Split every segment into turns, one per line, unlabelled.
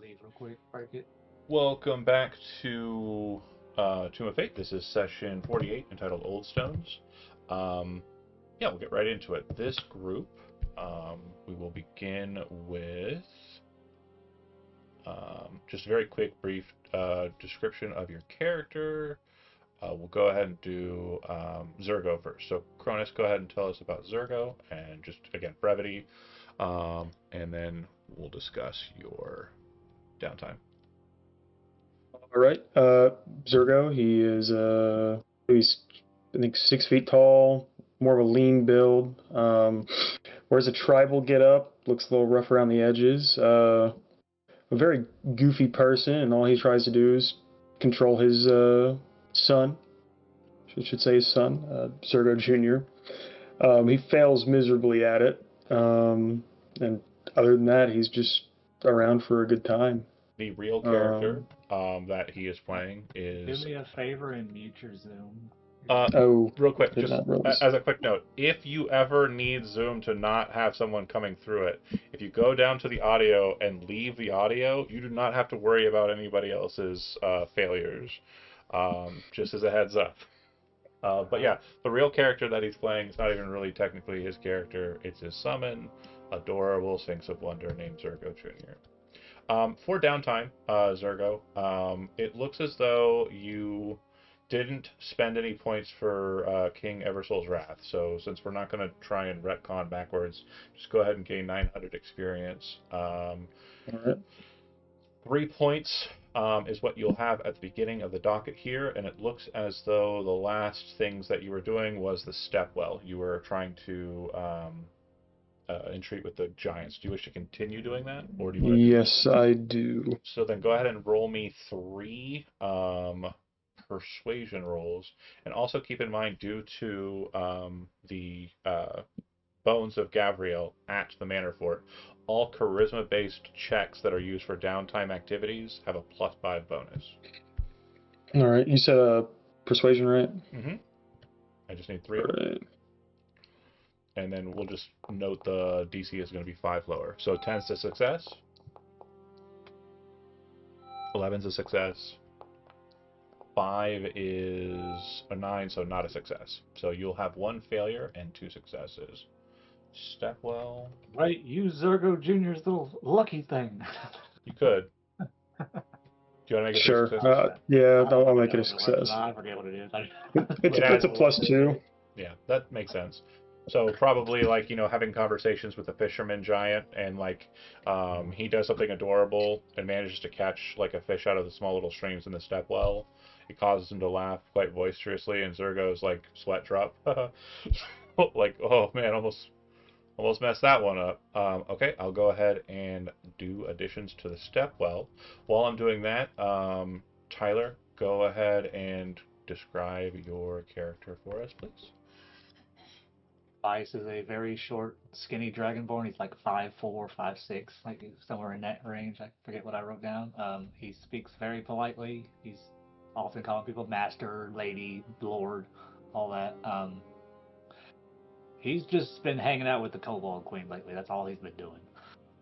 leave real quick, break it.
Welcome back to Tomb of Fate. This is session 48 entitled Oldstones. Um, yeah, we'll get right into it. This group, we will begin with just a very quick, brief description of your character. We'll go ahead and do Zergo first. So, Cronus, go ahead and tell us about Zergo and just, again, brevity. And then we'll discuss your downtime.
All right. Zergo, he is he's I think 6 feet tall, more of a lean build. Wears a tribal get up, looks a little rough around the edges. A very goofy person, and all he tries to do is control his son. Should say his son, Zergo Jr. He fails miserably at it. And other than that, he's just around for a good time.
The real character that he is playing
Do
is.
me a favor and mute your Zoom.
Oh,
Real quick,
did
just
not realize.
as a quick note, if you ever need Zoom to not have someone coming through it, if you go down to the audio and leave the audio, you do not have to worry about anybody else's failures. Just as a heads up. But yeah, the real character that he's playing is not even really technically his character. It's his summon, adorable Sphinx of Wonder named Zergo Jr. For downtime, Zergo, it looks as though you didn't spend any points for King Eversoul's Wrath. So since we're not going to try and retcon backwards, just go ahead and gain 900 experience.
All right.
3 points is what you'll have at the beginning of the docket here, and it looks as though the last things that you were doing was the stepwell. You were trying to entreat with the giants. Do you wish to continue doing that, or do you want to?
Yes, I do.
So then go ahead and roll me three persuasion rolls. And also keep in mind, due to the bones of Gavriel at the Manor Fort, all charisma-based checks that are used for downtime activities have a +5 bonus.
All right. You said persuasion, right?
Mm-hmm. I just need three
All
of them.
right.
And then we'll just note the DC is going to be 5 lower. So 10's a success. 11's a success. 5 is a 9, so not a success. So you'll have 1 failure and 2 successes. Stepwell.
Right, use Zergo Jr.'s little lucky thing.
You could. Do you want to make it
Sure.
a success?
Yeah,
I
I'll
don't
make it
know
a
what it
success.
was. I forget what it is.
It's a +2.
Yeah, that makes sense. So probably like, having conversations with the fisherman giant, and like he does something adorable and manages to catch like a fish out of the small little streams in the stepwell. It causes him to laugh quite boisterously, and Zergo's like sweat drop. Like, oh man, almost messed that one up. Okay, I'll go ahead and do additions to the stepwell. While I'm doing that, Tyler, go ahead and describe your character for us, please.
Vice is a very short, skinny dragonborn. He's like 5'4", 5'6", like somewhere in that range. I forget what I wrote down. He speaks very politely. He's often calling people master, lady, lord, all that. He's just been hanging out with the Kobold Queen lately. That's all he's been doing.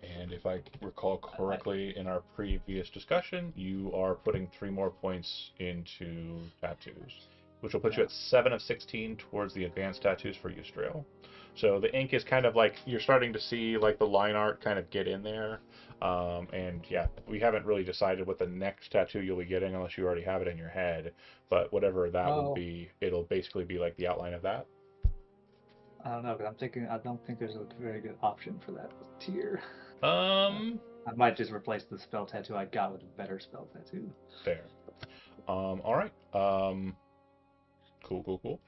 And if I recall correctly in our previous discussion, you are putting 3 more points into tattoos, which will put you at 7 of 16 towards the advanced tattoos for Eustrail. So the ink is kind of like, you're starting to see like the line art kind of get in there. And yeah, we haven't really decided what the next tattoo you'll be getting unless you already have it in your head. But whatever that will be, it'll basically be like the outline of that.
I don't know, because I'm thinking I don't think there's a very good option for that tier. I might just replace the spell tattoo I got with a better spell tattoo.
Fair. All right. Cool.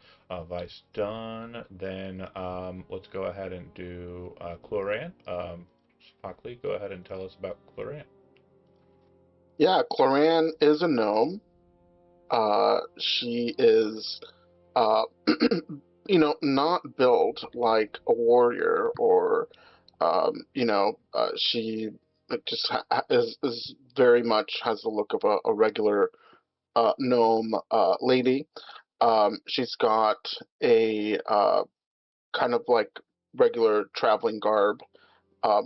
Vice done. Then let's go ahead and do Cloran. Spockley, go ahead and tell us about Cloran.
Yeah, Cloran is a gnome. She is, not built like a warrior or, she just is very much has the look of a regular gnome lady. She's got a kind of like regular traveling garb.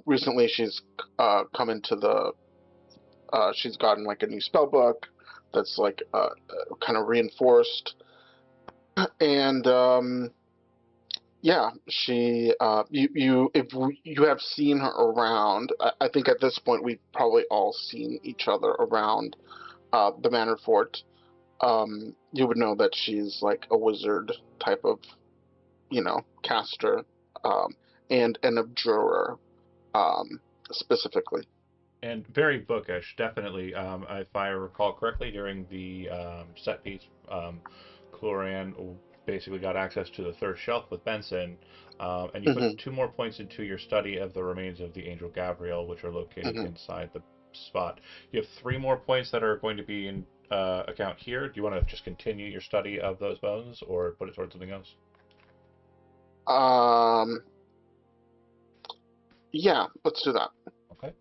Recently, she's come into the she's gotten like a new spell book that's like kind of reinforced, and yeah, she you have seen her around. I think at this point we've probably all seen each other around the Manor Fort. You would know that she's like a wizard type of, caster, um, and an abjurer, um, specifically.
And very bookish, definitely. If I recall correctly, during the set piece, Cloran basically got access to the third shelf with Benson, and you put
Hmm.
2 more points into your study of the remains of the Angel Gabriel, which are located
Hmm.
inside the spot. You have 3 more points that are going to be in account here. Do you want to just continue your study of those bones, or put it towards something else?
Um, yeah, let's do that.
Okay.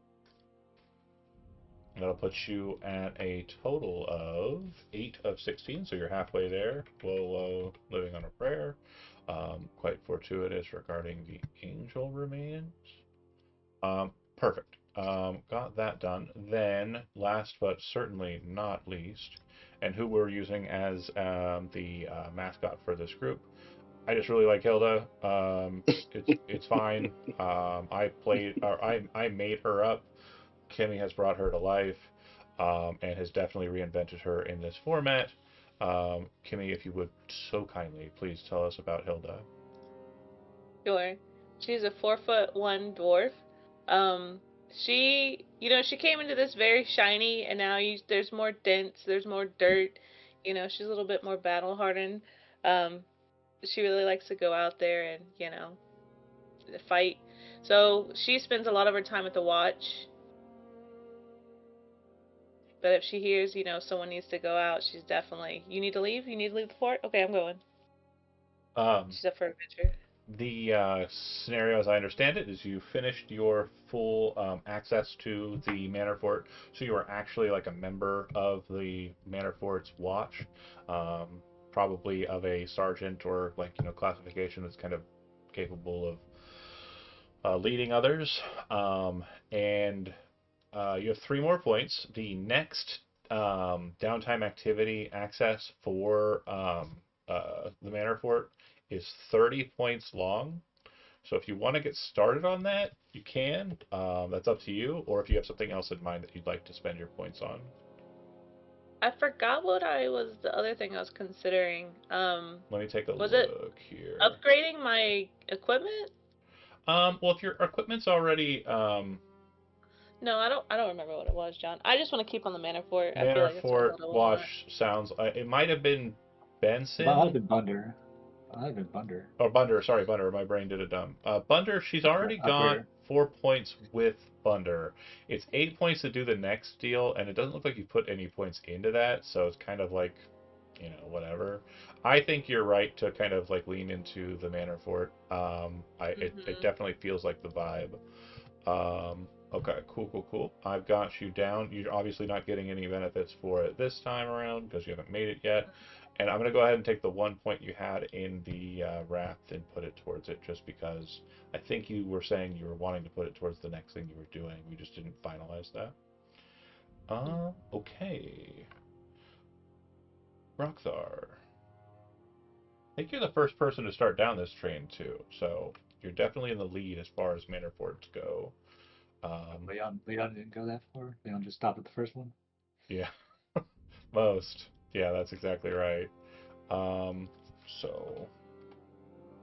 That'll put you at a total of 8 of 16, so you're halfway there. Whoa, living on a prayer. Quite fortuitous regarding the angel remains. Perfect. Got that done. Then, last but certainly not least, and who we're using as the mascot for this group. I just really like Hilda. It's fine. I made her up. Kimmy has brought her to life, and has definitely reinvented her in this format. Kimmy, if you would so kindly please tell us about Hilda.
Sure. She's a 4'1" dwarf. Um, she came into this very shiny, and now there's more dents, there's more dirt. She's a little bit more battle hardened. Um, she really likes to go out there and fight. So she spends a lot of her time at the watch. But if she hears, someone needs to go out, she's definitely, you need to leave? You need to leave the fort? Okay, I'm going.
Um,
She's up for adventure.
the scenario, as I understand it, is you finished your full access to the Manor Fort, so you are actually like a member of the Manor Fort's watch, um, probably of a sergeant or like classification that's kind of capable of leading others. And you have 3 more points. The next downtime activity access for the Manor Fort is 30 points long. So if you want to get started on that, you can. That's up to you. Or if you have something else in mind that you'd like to spend your points on.
I forgot what the other thing I was considering.
Let me take a
Was it
look here.
upgrading my equipment?
Well, if your equipment's already
No, I don't remember what it was, John. I just want to keep on the Manor Fort. I feel
Manor
like that's what
Fort
Hilda would want.
Wash sounds. It might have been
It might have
Benson.
been Bunder. It might have been Bunder.
Oh, Bunder. Sorry, Bunder. My brain did a dumb. Bunder, she's
The
already got
upgrader.
4 points with Bunder. It's 8 points to do the next deal, and it doesn't look like you put any points into that, so it's kind of like, whatever. I think you're right to kind of like lean into the Manor Fort. It
Mhm.
definitely feels like the vibe. Okay, cool. I've got you down. You're obviously not getting any benefits for it this time around because you haven't made it yet. And I'm going to go ahead and take the 1 point you had in the raft and put it towards it just because I think you were saying you were wanting to put it towards the next thing you were doing. We just didn't finalize that. Okay. Rockthar. I think you're the first person to start down this train too, so you're definitely in the lead as far as Manor Forts go. Um,
Leon didn't go that far. Leon just stopped at the first one.
yeah. Most. Yeah, that's exactly right. Um, so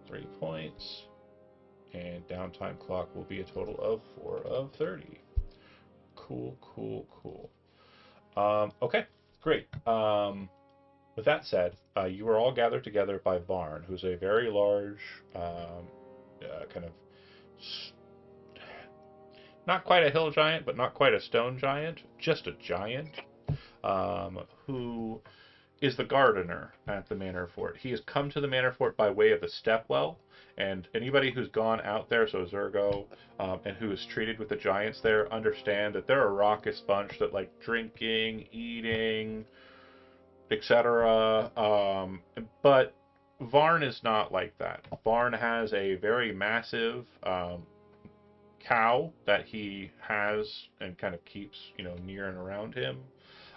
3 points, and downtime clock will be a total of 4 of 30. Cool. Okay, great. With that said, you are all gathered together by Varn, who's a very large, kind of not quite a hill giant, but not quite a stone giant, just a giant, who is the gardener at the Manor Fort. He has come to the Manor Fort by way of the Stepwell, and anybody who's gone out there, so Zergo, and who is treated with the giants there, understand that they're a raucous bunch that like drinking, eating, etc. But Varn is not like that. Varn has a very massive cow that he has and kind of keeps, near and around him.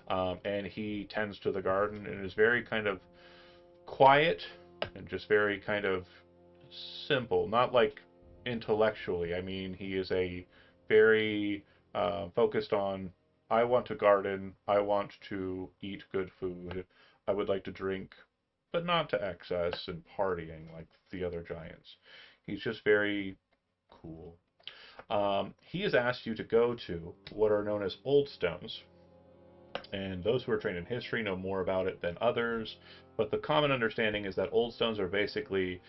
And he tends to the garden and is very kind of quiet and just very kind of simple. Not like intellectually. I mean, he is a very focused on, I want to garden, I want to eat good food, I would like to drink, but not to excess and partying like the other giants. He's just very cool. He has asked you to go to what are known as Oldstones, and those who are trained in history know more about it than others. But the common understanding is that Oldstones are basically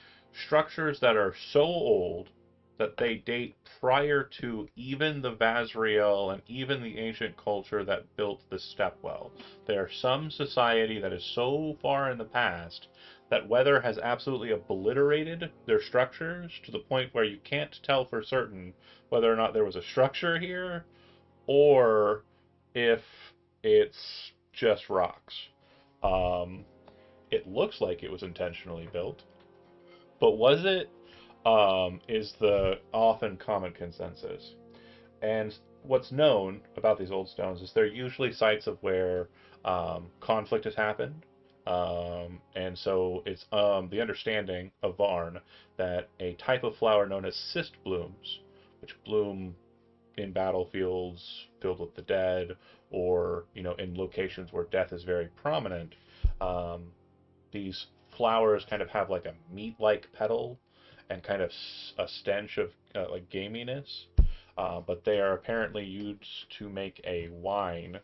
structures that are so old that they date prior to even the Vazriel and even the ancient culture that built the stepwell. They are some society that is so far in the past that weather has absolutely obliterated their structures to the point where you can't tell for certain whether or not there was a structure here or if it's just rocks. Um, it looks like it was intentionally built, but was it? Is the often common consensus. And what's known about these old stones is they're usually sites of where conflict has happened. And so it's the understanding of Varn that a type of flower known as cyst blooms, which bloom in battlefields filled with the dead, or in locations where death is very prominent. Um, these flowers kind of have like a meat-like petal and kind of a stench of like gaminess, but they are apparently used to make a wine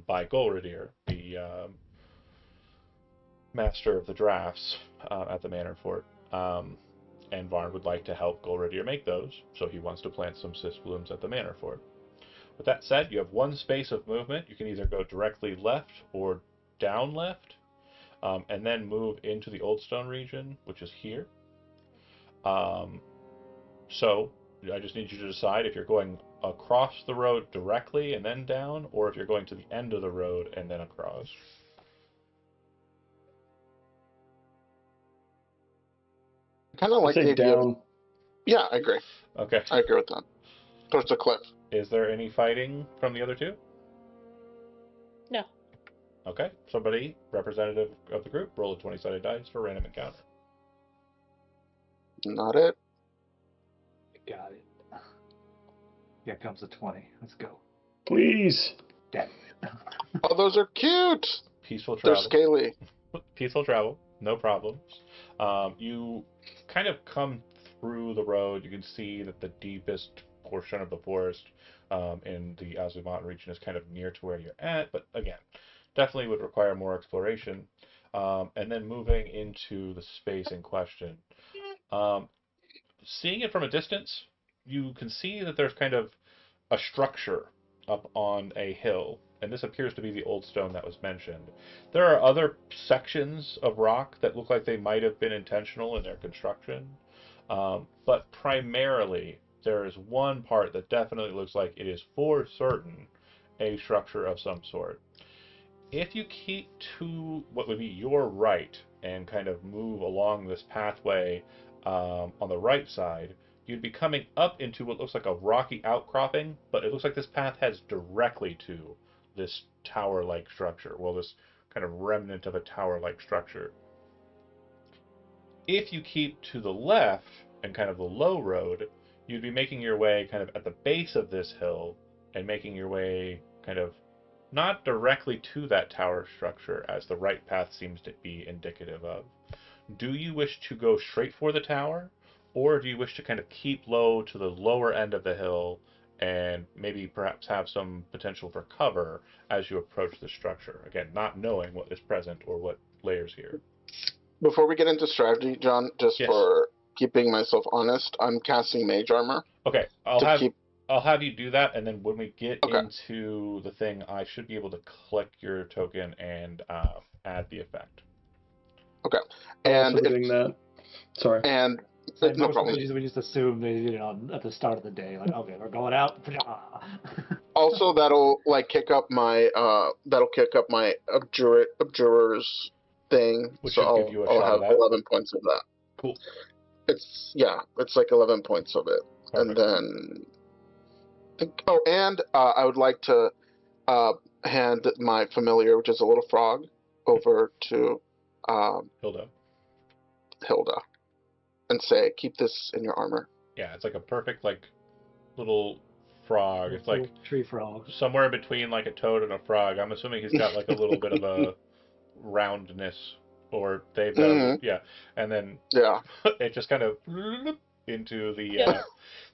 by Golridir, the master of the drafts at the Manor Fort. And Varn would like to help Golridir make those, so he wants to plant some cyst blooms at the Manor Fort. With that said, you have one space of movement. You can either go directly left or down left, and then move into the Oldstone region, which is here. So I just need you to decide if you're going across the road directly and then down, or if you're going to the end of the road and then across.
I kind of
I'd
like the
say
idea of.
down.
Yeah, I agree.
Okay.
I agree with that. Towards the cliff.
Is there any fighting from the other two?
No.
Okay. Somebody, representative of the group, roll a 20-sided dice for random encounter.
Not it.
Got it. Here comes a 20. Let's go.
Please.
Damn it.
Oh, those are cute.
Peaceful
They're
travel.
scaly.
Peaceful travel. No problems. You kind of come through the road. You can see that the deepest portion of the forest in the Azumatan region is kind of near to where you're at, but again, definitely would require more exploration. And then moving into the space in question. Seeing it from a distance, you can see that there's kind of a structure up on a hill, and this appears to be the old stone that was mentioned. There are other sections of rock that look like they might have been intentional in their construction, but primarily there is one part that definitely looks like it is for certain a structure of some sort. If you keep to what would be your right and kind of move along this pathway on the right side, you'd be coming up into what looks like a rocky outcropping, but it looks like this path heads directly to this tower-like structure. Well, this kind of remnant of a tower-like structure. If you keep to the left and kind of the low road, you'd be making your way kind of at the base of this hill and making your way kind of not directly to that tower structure as the right path seems to be indicative of. Do you wish to go straight for the tower, or do you wish to kind of keep low to the lower end of the hill and maybe perhaps have some potential for cover as you approach the structure? Again, not knowing what is present or what layers here.
Before we get into strategy, John, just
Yes.
for keeping myself honest, I'm casting mage armor.
Okay, I'll have you do that, and then when we get into the thing, I should be able to click your token and add the effect.
Okay.
And also doing that. Sorry.
And
Like
no
most
problem.
villages, we just assume they did it at the start of the day. Like, okay, we're going out.
Also, that'll kick up my abjurers thing.
Which
so
should give you a
I'll
shot
have
at that.
11 points of that.
Cool.
It's like 11 points of it.
Perfect.
And then Oh, and I would like to hand my familiar, which is a little frog, over to
Hilda.
Hilda and say, "Keep this in your armor."
Yeah, it's like a perfect like little frog. It's like
tree frog.
somewhere between like a toad and a frog. I'm assuming he's got like a little bit of a roundness, or they've got yeah, and then
Yeah.
it just kind of into the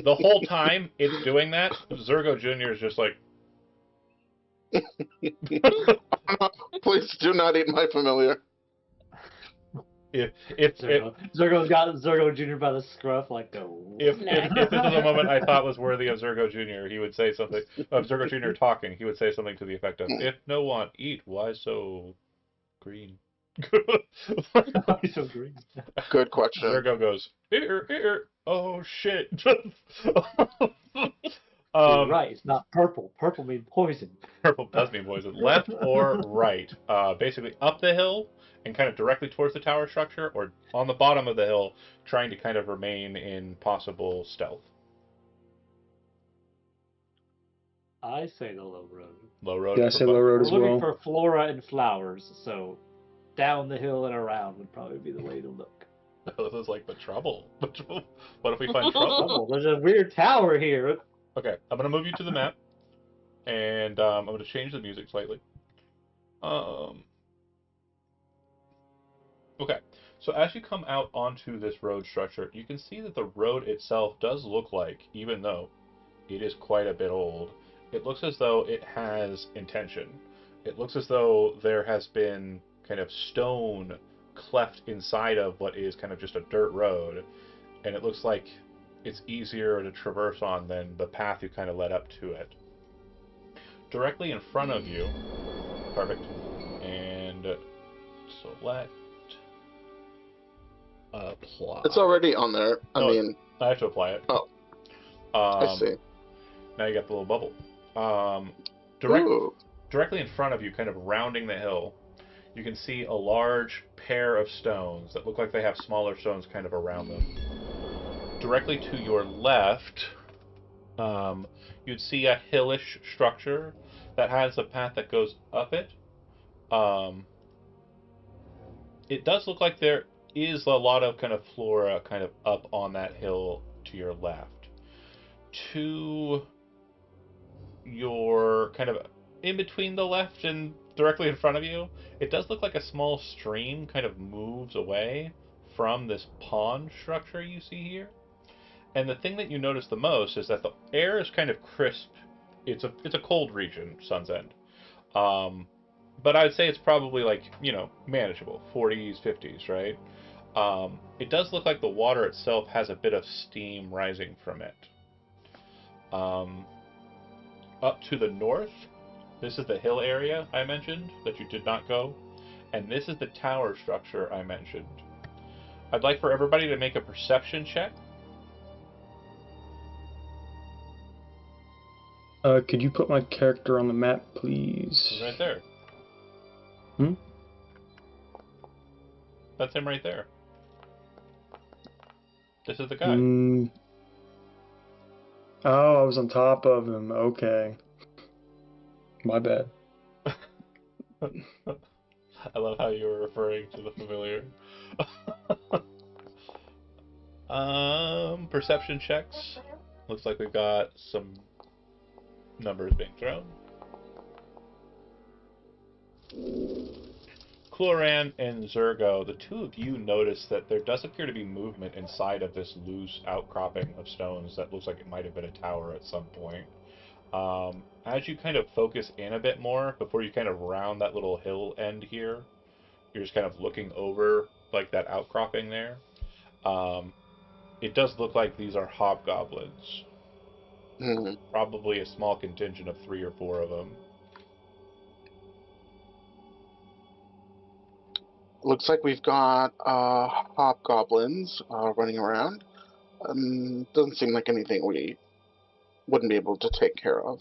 whole time it's doing that. Zergo Jr. is just like
Please do not eat my familiar.
Zergo's got Zergo Jr. by the scruff, like
if this is a moment I thought was worthy of Zergo Jr., he would say something of Zergo Jr. talking. He would say something to the effect of, "If no one eat, why so green?"
He's so green.
Good question.
Zergo goes, oh shit.
You're right, it's not purple. Purple means poison.
Purple does mean poison. Left or right? Basically up the hill and kind of directly towards the tower structure, or on the bottom of the hill, trying to kind of remain in possible stealth.
I say the low road.
Low road.
Yeah, I say low road as
We're
well.
looking for flora and flowers, so down the hill and around would probably be the way to look.
This is like the trouble. What if we find trouble?
There's a weird tower here.
Okay, I'm gonna move you to the map, and I'm gonna change the music slightly. Okay, so as you come out onto this road structure, you can see that the road itself does look like, even though it is quite a bit old, it looks as though it has intention. It looks as though there has been kind of stone cleft inside of what is kind of just a dirt road, and it looks like it's easier to traverse on than the path you kind of led up to it. Directly in front of you, perfect, and select apply.
It's already on there. I mean,
I have to apply it.
Oh, I see.
Now you got the little bubble. Directly in front of you, kind of rounding the hill, you can see a large pair of stones that look like they have smaller stones kind of around them. Directly to your left, you'd see a hillish structure that has a path that goes up it. It does look like there is a lot of kind of flora kind of up on that hill to your left. To your kind of in between the left and directly in front of you, it does look like a small stream kind of moves away from this pond structure you see here. And the thing that you notice the most is that the air is kind of crisp. It's a cold region, Sunsend. But I'd say it's probably like, manageable, 40s, 50s, right? It does look like the water itself has a bit of steam rising from it. Up to the north, this is the hill area I mentioned that you did not go, and this is the tower structure I mentioned. I'd like for everybody to make a perception check.
Could you put my character on the map, please?
He's right there. That's him right there. This is the guy.
Oh, I was on top of him. Okay. My bad.
I love how you were referring to the familiar. Perception checks. Looks like we've got some numbers being thrown. Cloran and Zergo, the two of you notice that there does appear to be movement inside of this loose outcropping of stones that looks like it might have been a tower at some point. As you kind of focus in a bit more, before you kind of round that little hill end here, you're just kind of looking over like that outcropping there. It does look like these are hobgoblins. Probably a small contingent of 3 or 4 of them.
Looks like we've got hobgoblins running around. Doesn't seem like anything we wouldn't be able to take care of.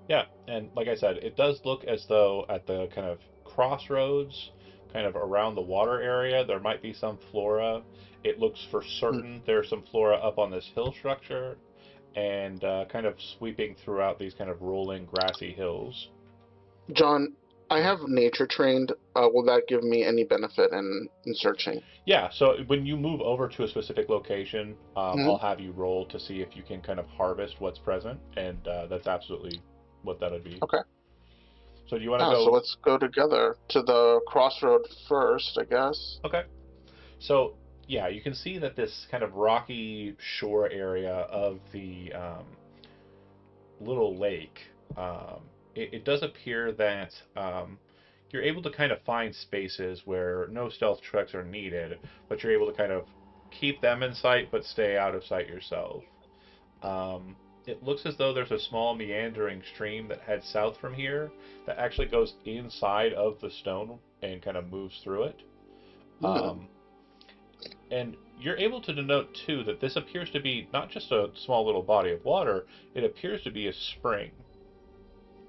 Yeah, and like I said, it does look as though at the kind of crossroads, kind of around the water area. There might be some flora. It looks for certain there's some flora up on this hill structure, and kind of sweeping throughout these kind of rolling grassy hills.
John, I have nature trained. Will that give me any benefit in searching?
Yeah, so when you move over to a specific location,
Mhm.
I'll have you roll to see if you can kind of harvest what's present, and that's absolutely what that would be.
Okay.
So do you want to
Yeah, so
go?
let's go together to the crossroad first, I guess.
Okay. So yeah, you can see that this kind of rocky shore area of the little lake, it does appear that you're able to kind of find spaces where no stealth checks are needed, but you're able to kind of keep them in sight but stay out of sight yourself. It looks as though there's a small meandering stream that heads south from here that actually goes inside of the stone and kind of moves through it.
Hmm.
And you're able to denote too that this appears to be not just a small little body of water, it appears to be a spring,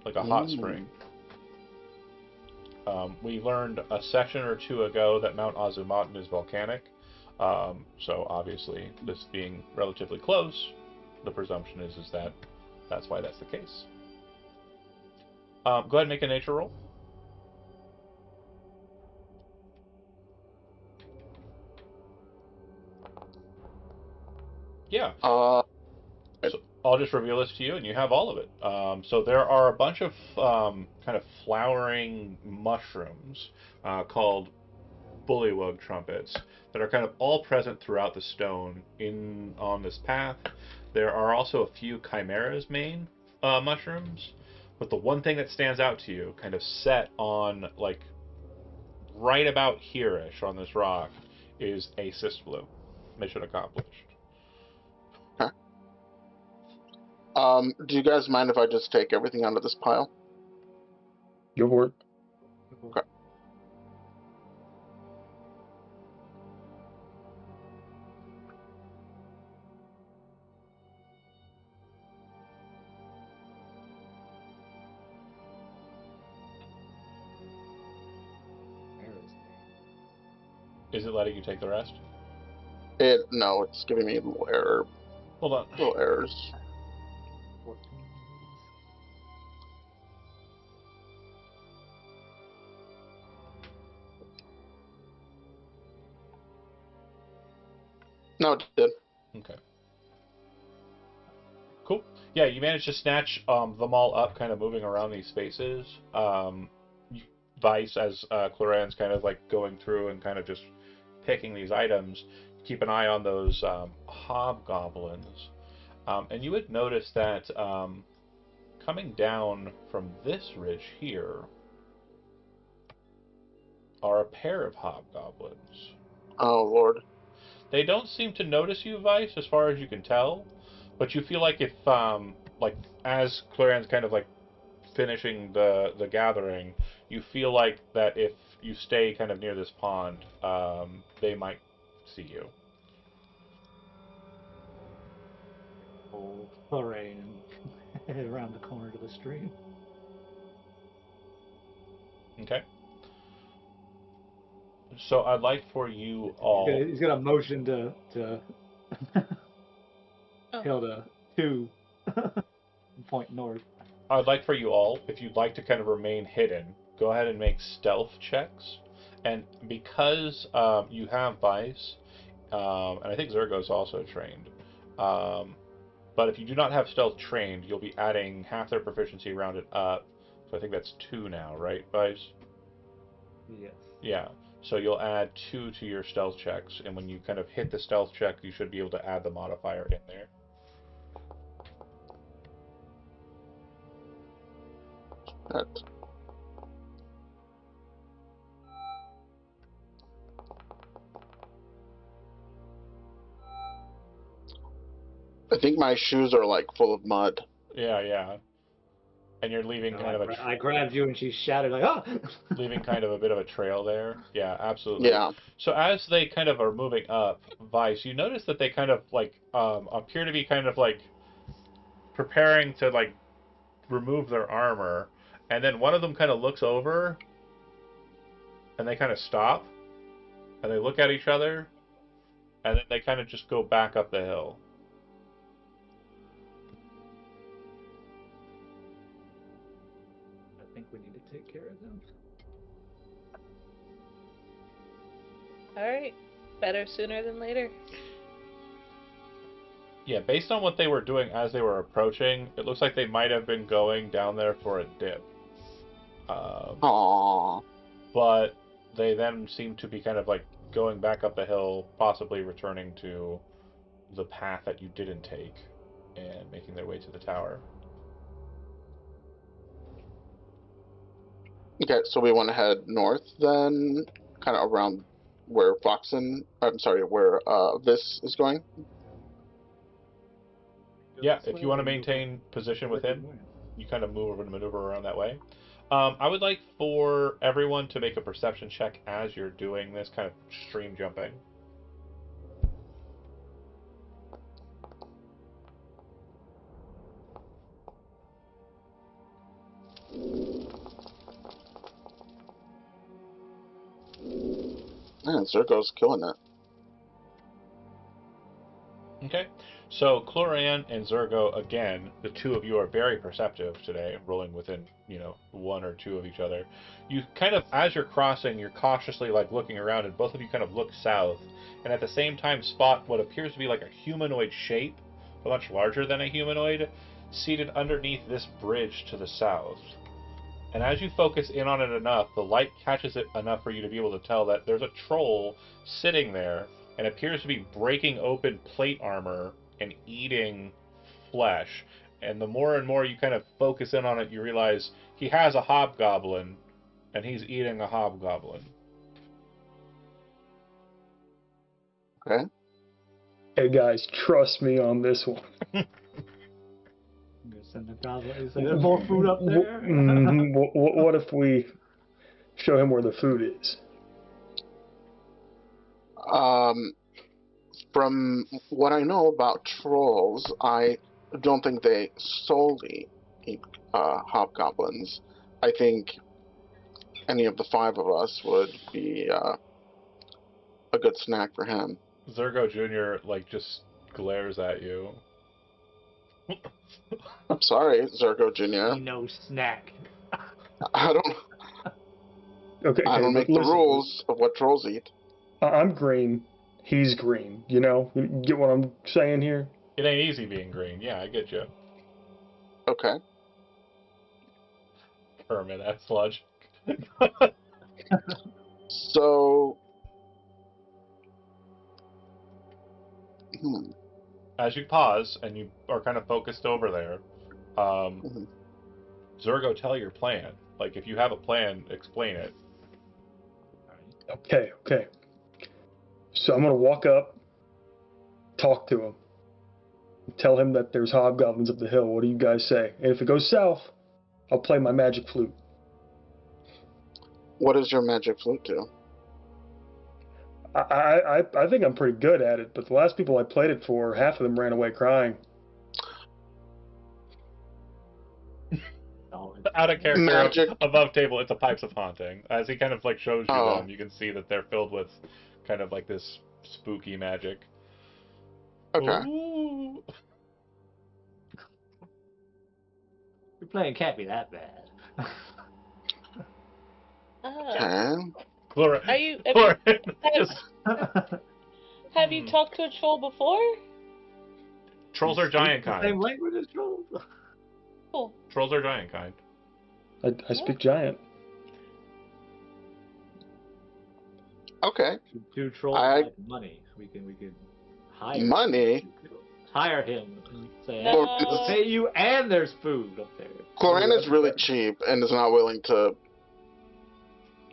like a hot spring. We learned a session or two ago that Mount Azumatin is volcanic, so obviously this being relatively close, the presumption is that that's why that's the case. Go ahead and make a nature roll. Yeah.
Uh,
So I'll just reveal this to you, and you have all of it. So there are a bunch of kind of flowering mushrooms called bullywug trumpets that are kind of all present throughout the stone in on this path. There are also a few chimeras main mushrooms, but the one thing that stands out to you, kind of set on like right about here-ish on this rock, is a cyst bloom. Mission accomplished.
okay. Do you guys mind if I just take everything out of this pile?
Go for it.
Okay.
Is it letting you take the rest?
No, it's giving me little error,
Hold on.
little errors.
14.
No, it did.
Okay. Cool. Yeah, you managed to snatch them all up, kind of moving around these spaces. Vice, as Cloran's kind of like going through and kind of just picking these items, keep an eye on those hobgoblins. And you would notice that coming down from this ridge here are a pair of hobgoblins.
Oh, Lord.
They don't seem to notice you, Vice, as far as you can tell, but you feel like if, like, as Cloran's kind of like finishing the gathering, you feel like that if you stay kind of near this pond, they might see you.
Old Lorraine head around the corner to the stream.
Okay. So I'd like for you all.
He's gonna motion to
Oh.
Hilda to point north.
I'd like for you all, if you'd like to kind of remain hidden, go ahead and make stealth checks. And because you have Vice, and I think Zergo's also trained, but if you do not have stealth trained, you'll be adding half their proficiency rounded up. So I think that's 2 now, right, Vice?
Yes.
Yeah. So you'll add 2 to your stealth checks, and when you kind of hit the stealth check, you should be able to add the modifier in there.
That. I think my shoes are like full of mud.
Yeah, yeah. And you're leaving kind of
I grabbed you and she shouted like, "Ah!"
leaving kind of a bit of a trail there. Yeah, absolutely.
Yeah.
So as they kind of are moving up, Vice, you notice that they kind of like appear to be kind of like preparing to like remove their armor, and then one of them kind of looks over and they kind of stop, and they look at each other, and then they kind of just go back up the hill.
I think we need to take care of them.
Alright. Better sooner than later.
Yeah, based on what they were doing as they were approaching, it looks like they might have been going down there for a dip.
Aww.
But they then seem to be kind of like going back up the hill, possibly returning to the path that you didn't take, and making their way to the tower.
Okay, so we want to head north then, kind of around where where this is going.
Yeah, if you want to maintain position with him, you kind of move and maneuver around that way. I would like for everyone to make a perception check as you're doing this kind of stream jumping.
Man, Zergo's killing it.
Okay, so Cloran and Zergo, again, the two of you are very perceptive today, rolling within, one or two of each other. You kind of, as you're crossing, you're cautiously like looking around, and both of you kind of look south, and at the same time spot what appears to be like a humanoid shape, but much larger than a humanoid, seated underneath this bridge to the south. And as you focus in on it enough, the light catches it enough for you to be able to tell that there's a troll sitting there and appears to be breaking open plate armor and eating flesh. And the more and more you kind of focus in on it, you realize he has a hobgoblin, and he's eating a hobgoblin.
Okay.
Hey guys, trust me on this one.
I'm gonna send the goblin. Is there more food up there?
What if we show him where the food is?
From what I know about trolls, I don't think they solely eat hobgoblins. I think any of the five of us would be a good snack for him.
Zergo Jr. just glares at you.
I'm sorry, Zergo Jr.
No snack.
I don't.
Okay,
I don't make the
listen,
rules of what trolls eat.
I'm green. He's green. You get what I'm saying here?
It ain't easy being green. Yeah, I get you.
Okay.
Hermit, that's sludge.
So.
As you pause and you are kind of focused over there, Zergo, tell your plan. Like, if you have a plan, explain it.
Okay. So I'm gonna walk up, talk to him, tell him that there's hobgoblins up the hill. What do you guys say? And if it goes south, I'll play my magic flute.
What does your magic flute do?
I think I'm pretty good at it, but the last people I played it for, half of them ran away crying.
Out of character,
Magic.
above table, it's a Pipes of Haunting. As he kind of shows you
Oh.
them, you can see that they're filled with kind of this spooky magic.
Okay.
Ooh.
Your plan can't be that bad.
Okay.
Chlora,
Have you talked to a troll before?
Trolls are giant kind.
Same language as trolls.
Cool.
Trolls are giant kind.
I speak giant.
Okay.
Two trolls like money. We could hire
money.
Hire him and say,
No.
we'll pay you, and there's food up there.
Cloran is really cheap and is not willing to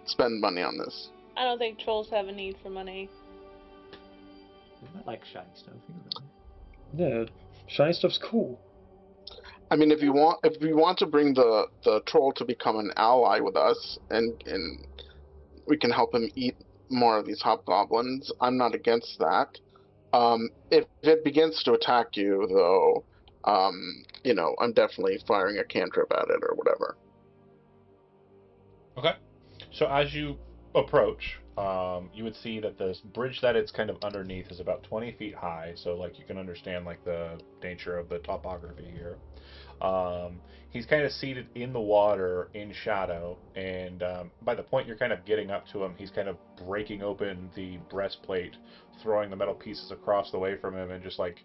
spend money on this.
I don't think trolls have a need for money.
Isn't that like shiny stuff? You know?
Yeah, shiny stuff's cool.
I mean, if we want to bring the troll to become an ally with us, and we can help him eat more of these hobgoblins, I'm not against that. If it begins to attack you, though, I'm definitely firing a cantrip at it or whatever.
Okay. So as you approach, you would see that this bridge that it's kind of underneath is about 20 feet high. So, like, you can understand like the nature of the topography here. He's kind of seated in the water in shadow, and by the point you're kind of getting up to him, he's kind of breaking open the breastplate, throwing the metal pieces across the way from him, and just like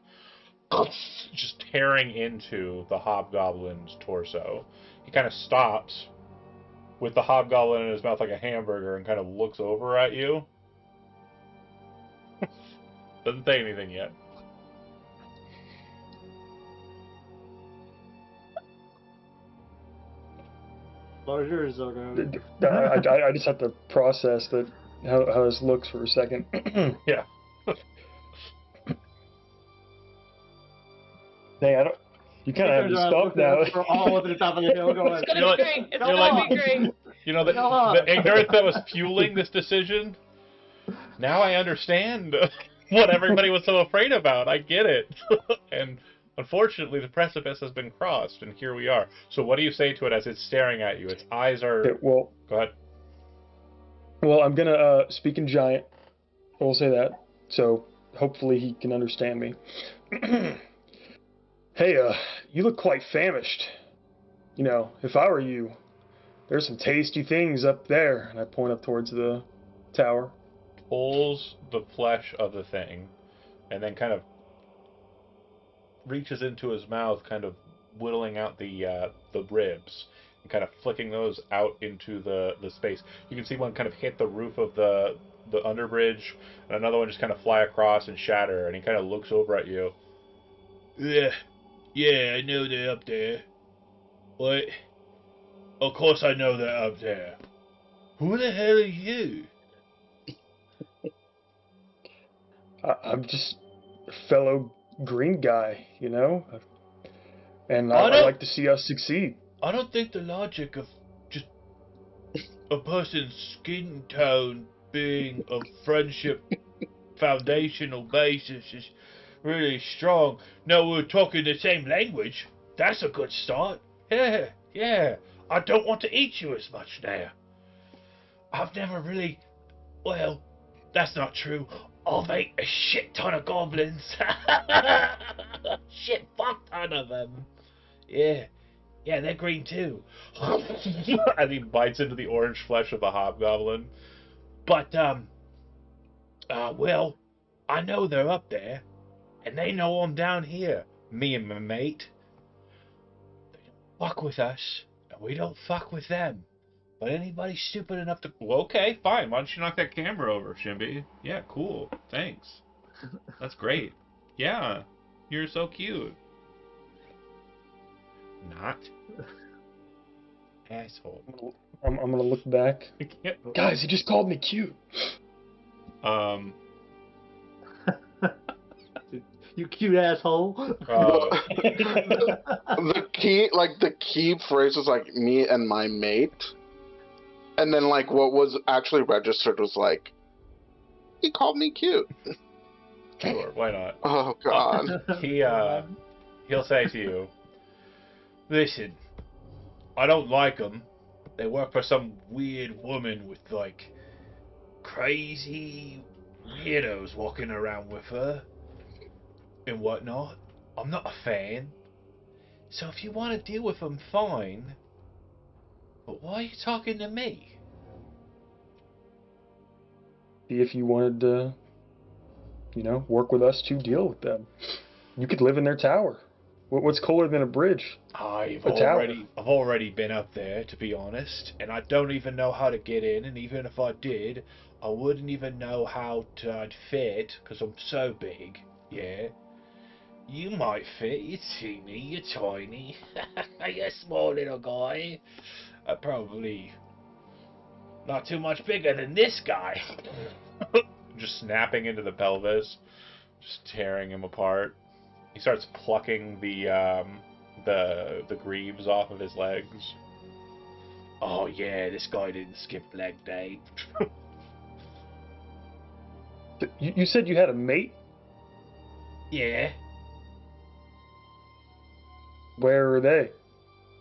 just tearing into the hobgoblin's torso. He kind of stops with the hobgoblin in his mouth like a hamburger and kind of looks over at you. Doesn't say anything yet.
Floor's yours, Zorgo.
I just have to process that how this looks for a second.
Yeah.
Dang, I don't. You kind of have to stop now.
We're all up at the top of the hill going.
It's gonna
You're
be
like-
great. It's
you're
gonna
like-
be great.
You know, the ignorance that was fueling this decision, now I understand what everybody was so afraid about. I get it. And unfortunately, the precipice has been crossed, and here we are. So what do you say to it as it's staring at you? Its eyes are...
Okay, well,
Go ahead.
I'm gonna speak in giant. We'll say that. So hopefully he can understand me. Hey, you look quite famished. You know, if I were you, there's some tasty things up there. And I point up towards the tower.
Pulls the flesh of the thing, and then kind of reaches into his mouth, kind of whittling out the ribs, and kind of flicking those out into the space. You can see one kind of hit the roof of the underbridge, and another one just kind of fly across and shatter. And he kind of looks over at you. Yeah, I know they're up there. What? Of course I know they're up there. Who the hell are you?
I'm just a fellow green guy, you know? And
I
I'd
don't-
like to see us succeed.
I don't think the logic of just a person's skin tone being a friendship foundational basis is really strong. No, we're talking the same language. That's a good start. Yeah. I don't want to eat you as much now. I've never really... Well, that's not true. I've ate a shit ton of goblins. Shit fuck ton of them. Yeah, they're green too. And he bites into the orange flesh of the hobgoblin. But, well, I know they're up there, and they know I'm down here. Me and my mate. They don't fuck with us, and we don't fuck with them. But anybody stupid enough to... Well, okay, fine. Why don't you knock that camera over, Shimby? Yeah, cool. Thanks. That's great. Yeah, you're so cute. Not. Asshole.
I'm gonna look back.
I can't...
Guys, he just called me cute.
You cute asshole.
The key phrase was like me and my mate, and then like what was actually registered was like he called me cute.
Sure, why not?
Oh god.
He'll say to you, listen, I don't like them. They work for some weird woman with, like, crazy weirdos walking around with her and whatnot. I'm not a fan. So if you want to deal with them, fine. But why are you talking to me?
See if you wanted to, you know, work with us to deal with them. You could live in their tower. What's cooler than a bridge?
I've
A tower.
already been up there, to be honest, and I don't even know how to get in, and even if I did, I wouldn't even know how I'd fit, because I'm so big, yeah. You might fit, you're teeny, you're tiny, you're a small little guy. Probably not too much bigger than this guy. Just snapping into the pelvis, just tearing him apart. He starts plucking the greaves off of his legs. Oh yeah, this guy didn't skip leg day.
You said you had a mate?
Yeah,
Where are they?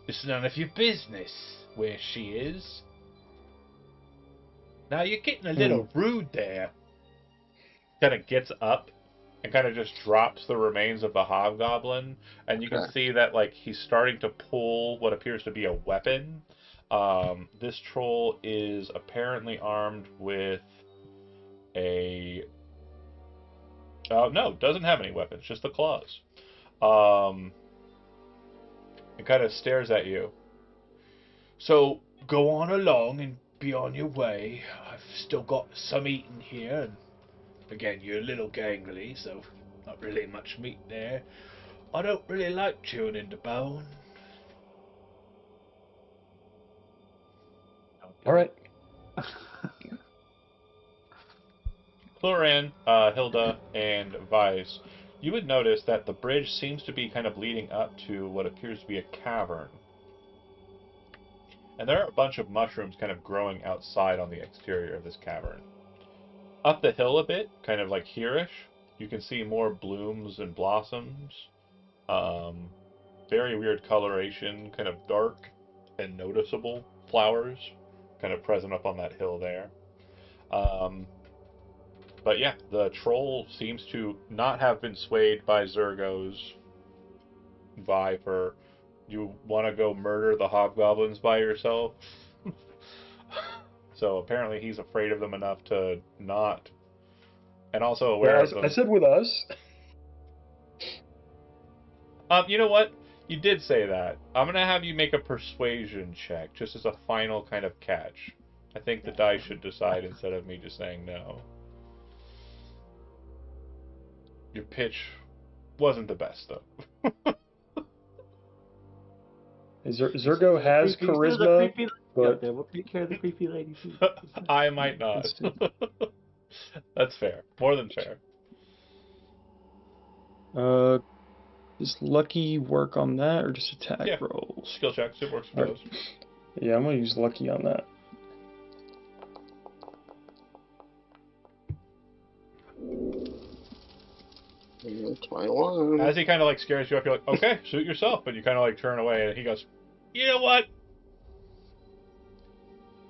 it's none of your business where she is. Now you're getting a little rude there. Kind of gets up and kind of just drops the remains of the hobgoblin, and you can
Okay.
see that like he's starting to pull what appears to be a weapon. This troll is apparently armed with a no, doesn't have any weapons, just the claws. It kind of stares at you. So go on along and be on your way. I've still got some eating here, and again, you're a little gangly, so not really much meat there. I don't really like chewing into bone.
All right.
Chloran, Hilda, and Vice, you would notice that the bridge seems to be kind of leading up to what appears to be a cavern. And there are a bunch of mushrooms kind of growing outside on the exterior of this cavern. Up the hill a bit, kind of like here-ish, you can see more blooms and blossoms. Very weird coloration, kind of dark and noticeable flowers, kind of present up on that hill there. But yeah, the troll seems to not have been swayed by Zergo's vibe for you want to go murder the hobgoblins by yourself. So apparently he's afraid of them enough to not, and also aware
Yeah,
of them.
I said with us.
You know what? You did say that. I'm gonna have you make a persuasion check, just as a final kind of catch. I think the dice should decide instead of me just saying no. Your pitch wasn't the best, though.
Zergo has charisma, but
we'll take care of the creepy lady too.
I might not. That's fair. More than fair.
does lucky work on that or just attack
Yeah.
rolls?
Skill checks, it works for
All
those.
right. Yeah, I'm gonna use lucky on that.
Mm, 21.
As he kind of like scares you up, you're like, okay, shoot yourself. But you kind of like turn away, and he goes, you know what?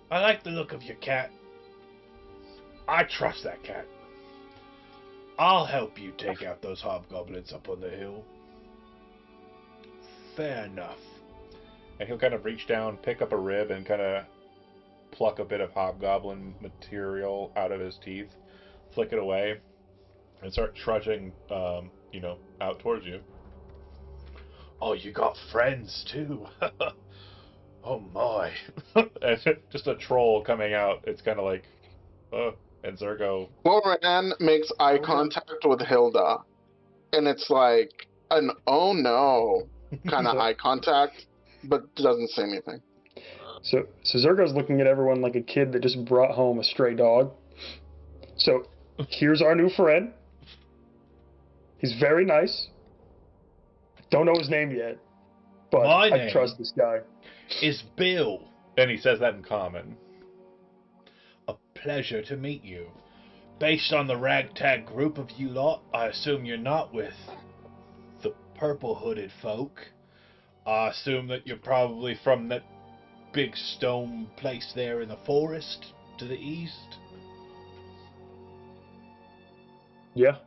I like the look of your cat. I trust that cat. I'll help you take out those hobgoblins up on the hill. Fair enough. And he'll kind of reach down, pick up a rib, and kind of pluck a bit of hobgoblin material out of his teeth, flick it away, and start trudging, out towards you. Oh, you got friends too. Oh my. And just a troll coming out. It's kind of like, and Zergo.
Moran makes eye contact with Hilda, and it's like an oh no kind of eye contact, but doesn't say anything.
So Zergo's looking at everyone like a kid that just brought home a stray dog. So here's our new friend. He's very nice. Don't know his name yet, but I trust this guy.
Is Bill. And he says that in common. A pleasure to meet you. Based on the ragtag group of you lot, I assume you're not with the purple-hooded folk. I assume that you're probably from that big stone place there in the forest to the east.
Yeah.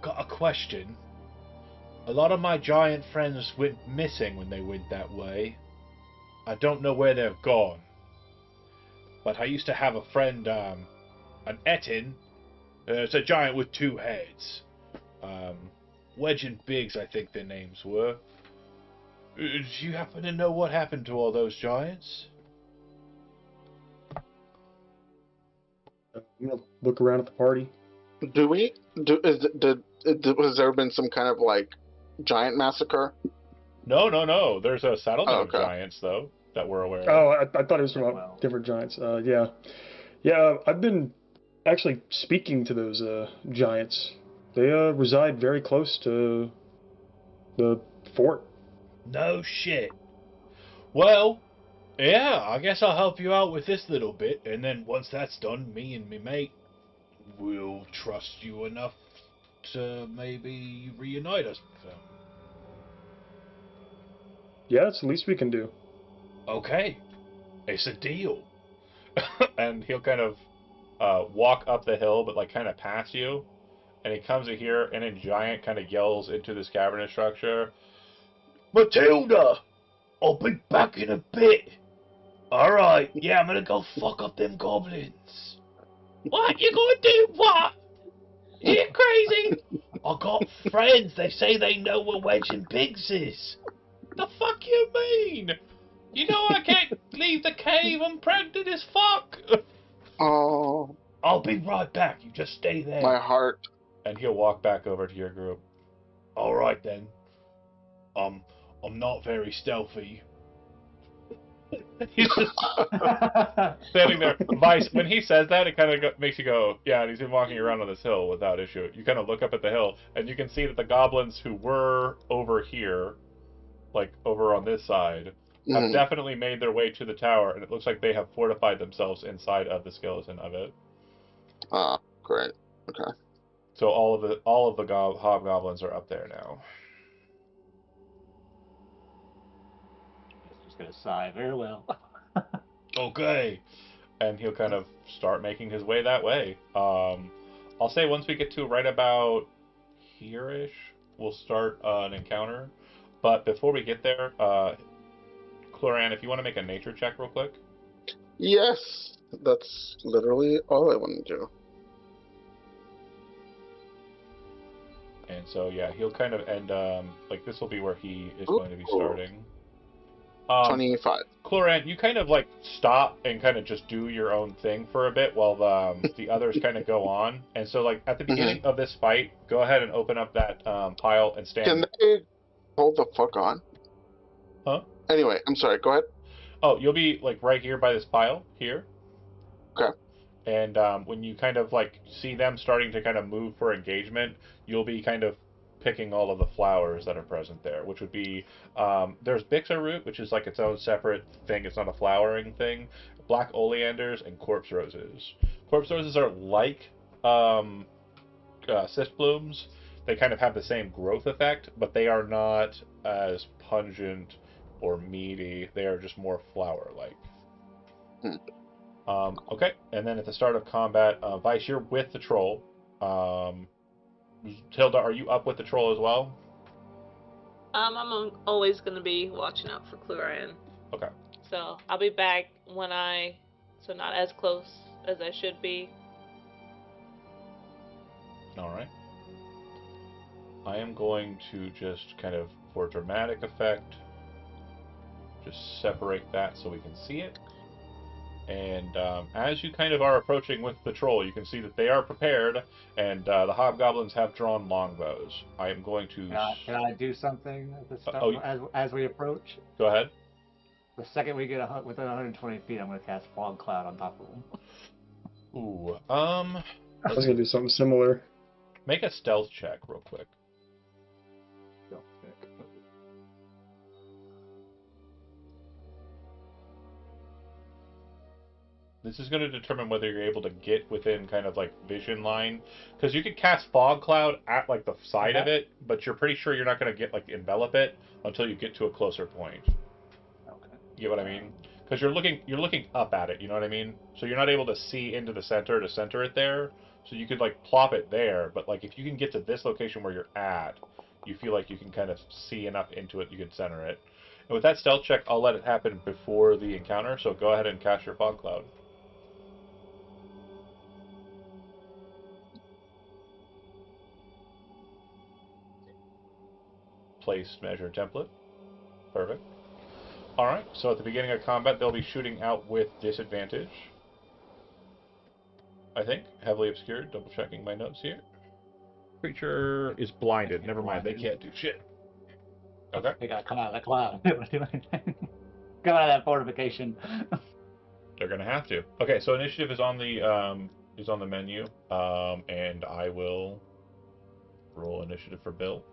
Got a question. A lot of my giant friends went missing when they went that way. I don't know where they've gone. But I used to have a friend, an Etin. It's a giant with two heads. Wedge and Biggs, I think their names were. Do you happen to know what happened to all those giants?
I'm gonna look around at the party.
Has there been some kind of like giant massacre?
No. There's a settlement of
okay.
giants though that we're aware of.
Oh, I thought it was from different giants. Yeah. I've been actually speaking to those giants. They reside very close to the fort.
No shit. Well, yeah, I guess I'll help you out with this little bit, and then once that's done, me and me mate will trust you enough to maybe reunite us with them.
Yeah, it's the least we can do.
Okay, it's a deal. and he'll kind of walk up the hill, but like kind of pass you. And he comes in here and in giant kind of yells into this cavernous structure, Matilda, I'll be back in a bit. Alright, yeah, I'm gonna go fuck up them goblins. What? You gonna do what? You crazy? I got friends, they say they know where Wedge and Biggs is. The fuck you mean? You know I can't leave the cave, I'm pregnant as fuck.
Oh,
I'll be right back, you just stay
my
there.
heart.
And he'll walk back over to your group. Alright then. I'm not very stealthy. He's just standing there. Vice, when he says that, it kind of makes you go, yeah, and he's been walking around on this hill without issue. You kind of look up at the hill, and you can see that the goblins who were over here, like over on this side, have
Mhm.
definitely made their way to the tower, and it looks like they have fortified themselves inside of the skeleton of it.
Great. Okay.
So all of the hobgoblins are up there now.
Just gonna sigh. Very well.
Okay. And he'll kind of start making his way that way. I'll say once we get to right about here-ish, we'll start an encounter. But before we get there, Cloran, if you want to make a nature check real quick.
Yes, that's literally all I want to do.
And so, yeah, he'll kind of end, like, this will be where he is
Ooh.
going to be starting.
25.
Cloran, you kind of, like, stop and kind of just do your own thing for a bit while the others kind of go on. And so, like, at the beginning of this fight, go ahead and open up that pile and stand.
Can they hold the fuck on?
Huh?
Anyway, I'm sorry. Go ahead.
Oh, you'll be, like, right here by this pile, here.
Okay.
And when you kind of, like, see them starting to kind of move for engagement, you'll be kind of picking all of the flowers that are present there, which would be, there's Bixa root, which is, like, its own separate thing. It's not a flowering thing. Black oleanders and corpse roses. Corpse roses are like cyst blooms. They kind of have the same growth effect, but they are not as pungent or meaty. They are just more flower-like. Okay, and then at the start of combat, Vice, you're with the troll. Tilda, are you up with the troll as well?
I'm always gonna be watching out for Cluran.
Okay.
So I'll be back so not as close as I should be.
All right. I am going to just kind of, for dramatic effect, just separate that so we can see it. And as you kind of are approaching with the troll, you can see that they are prepared, and the hobgoblins have drawn longbows. I am going to.
Can I do something at the start,
Oh,
as we approach?
Go ahead.
The second we get within 120 feet, I'm gonna cast fog cloud on top of them.
Ooh.
I was gonna do something similar.
Make a stealth check real quick. This is going to determine whether you're able to get within kind of like vision line, because you could cast fog cloud at like the side of it, but you're pretty sure you're not going to get like envelop it until you get to a closer point.
Okay.
You get what I mean? Because you're looking up at it. You know what I mean? So you're not able to see into the center to center it there. So you could like plop it there, but like if you can get to this location where you're at, you feel like you can kind of see enough into it, you can center it. And with that stealth check, I'll let it happen before the encounter. So go ahead and cast your fog cloud. Place measure template. Perfect. Alright, so at the beginning of combat, they'll be shooting out with disadvantage. I think. Heavily obscured. Double checking my notes here. Creature is blinded. Never mind, they can't do shit. Okay.
They gotta come out of that cloud. They don't do anything. Come out of that fortification.
They're gonna have to. Okay, so initiative is on the menu. And I will roll initiative for Bill.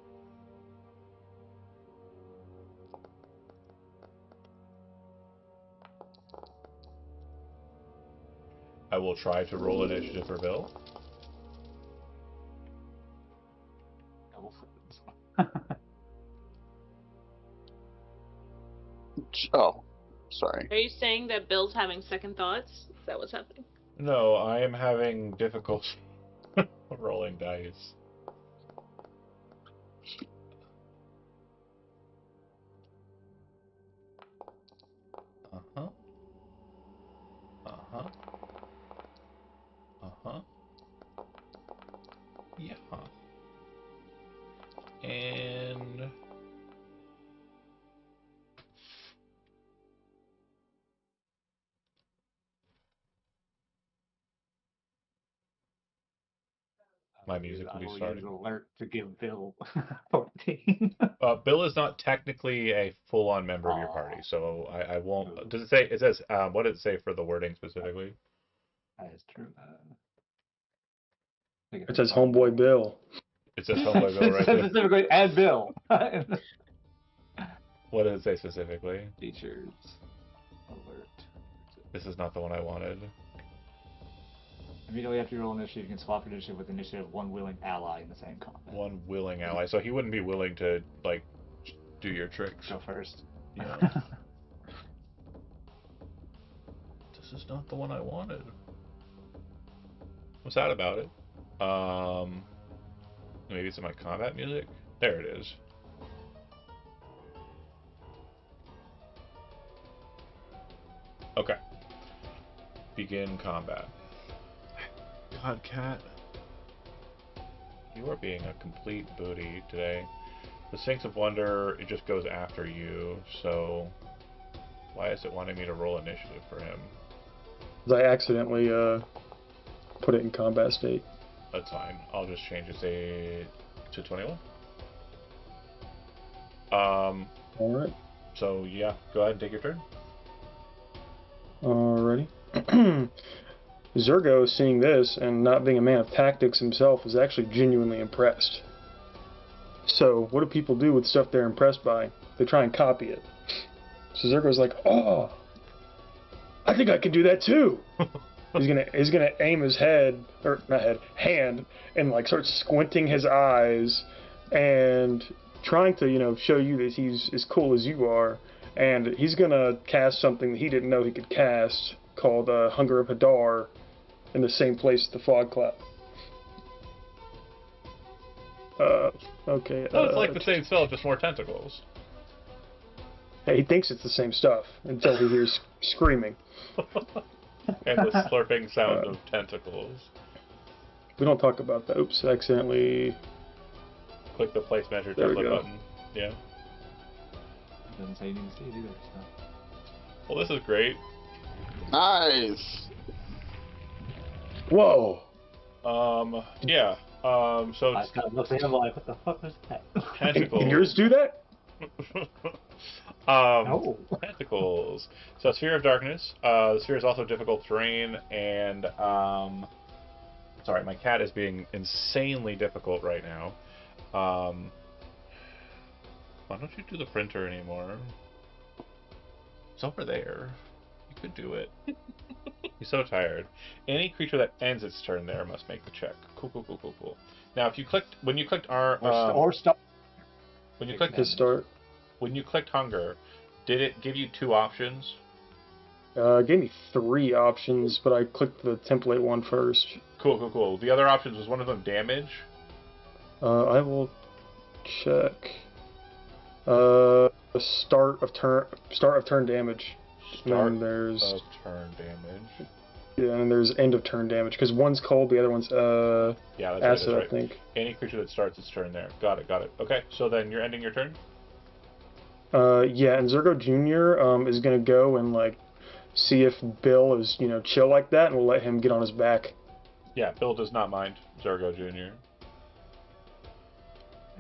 I will try to roll initiative for Bill.
Oh, Sorry.
Are you saying that Bill's having second thoughts? Is that what's happening?
No, I am having difficulty rolling dice. Uh-huh. Uh-huh. Uh-huh. Yeah. And my music will
I
be
will use
starting.
alert to give Bill 14.
Bill is not technically a full-on member of your party,
Aw.
so I won't. Does it say? It says. What does it say for the wording specifically?
That is true.
It says homeboy Bill.
It says homeboy Bill right there.
Specifically, and Bill.
What does it say specifically?
Features. Alert.
This is not the one I wanted.
Immediately after you roll initiative, you can swap your initiative with initiative of one willing ally in the same combat.
One willing ally, so he wouldn't be willing to like do your tricks.
Go first.
Yeah. This is not the one I wanted. What's that about it? Maybe it's in my combat music. There it is. Okay. Begin combat. God, cat. You are being a complete booty today. The Sphinx of Wonder, it just goes after you, so why is it wanting me to roll initiative for him?
I accidentally put it in combat state.
That's fine. I'll just change it, say, to 21.
Alright.
So, yeah, go ahead and take your turn.
Alrighty. Zergo, seeing this, and not being a man of tactics himself, is actually genuinely impressed. So, what do people do with stuff they're impressed by? They try and copy it. So Zergo's like, oh, I think I can do that too! He's gonna aim his hand, and like start squinting his eyes, and trying to, show you that he's as cool as you are, and he's gonna cast something that he didn't know he could cast, called Hunger of Hadar, in the same place as the Fog Cloud. Okay.
No, it's like the same spell, just more tentacles.
He thinks it's the same stuff until he hears screaming.
And the slurping sound of tentacles.
We don't talk about that. Oops, accidentally.
Click the place measure
There we
template
go.
button. Yeah.
Doesn't say you need to see it either. So.
Well, this is great.
Nice.
Whoa!
Yeah. So
I
it's
kind of looked at him like, what the fuck was that?
tentacles.
Can yours do that?
No.
Tentacles. So Sphere of Darkness. The sphere is also difficult terrain, and sorry, my cat is being insanely difficult right now. Why don't you do the printer anymore? It's over there. You could do it. He's so tired. Any creature that ends its turn there must make the check. Cool. Now, when you clicked
Or stop.
when you clicked
To start.
when you clicked hunger, did it give you two options?
It gave me 3 options, but I clicked the template one first.
Cool. The other options, was one of them damage?
I will check. Start of turn damage.
Start
And there's
of turn damage.
yeah, and there's end of turn damage because one's cold, the other one's
Yeah, that's
acid,
right.
I think.
Any creature that starts its turn there. Got it. Okay, so then you're ending your turn?
Yeah, and Zergo Jr. Is gonna go and like see if Bill is chill like that, and we'll let him get on his back.
Yeah, Bill does not mind Zergo Jr.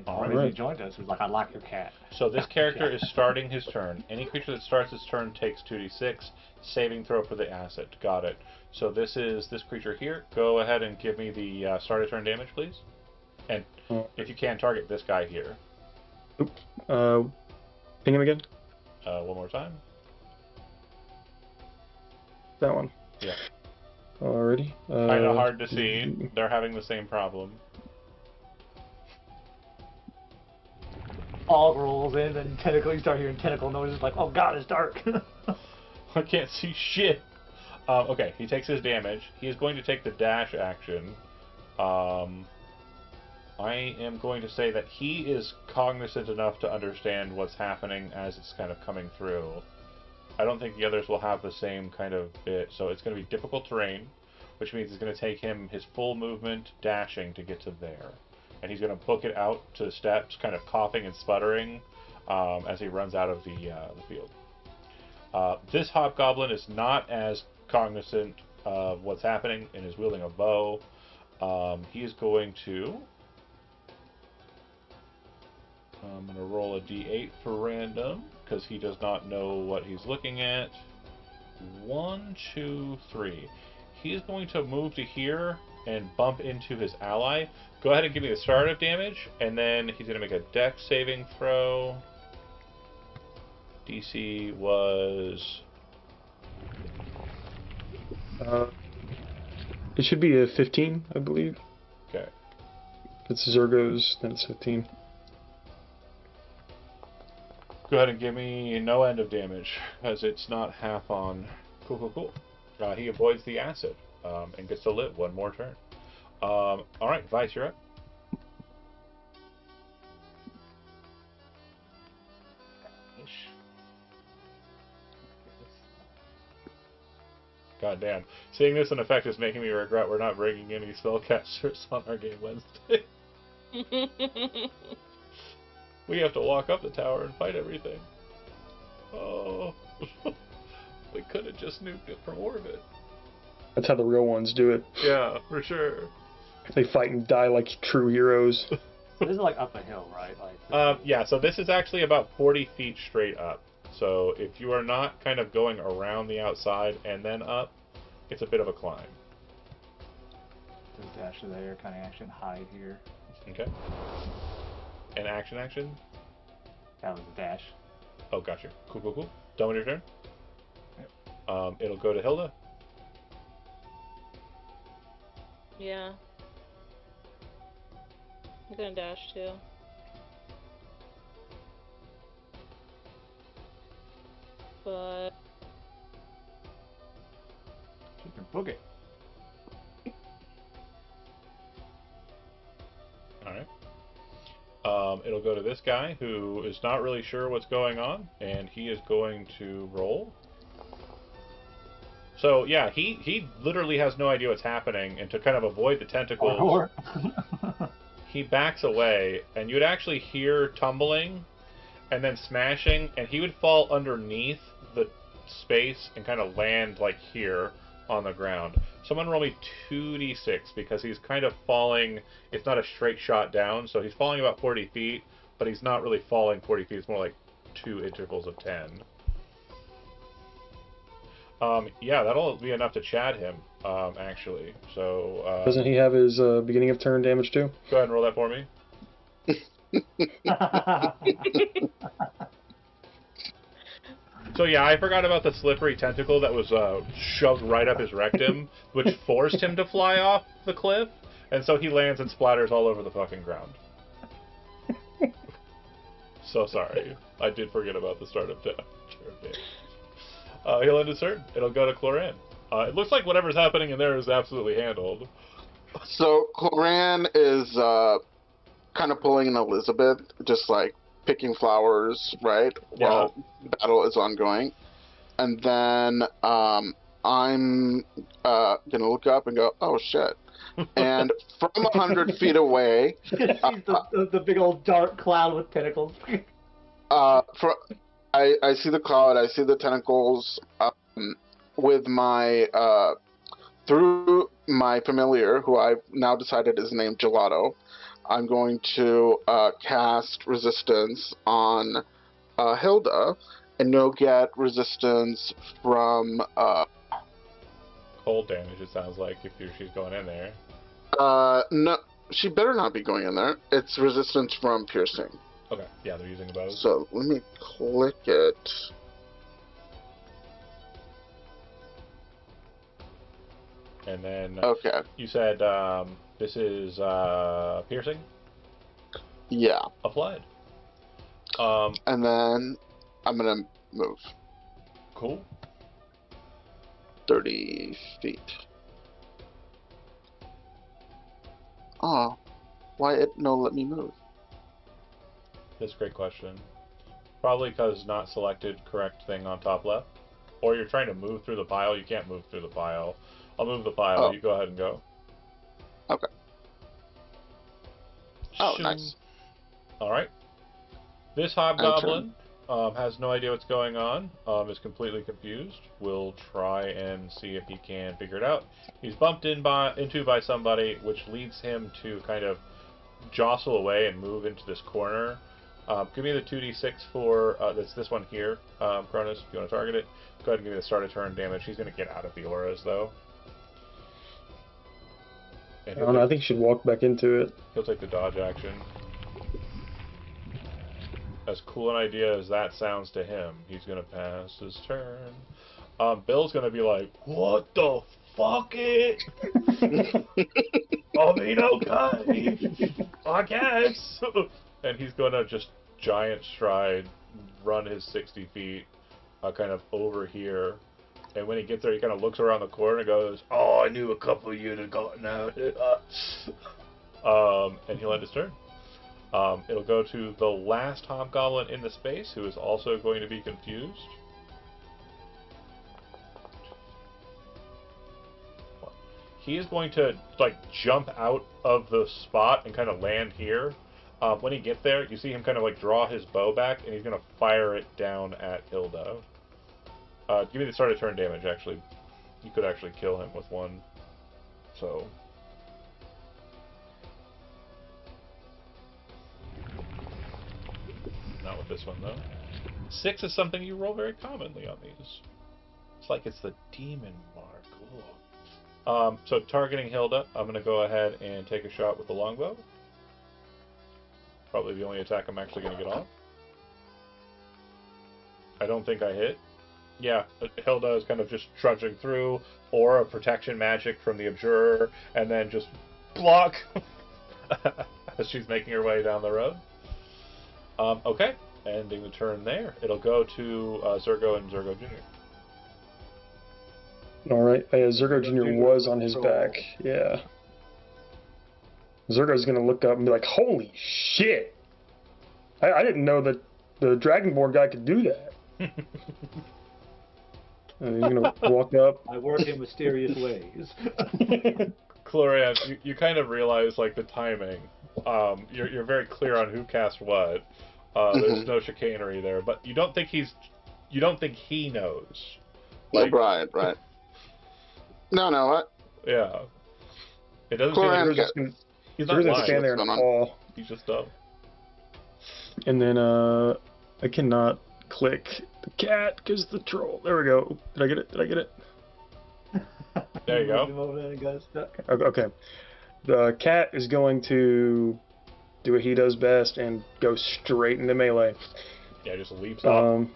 Already
Alright.
he joined us. He was like, I like your cat.
So this character is starting his turn. Any creature that starts its turn takes 2d6. Saving throw for the acid. Got it. So this is this creature here. Go ahead and give me the start of turn damage, please. And if you can, target this guy here.
Ping him again.
One more time.
That one.
Yeah.
Alrighty.
Kind of hard to see. They're having the same problem.
Fog rolls in, and tentacle. You start hearing tentacle noises like, oh god, it's dark.
I can't see shit. Okay, he takes his damage. He is going to take the dash action. I am going to say that he is cognizant enough to understand what's happening as it's kind of coming through. I don't think the others will have the same kind of bit, so it's going to be difficult terrain, which means it's going to take him his full movement dashing to get to there. And he's going to book it out to the steps, kind of coughing and sputtering as he runs out of the field. This hobgoblin is not as cognizant of what's happening and is wielding a bow. He is going to... I'm going to roll a d8 for random, because he does not know what he's looking at. 1, 2, 3. He is going to move to here and bump into his ally. Go ahead and give me the start of damage, and then he's going to make a dex saving throw. DC was...
It should be a 15, I believe.
Okay.
If it's Zergo's, then it's 15.
Go ahead and give me no end of damage, as it's not half on. Cool. He avoids the acid and gets to live one more turn. Alright, Vice, you're up. God damn. Seeing this in effect is making me regret we're not bringing any spellcasters on our game Wednesday. We have to walk up the tower and fight everything. Oh. We could have just nuked it from orbit.
That's how the real ones do it.
Yeah, for sure.
They fight and die like true heroes.
So this is like up a hill, right? Like.
Yeah, so this is actually about 40 feet straight up. So if you are not kind of going around the outside and then up, it's a bit of a climb.
There's dash there, kind of action, hide here.
Okay. And action?
That was a dash.
Oh, gotcha. Cool. Done with your turn?
Yep.
It'll go to Hilda.
Yeah. I'm gonna dash too. But
You can book it.
Alright. It'll go to this guy who is not really sure what's going on, and he is going to roll. So, yeah, he literally has no idea what's happening, and to kind of avoid the tentacles, he backs away, and you'd actually hear tumbling and then smashing, and he would fall underneath the space and kind of land like here on the ground. Someone roll me 2d6 because he's kind of falling. It's not a straight shot down, so he's falling about 40 feet, but he's not really falling 40 feet. It's more like 2 intervals of 10. Yeah, that'll be enough to chat him, actually. So
Doesn't he have his beginning of turn damage too?
Go ahead and roll that for me. So yeah, I forgot about the slippery tentacle that was shoved right up his rectum, which forced him to fly off the cliff, and so he lands and splatters all over the fucking ground. So sorry. I did forget about the start of turn. He'll end his turn. It'll go to Cloran. It looks like whatever's happening in there is absolutely handled.
So Cloran is kind of pulling an Elizabeth, just like picking flowers, right?
Yeah.
While battle is ongoing. And then I'm gonna look up and go, oh shit. And from 100 feet away,
She's the big old dark cloud with tentacles.
I see the cloud, I see the tentacles. With my through my familiar, who I've now decided is named Gelato, I'm going to cast resistance on Hilda, and you'll get resistance from
Cold damage, it sounds like, if she's going in there.
no, she better not be going in there. It's resistance from piercing.
Okay, yeah, they're using bows.
So let me click it.
And then
Okay.
you said this is piercing?
Yeah.
Applied.
And then I'm gonna move.
Cool.
30 feet. Oh, why it no let me move?
That's a great question. Probably because not selected correct thing on top left. Or you're trying to move through the pile. You can't move through the pile. I'll move the pile.
Oh,
You go ahead and go.
okay. Oh,
Shoo.
nice.
Alright. This
turn.
hobgoblin has no idea what's going on, is completely confused. We'll try and see if he can figure it out. He's bumped into by somebody, which leads him to kind of jostle away and move into this corner. Give me the 2d6 for this one here, Cronus, if you want to target it. Go ahead and give me the start of turn damage. He's going to get out of the auras, though. And
I don't know. I think you should walk back into it.
he'll take the dodge action. As cool an idea as that sounds to him, he's going to pass his turn. Bill's going to be like, what the fuck it? I mean, okay. I guess. And he's going to just giant stride, run his 60 feet, kind of over here. And when he gets there, he kind of looks around the corner and goes, oh, I knew a couple of you'd have gotten out. And he'll end his turn. It'll go to the last hobgoblin in the space, who is also going to be confused. He is going to like jump out of the spot and kind of land here. When he gets there, you see him kind of like draw his bow back, and he's going to fire it down at Hilda. Give me the start of turn damage. Actually, you could actually kill him with one. So. Not with this one, though. 6 is something you roll very commonly on these. It's like it's the demon mark. Ooh. So targeting Hilda, I'm going to go ahead and take a shot with the longbow. Probably the only attack I'm actually going to get off. I don't think I hit. Yeah, Hilda is kind of just trudging through, aura protection magic from the Abjurer, and then just block as she's making her way down the road. Okay, ending the turn there. It'll go to Zergo and Zergo Jr.
Alright, Zergo Jr. was on his back. Yeah. Zergo's gonna look up and be like, holy shit! I didn't know that the Dragonborn guy could do that. And he's gonna walk up.
I work in mysterious ways.
Clorian, you kind of realize like the timing. You're very clear on who cast what. There's no chicanery there, but you don't think he knows. Like,
right. No, what?
Yeah. It doesn't
Clorian
seem like he's not
gonna
lying.
stand there and fall.
He's just dumb.
And then I cannot click the cat because the troll. There we go. Did I get it?
There you go.
Okay. The cat is going to do what he does best and go straight into melee.
Yeah, just leaps off.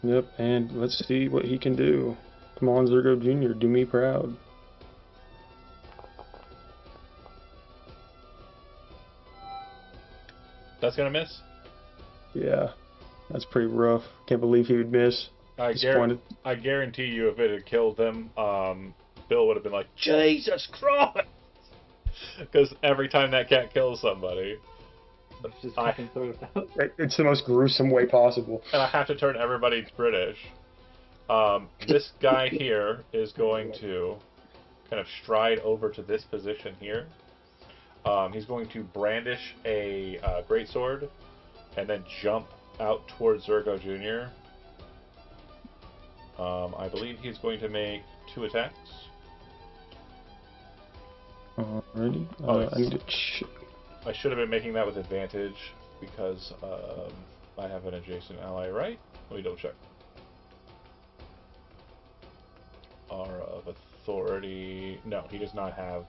Yep, and let's see what he can do. Come on, Zergo Jr., do me proud.
That's gonna miss.
Yeah, that's pretty rough. Can't believe he would miss.
I guarantee you, if it had killed him, Bill would have been like, Jesus Christ! Because every time that cat kills somebody,
it's the most gruesome way possible.
And I have to turn everybody British. This guy here is going to kind of stride over to this position here. He's going to brandish a greatsword and then jump out towards Zergo Jr. I believe he's going to make 2 attacks.
Alrighty. I need to
I should have been making that with advantage because I have an adjacent ally, right? Let me double check. Aura of Authority. No, he does not have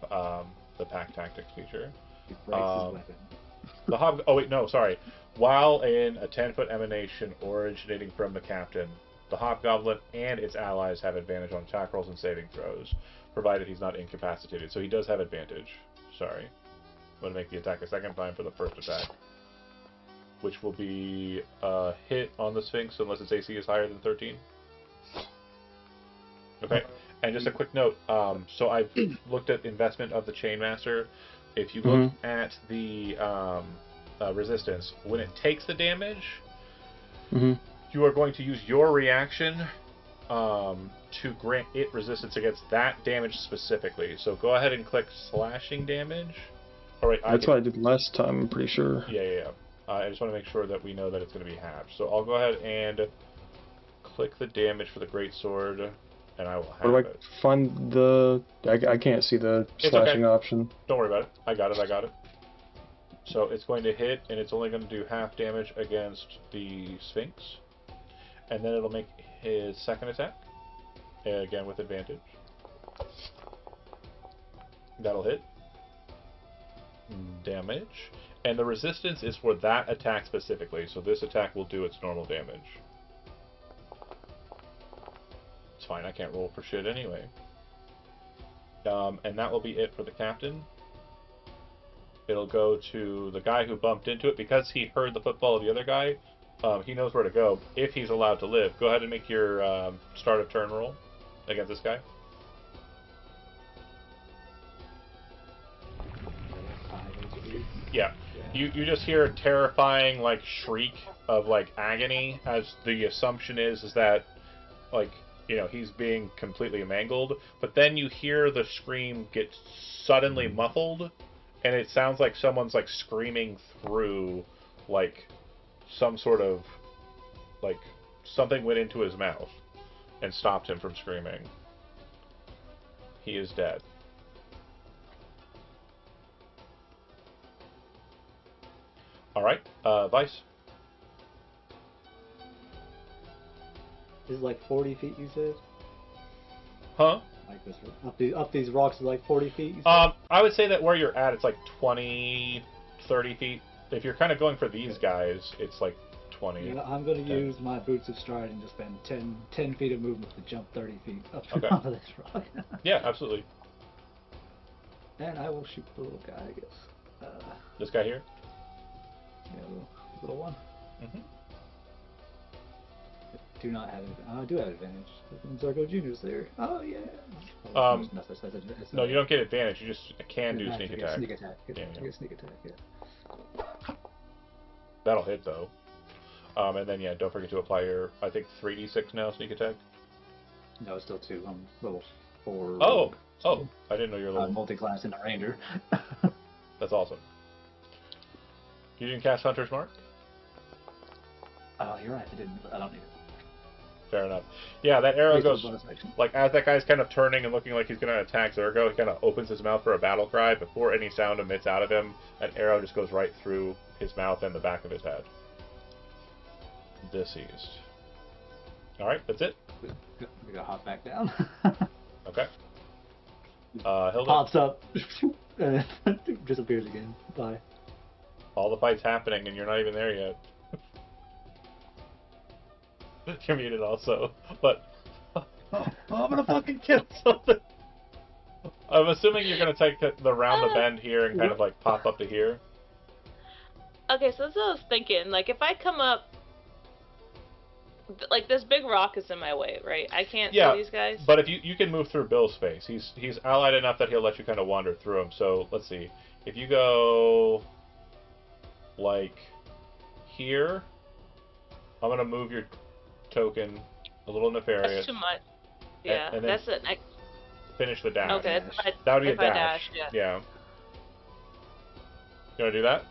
the Pack Tactics feature.
He breaks his weapon.
Oh wait, no, sorry. While in a 10-foot emanation originating from the captain, the Hobgoblin and its allies have advantage on attack rolls and saving throws, provided he's not incapacitated. So he does have advantage. Sorry. I'm going to make the attack a second time for the first attack, which will be a hit on the Sphinx unless its AC is higher than 13. Okay. And just a quick note. So I've looked at investment of the Chainmaster. If you look at the resistance, when it takes the damage, you are going to use your reaction to grant it resistance against that damage specifically. So go ahead and click slashing damage. All right.
That's what I did last time, I'm pretty sure.
Yeah. I just want to make sure that we know that it's going to be halved. So I'll go ahead and click the damage for the greatsword, and I will have
Where do I find the... I can't see the slashing option.
Don't worry about it. I got it. So it's going to hit, and it's only going to do half damage against the Sphinx. And then it'll make his second attack, again with advantage. That'll hit. Damage. And the resistance is for that attack specifically, so this attack will do its normal damage. It's fine, I can't roll for shit anyway. And that will be it for the captain. It'll go to the guy who bumped into it. Because he heard the footfall of the other guy, he knows where to go, if he's allowed to live. Go ahead and make your start of turn roll against this guy. Yeah. You just hear a terrifying, like, shriek of, like, agony, as the assumption is that, like, you know, he's being completely mangled. But then you hear the scream get suddenly muffled, and it sounds like someone's, like, screaming through, like, some sort of, like, something went into his mouth and stopped him from screaming. He is dead. Alright, Vice.
Is it like 40 feet, you said?
Huh?
Like this, up these rocks is like 40 feet, you said?
I would say that where you're at, it's like 20, 30 feet. If you're kind of going for these guys, it's like 20.
Yeah, I'm going to use my Boots of Stride and just spend 10 feet of movement to jump 30 feet up
Okay.
onto this rock.
Yeah, absolutely.
And I will shoot the little guy, I guess.
This guy here?
Yeah, little one.
Mm-hmm.
Do not have advantage. I do have advantage. Zargo Jr.'s there. Oh, yeah.
No, you don't get advantage. You just can do sneak
I
attack.
Sneak attack.
Yeah.
I get sneak attack, yeah.
That'll hit, though. And then, yeah, don't forget to apply your, I think, 3d6 now sneak attack.
No, it's still 2. I'm level 4.
Oh! Oh, I didn't know you were level.
Multi-class in a ranger.
That's awesome. You didn't cast Hunter's Mark?
Oh, you're right. I don't need it.
Fair enough. Yeah, that arrow goes, like, as that guy's kind of turning and looking like he's going to attack Zergo, he kind of opens his mouth for a battle cry. Before any sound emits out of him, an arrow just goes right through his mouth and the back of his head. Deceased. Alright, that's it.
We gotta hop back down.
Okay. Hilda?
Pops up. Disappears again. Bye.
All the fight's happening and you're not even there yet. You're muted also, but I'm gonna fucking kill something. I'm assuming you're gonna take the round the bend here and kind of like pop up to here.
Okay, so that's what I was thinking. Like, if I come up, like, this big rock is in my way, right? I can't see these guys.
But if you can move through Bill's space, he's allied enough that he'll let you kind of wander through him. So let's see, if you go like here, I'm gonna move your token a little nefarious.
That's too much. Yeah,
and
that's it.
Finish the dash.
Okay,
that would be a dash.
dash. Yeah.
You wanna do that?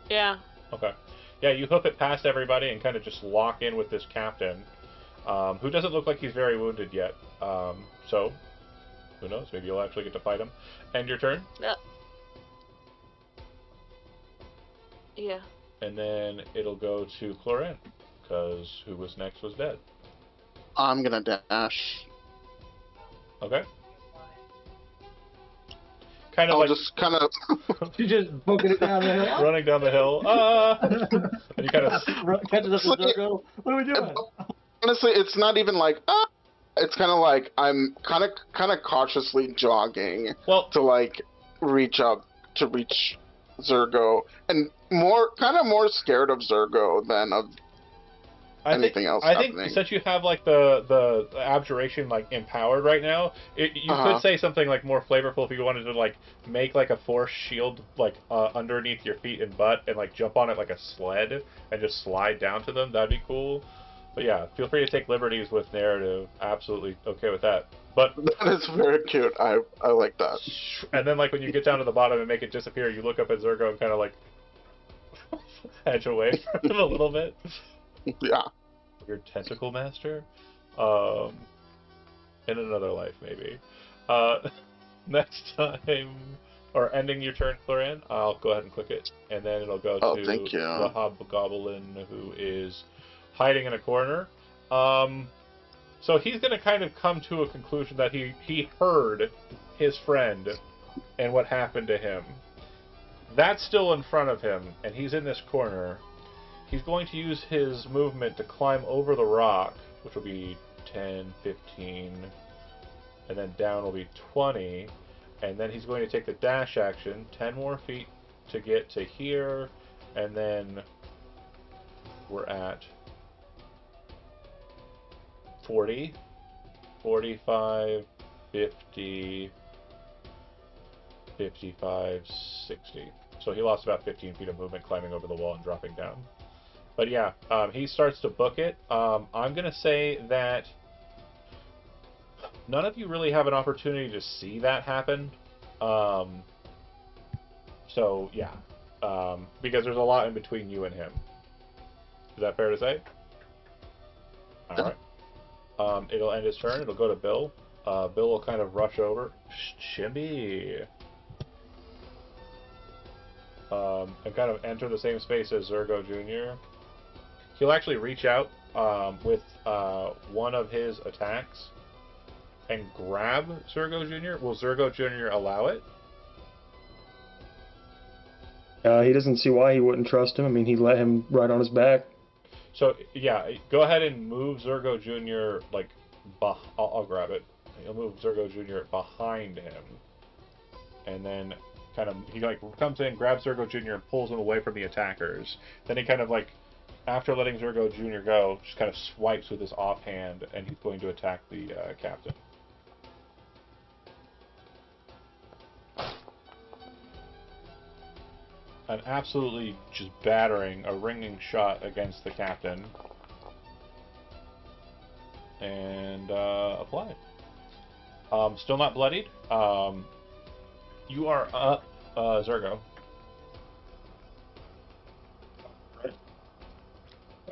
Yeah.
Okay. Yeah, you hoof it past everybody and kind of just lock in with this captain, who doesn't look like he's very wounded yet. So, who knows? Maybe you'll actually get to fight him. End your turn.
Yeah.
And then it'll go to Clorin, because who was next was dead.
I'm gonna dash.
Okay. Kind of
I'll
like
just kind of
She's just booking it down the hill.
running down the hill. And you kind of
Catches up with Zergo. What are we doing?
honestly, it's not even like it's kind of like I'm kind of cautiously jogging to like reach Zergo, and more scared of Zergo than of anything else
I think
happening.
since you have like the abjuration like empowered right now, you could say something like more flavorful if you wanted to like make like a force shield like underneath your feet and butt and like jump on it like a sled and just slide down to them. That'd be cool. But yeah, feel free to take liberties with narrative. Absolutely okay with that. But
That is very cute. I like that.
and then like when you get down to the bottom and make it disappear, you look up at Zergo and kind of like edge away from him a little bit.
Yeah.
Your tentacle master, um, in another life maybe. Uh, next time, or ending your turn, Clarin, I'll go ahead and click it, and then it'll go
Oh,
to
thank you.
the hobgoblin who is hiding in a corner. So he's going to kind of come to a conclusion that he heard his friend and what happened to him. That's still in front of him, and he's in this corner. He's going to use his movement to climb over the rock, which will be 10, 15, and then down will be 20. And then he's going to take the dash action, 10 more feet to get to here, and then we're at 40, 45, 50, 55, 60. So he lost about 15 feet of movement climbing over the wall and dropping down. But yeah, he starts to book it. I'm going to say that none of you really have an opportunity to see that happen. So yeah, because there's a lot in between you and him. Is that fair to say? All right. It'll end his turn. It'll go to Bill. Bill will kind of rush over. Shimby. And kind of enter the same space as Zergo Jr. He'll actually reach out with one of his attacks and grab Zergo Jr. Will Zergo Jr. allow it?
He doesn't see why he wouldn't trust him. I mean, he let him ride on his back.
So yeah, go ahead and move Zergo Jr. like, I'll grab it. He'll move Zergo Jr. behind him, and then kind of he like comes in, grabs Zergo Jr. and pulls him away from the attackers. Then he kind of like, after letting Zergo Jr. go, just kind of swipes with his offhand, and he's going to attack the captain. An absolutely just battering, a ringing shot against the captain. And apply. Still not bloodied. You are up, Zergo.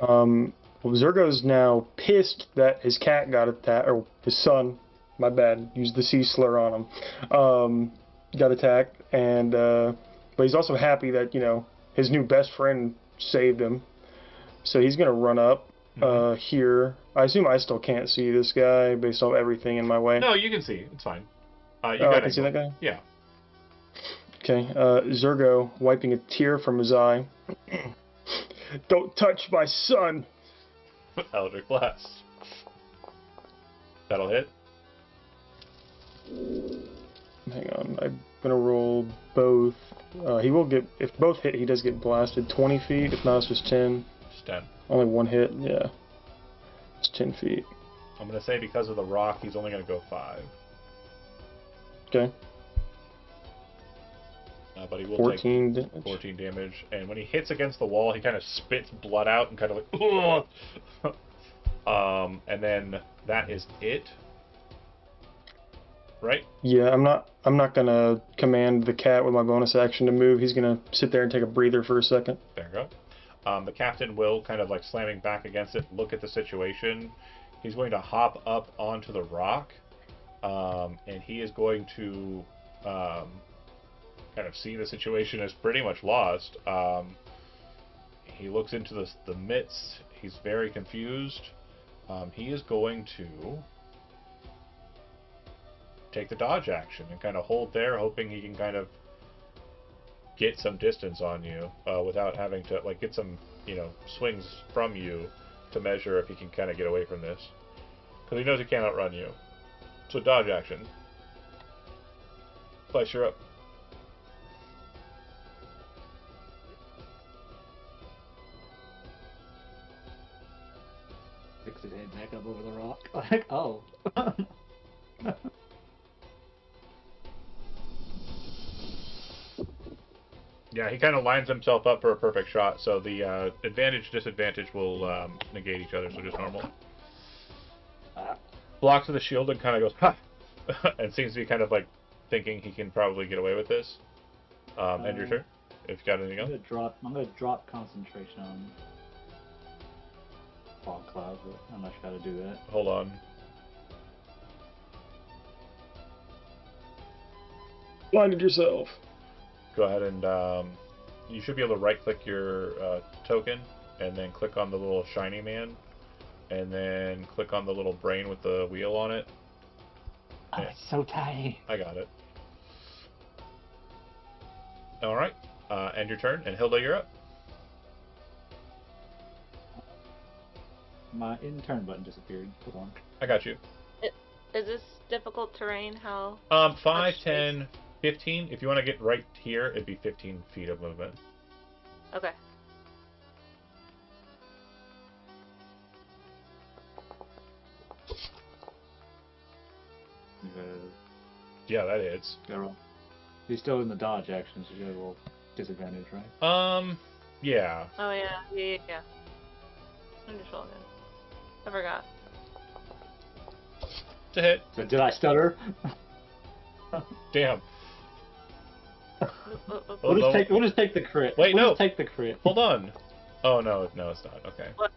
Well, Zergo's now pissed that his cat got attacked, or his son, my bad, used the C slur on him, got attacked, and, but he's also happy that, you know, his new best friend saved him. So he's going to run up, here. I assume I still can't see this guy based on everything in my way.
No, you can see. It's fine.
I can see that guy?
Yeah.
Okay, Zergo wiping a tear from his eye. Don't touch my son!
Eldritch Blast. That'll hit.
Hang on, I'm gonna roll both. He will get, if both hit, he does get blasted 20 feet. If not, it's just 10.
Just 10.
Only one hit, yeah. It's 10 feet.
I'm going to say because of the rock, he's only going to go 5.
Okay.
But he will
14
take
damage.
14 damage. And when he hits against the wall, he kind of spits blood out and kind of like, ugh! And then that is it. Right?
Yeah, I'm not gonna command the cat with my bonus action to move. He's gonna sit there and take a breather for a second.
There you go. The captain will kind of like slamming back against it, look at the situation. He's going to hop up onto the rock, and he is going to kind of see the situation as pretty much lost. He looks into the midst. He's very confused. He is going to take the dodge action and kind of hold there, hoping he can kind of get some distance on you without having to like get some, you know, swings from you to measure if he can kind of get away from this, because he knows he can't outrun you. So dodge action. Place, you're up.
like, oh.
Yeah, he kind of lines himself up for a perfect shot, so the advantage disadvantage will negate each other, so just normal. Blocks with the shield and kind of goes, ha! And seems to be kind of like thinking he can probably get away with this. End your turn. If you got anything else.
I'm gonna drop concentration on fog cloud, but I'm not sure how to do that.
Hold on.
Blinded yourself.
Go ahead and you should be able to right-click your token, and then click on the little shiny man, and then click on the little brain with the wheel on it.
Oh, it's so tiny.
I got it. All right. End your turn, and Hilda, you're up.
My in-turn button disappeared. Hold on.
I got you.
Is this difficult terrain? How?
5,
much
10, 15. If you want to get right here, it'd be 15 feet of movement.
Okay.
Yeah, that is.
He's still in the dodge action, so you have a little disadvantage, right?
Yeah.
Oh yeah. I'm just rolling. I forgot.
It's a hit.
So did I stutter?
Damn.
We'll just take the crit.
Wait,
we'll
no.
Just take the crit.
Hold on. Oh, no, it's not. Okay.
What?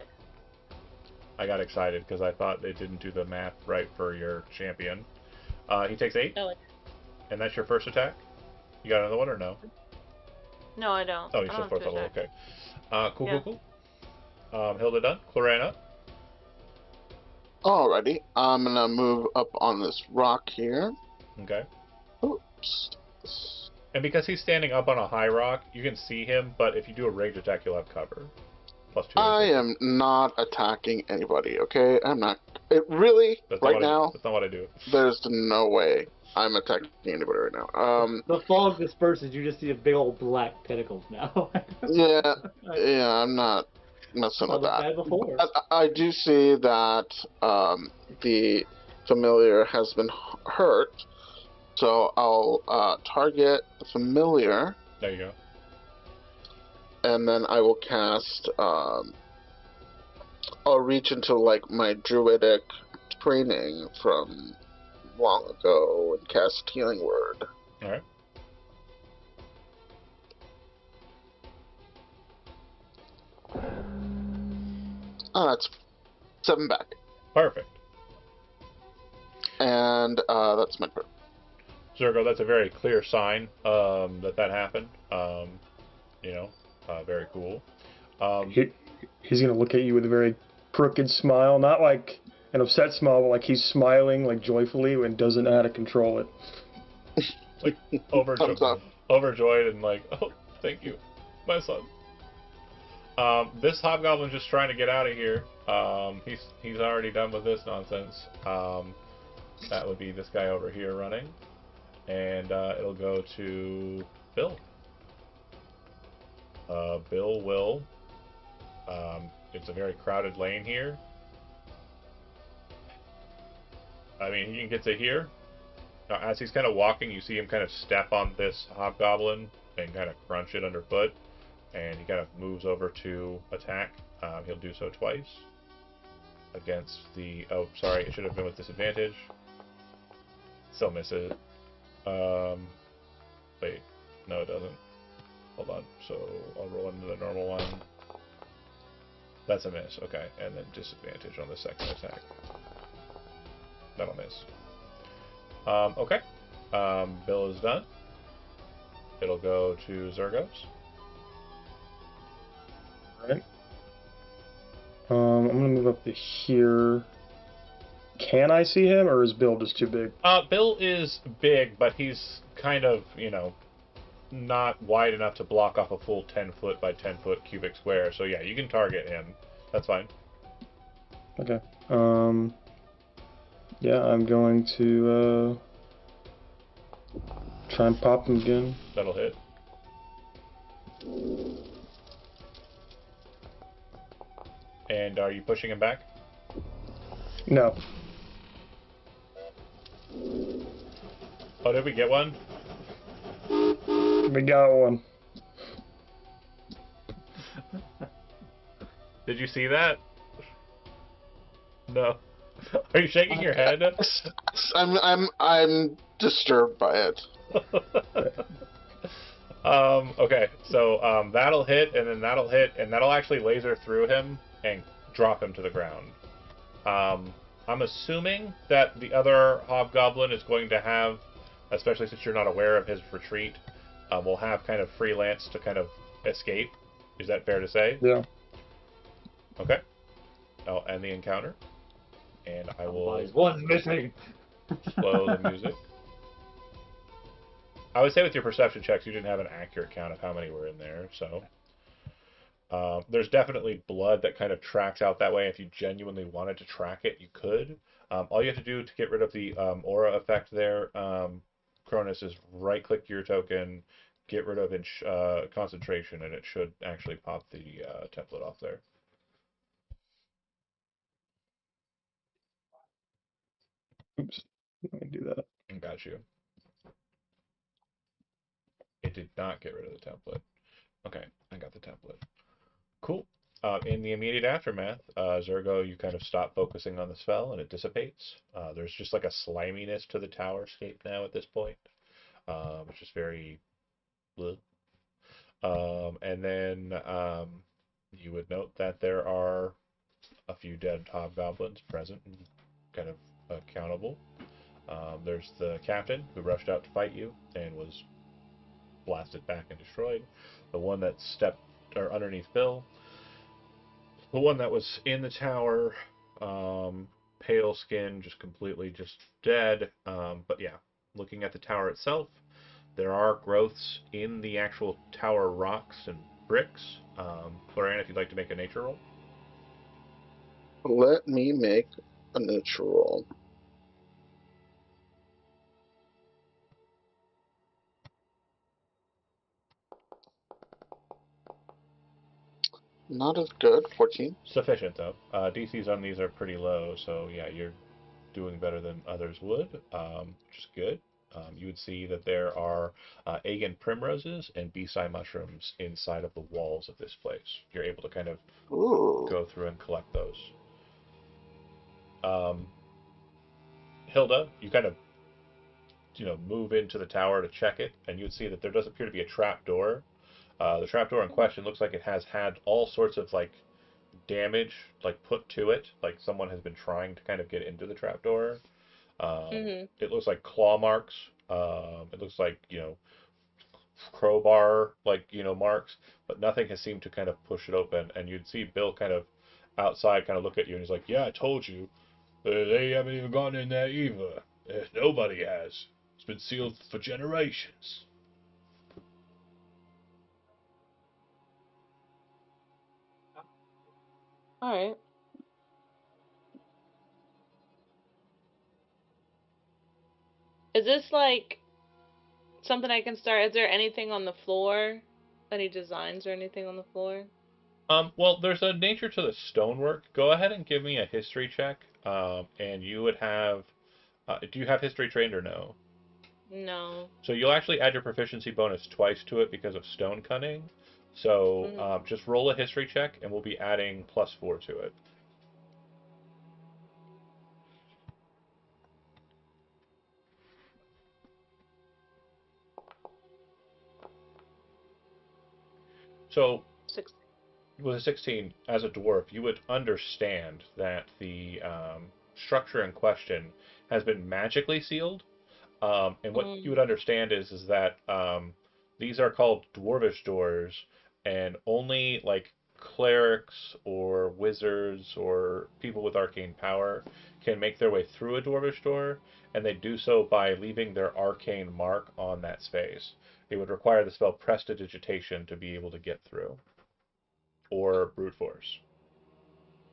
I got excited because I thought they didn't do the math right for your champion. He takes 8.
No,
And that's your first attack? You got another one or no?
no, I don't.
Oh, you're
I
still
don't
fourth
have
level.
to
Okay. Cool,
Yeah.
cool. Hilda done. Clorana.
Alrighty, I'm gonna move up on this rock here.
Okay.
Oops.
And because he's standing up on a high rock, you can see him, but if you do a ranged attack, you'll have cover. +2.
I am not attacking anybody, okay? I'm not. It really,
That's not
right
what
now,
that's not what I do.
there's no way I'm attacking anybody right now.
The fog disperses. You just see a big old black tentacles now.
Yeah, I'm not messing with that.
Before.
I do see that the familiar has been hurt, so I'll target the familiar,
There you go.
and then I will cast. I'll reach into like my druidic training from long ago and cast Healing Word.
All right.
That's 7 back,
Perfect.
and that's my turn.
Zergo, that's a very clear sign that happened. Very cool.
He's gonna look at you with a very crooked smile, not like an upset smile, but like he's smiling like joyfully and doesn't know how to control it.
Like
Thumbs up.
overjoyed and like, oh, thank you, my son. This hobgoblin's just trying to get out of here. He's already done with this nonsense. That would be this guy over here running, and it'll go to Bill. Bill will. It's a very crowded lane here. I mean, he can get to here. Now, as he's kind of walking, you see him kind of step on this hobgoblin and kind of crunch it underfoot. And he kind of moves over to attack. He'll do so twice. Against the... Oh, sorry, it should have been with disadvantage. Still miss it. Wait. No, it doesn't. Hold on. So, I'll roll into the normal one. That's a miss. Okay. And then disadvantage on the second attack. That'll miss. Okay. Bill is done. It'll go to Zergos.
Alright. I'm gonna move up to here. Can I see him, or is Bill just too big?
Bill is big, but he's kind of, not wide enough to block off a full 10-foot by 10-foot cubic square. So yeah, you can target him. That's fine.
Okay. Yeah, I'm going to try and pop him again.
That'll hit. And are you pushing him back?
No.
Oh, did we get one?
We got one.
Did you see that? No. Are you shaking your head?
I'm disturbed by it.
Okay, so that'll hit, and then that'll hit, and that'll actually laser through him and drop him to the ground. I'm assuming that the other hobgoblin is going to have, especially since you're not aware of his retreat, will have kind of freelance to kind of escape. Is that fair to say?
Yeah.
Okay. I'll end the encounter, and I will
One's missing.
slow the music. I would say with your perception checks, you didn't have an accurate count of how many were in there, so. There's definitely blood that kind of tracks out that way. If you genuinely wanted to track it, you could. All you have to do to get rid of the aura effect there, Cronus, is right-click your token, get rid of concentration, and it should actually pop the template off there.
Oops. Let me do that.
Got you. It did not get rid of the template. Okay, I got the template. Cool. In the immediate aftermath, Zergo, you kind of stop focusing on the spell and it dissipates. There's just like a sliminess to the towerscape now at this point, which is very bleh. And then you would note that there are a few dead hobgoblins present and kind of accountable. There's the captain who rushed out to fight you and was blasted back and destroyed. The one that stepped or underneath Bill. The one that was in the tower, pale skin, just completely just dead. But yeah, looking at the tower itself, there are growths in the actual tower rocks and bricks. Florian, if you'd like to make a nature roll.
Let me make a nature roll. Not as good. 14.
Sufficient, though. DCs on these are pretty low, so yeah, you're doing better than others would, which is good. You would see that there are Aegon primroses and Besai mushrooms inside of the walls of this place. You're able to kind of go through and collect those. Hilda, you kind of move into the tower to check it, and you would see that there does appear to be a trap door. The trap door in question looks like it has had all sorts of like damage like put to it, like someone has been trying to kind of get into the trap door. It looks like claw marks. It looks like crowbar like marks, but nothing has seemed to kind of push it open. And you'd see Bill kind of outside kind of look at you, and he's like, "Yeah, I told you. They haven't even gone in there either. Nobody has. It's been sealed for generations."
All right. Is this like something I can start? Is there anything on the floor? Any designs or anything on the floor?
Well, there's a nature to the stonework. Go ahead and give me a history check. And you would have. Do you have history trained or no?
No.
So you'll actually add your proficiency bonus twice to it because of stone cunning. So just roll a history check, and we'll be adding +4 to it. So,
6.
with a 16, as a dwarf, you would understand that the structure in question has been magically sealed. And what you would understand is that these are called dwarvish doors, and only like clerics or wizards or people with arcane power can make their way through a dwarvish door, and they do so by leaving their arcane mark on that space. It would require the spell Prestidigitation to be able to get through, or brute force,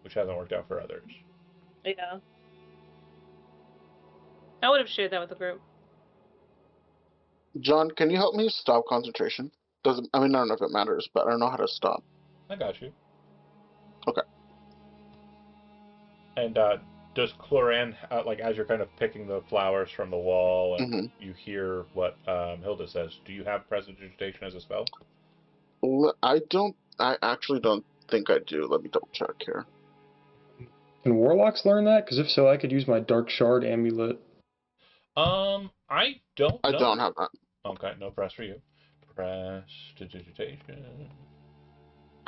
which hasn't worked out for others.
Yeah. I would have shared that with the group.
John, can you help me stop concentration? Doesn't I don't know if it matters, but I don't know how to stop.
I got you.
Okay.
And Does Cloran, like as you're kind of picking the flowers from the wall and
Hmm.
you hear what Hilda says, do you have prestidigitation as a spell?
I don't. I actually don't think I do. Let me double check here.
Can warlocks learn that? Because if so, I could use my dark shard amulet.
I don't
I don't
know.
have that.
Okay, no press for you. Prestidigitation.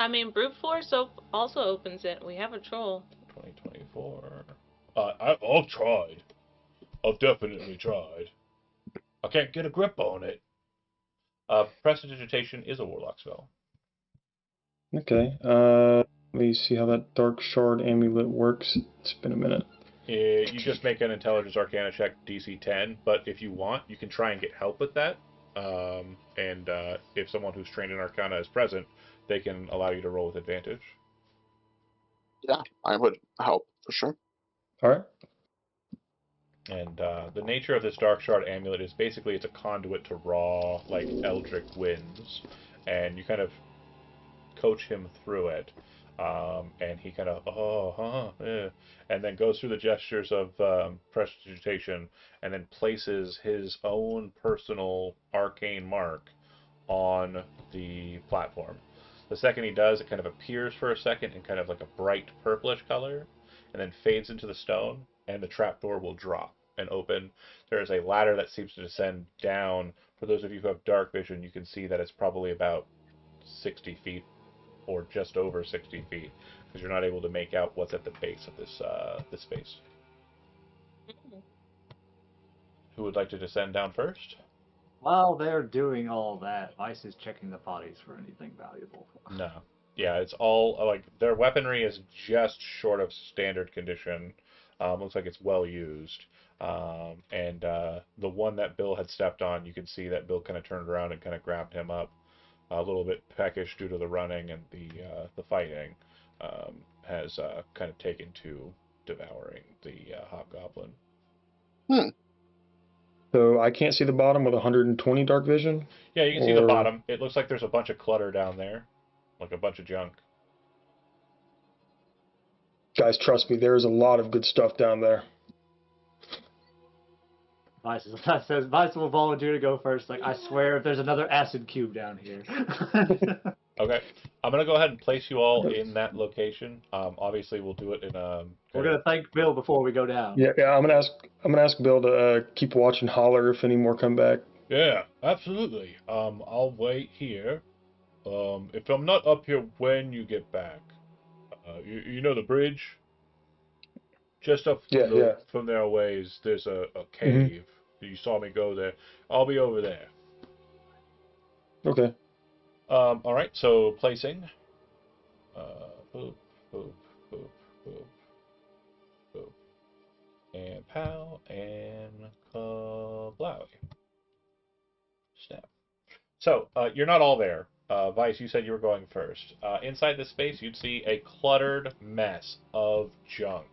I mean, brute force also opens it. We have a troll.
2024. I've tried. I've definitely tried. I can't get a grip on it. Prestidigitation is a warlock spell.
Okay. Let me see how that dark shard amulet works. It's been a minute.
You just make an intelligence arcana check DC 10, but if you want, you can try and get help with that. And if someone who's trained in arcana is present, they can allow you to roll with advantage.
Yeah, I would help for sure.
All right.
And the nature of this Dark Shard amulet is basically it's a conduit to raw, like, eldritch winds. And you kind of coach him through it. And he kind of, and then goes through the gestures of prestidigitation and then places his own personal arcane mark on the platform. The second he does, it kind of appears for a second in kind of like a bright purplish color and then fades into the stone, and the trapdoor will drop and open. There is a ladder that seems to descend down. For those of you who have dark vision, you can see that it's probably about 60 feet or just over 60 feet because you're not able to make out what's at the base of this space. Who would like to descend down first?
While they're doing all that, Vice is checking the bodies for anything valuable.
No. Yeah, it's all like their weaponry is just short of standard condition. Looks like it's well used. And the one that Bill had stepped on, you can see that Bill kind of turned around and kind of grabbed him up, a little bit peckish due to the running and the fighting. Has kind of taken to devouring the hobgoblin.
Hmm.
So I can't see the bottom with 120 dark vision?
Yeah, you can see the bottom. It looks like there's a bunch of clutter down there, like a bunch of junk.
Guys, trust me, there is a lot of good stuff down there.
Vice will volunteer to go first. Like, I swear, if there's another acid cube down here.
Okay, I'm gonna go ahead and place you all in that location. Obviously, we'll do it in
We're gonna thank Bill before we go down.
Yeah, I'm gonna ask Bill to keep watch and holler if any more come back.
Yeah, absolutely. I'll wait here. If I'm not up here when you get back, you know the bridge? Just up from there a ways, there's a cave. You saw me go there. I'll be over there.
Okay.
All right. So placing. Boop, boop, boop, boop, boop, and pow and kablowy. Snap. So you're not all there. Vice, you said you were going first. Inside this space, you'd see a cluttered mess of junk.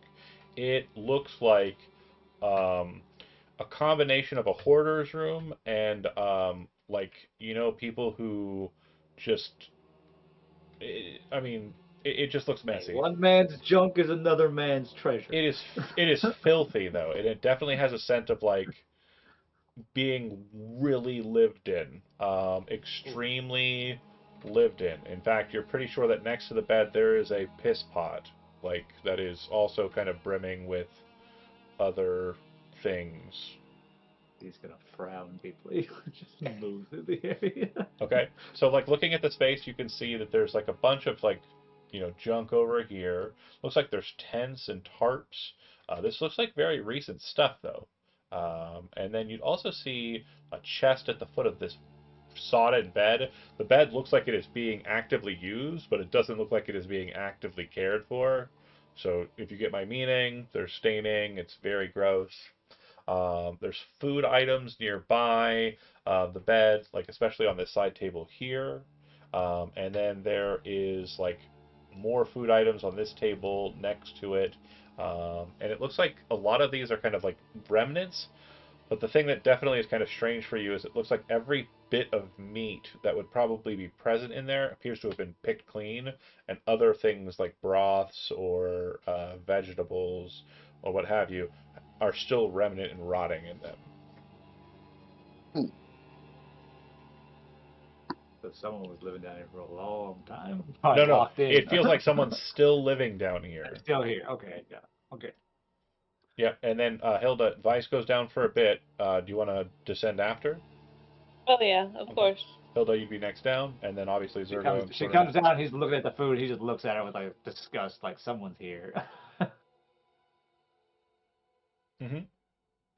It looks like a combination of a hoarder's room and like people who just. I mean, it just looks messy.
One man's junk is another man's treasure.
It is filthy though, and it definitely has a scent of like being really lived in, extremely lived in. In fact, you're pretty sure that next to the bed there is a piss pot, like that is also kind of brimming with other things.
He's gonna frown deeply. Just move through the area.
Okay, so like looking at the space, you can see that there's like a bunch of like junk over here. Looks like there's tents and tarps. This looks like very recent stuff though. And then you'd also see a chest at the foot of this sodded bed. The bed looks like it is being actively used, but it doesn't look like it is being actively cared for. So if you get my meaning, there's staining. It's very gross. There's food items nearby the bed, like especially on this side table here. And then there is like more food items on this table next to it. And it looks like a lot of these are kind of like remnants. But the thing that definitely is kind of strange for you is it looks like every bit of meat that would probably be present in there appears to have been picked clean, and other things like broths or vegetables or what have you, are still remnant and rotting in them.
So someone was living down here for a long time.
No,
Probably
no,
locked in.
it feels like someone's still living down here.
Still here. Okay, yeah. Okay.
Yeah, and then Hilda, Vice goes down for a bit. Do you want to descend after?
Oh yeah, of course.
Hilda, you'd be next down, and then obviously Zergo.
She comes down. He's looking at the food. He just looks at her with like disgust, like someone's here.
Mm-hmm.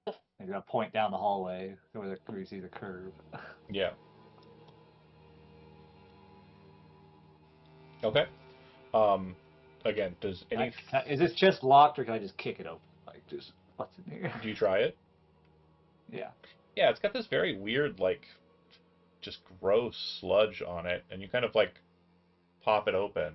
He's gonna point down the hallway where you see the curve.
Yeah. Okay. Again, does any?
Is this chest locked, or can I just kick it open? Like, just what's in here?
Do you try it?
Yeah.
Yeah, it's got this very weird, like, just gross sludge on it, and you kind of like pop it open,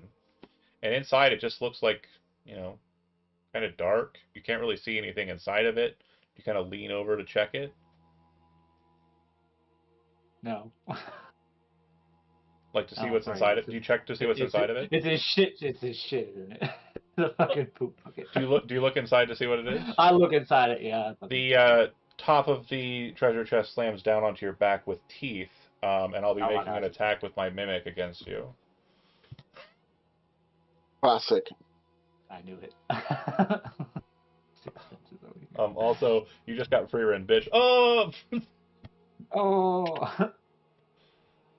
and inside it just looks like, kind of dark. You can't really see anything inside of it. You kind of lean over to check it.
No.
Like to see what's inside it. Do you check to see what's inside of it?
It's his shit. It's his shit, isn't it? The fucking poop bucket.
Do you look inside to see what it is?
I look inside it. Yeah.
The top of the treasure chest slams down onto your back with teeth, and I'll be making an attack with my mimic against you.
Classic.
I knew it.
Also, you just got free run, bitch. Oh.
Oh.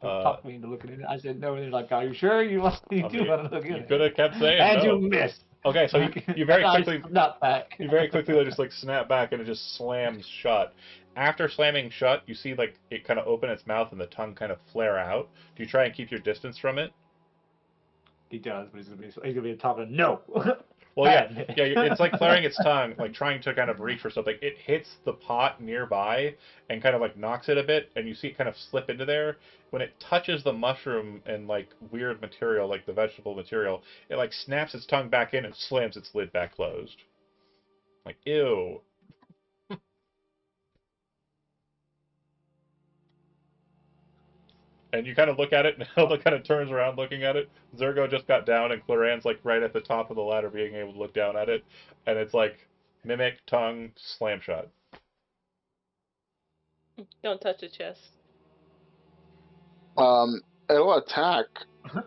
Don't talk me into looking at it. I said no, and they're like, "Are you sure you want to do want to look at it?"
You could have kept saying
and
no.
you missed.
Okay, so you very quickly
not back.
You very quickly just like snap back and it just slams shut. After slamming shut, you see like it kind of open its mouth and the tongue kind of flare out. Do you try and keep your distance from it?
He does, but he's gonna be talking. No.
Well, yeah, it's like flaring its tongue, like trying to kind of reach for something. It hits the pot nearby and kind of like knocks it a bit, and you see it kind of slip into there. When it touches the mushroom and like weird material, like the vegetable material, it like snaps its tongue back in and slams its lid back closed. Like, ew. And you kind of look at it, and Hilda kind of turns around looking at it. Zergo just got down, and Claran's like right at the top of the ladder being able to look down at it. And it's like, mimic, tongue, slam shut.
Don't touch the chest.
It'll attack.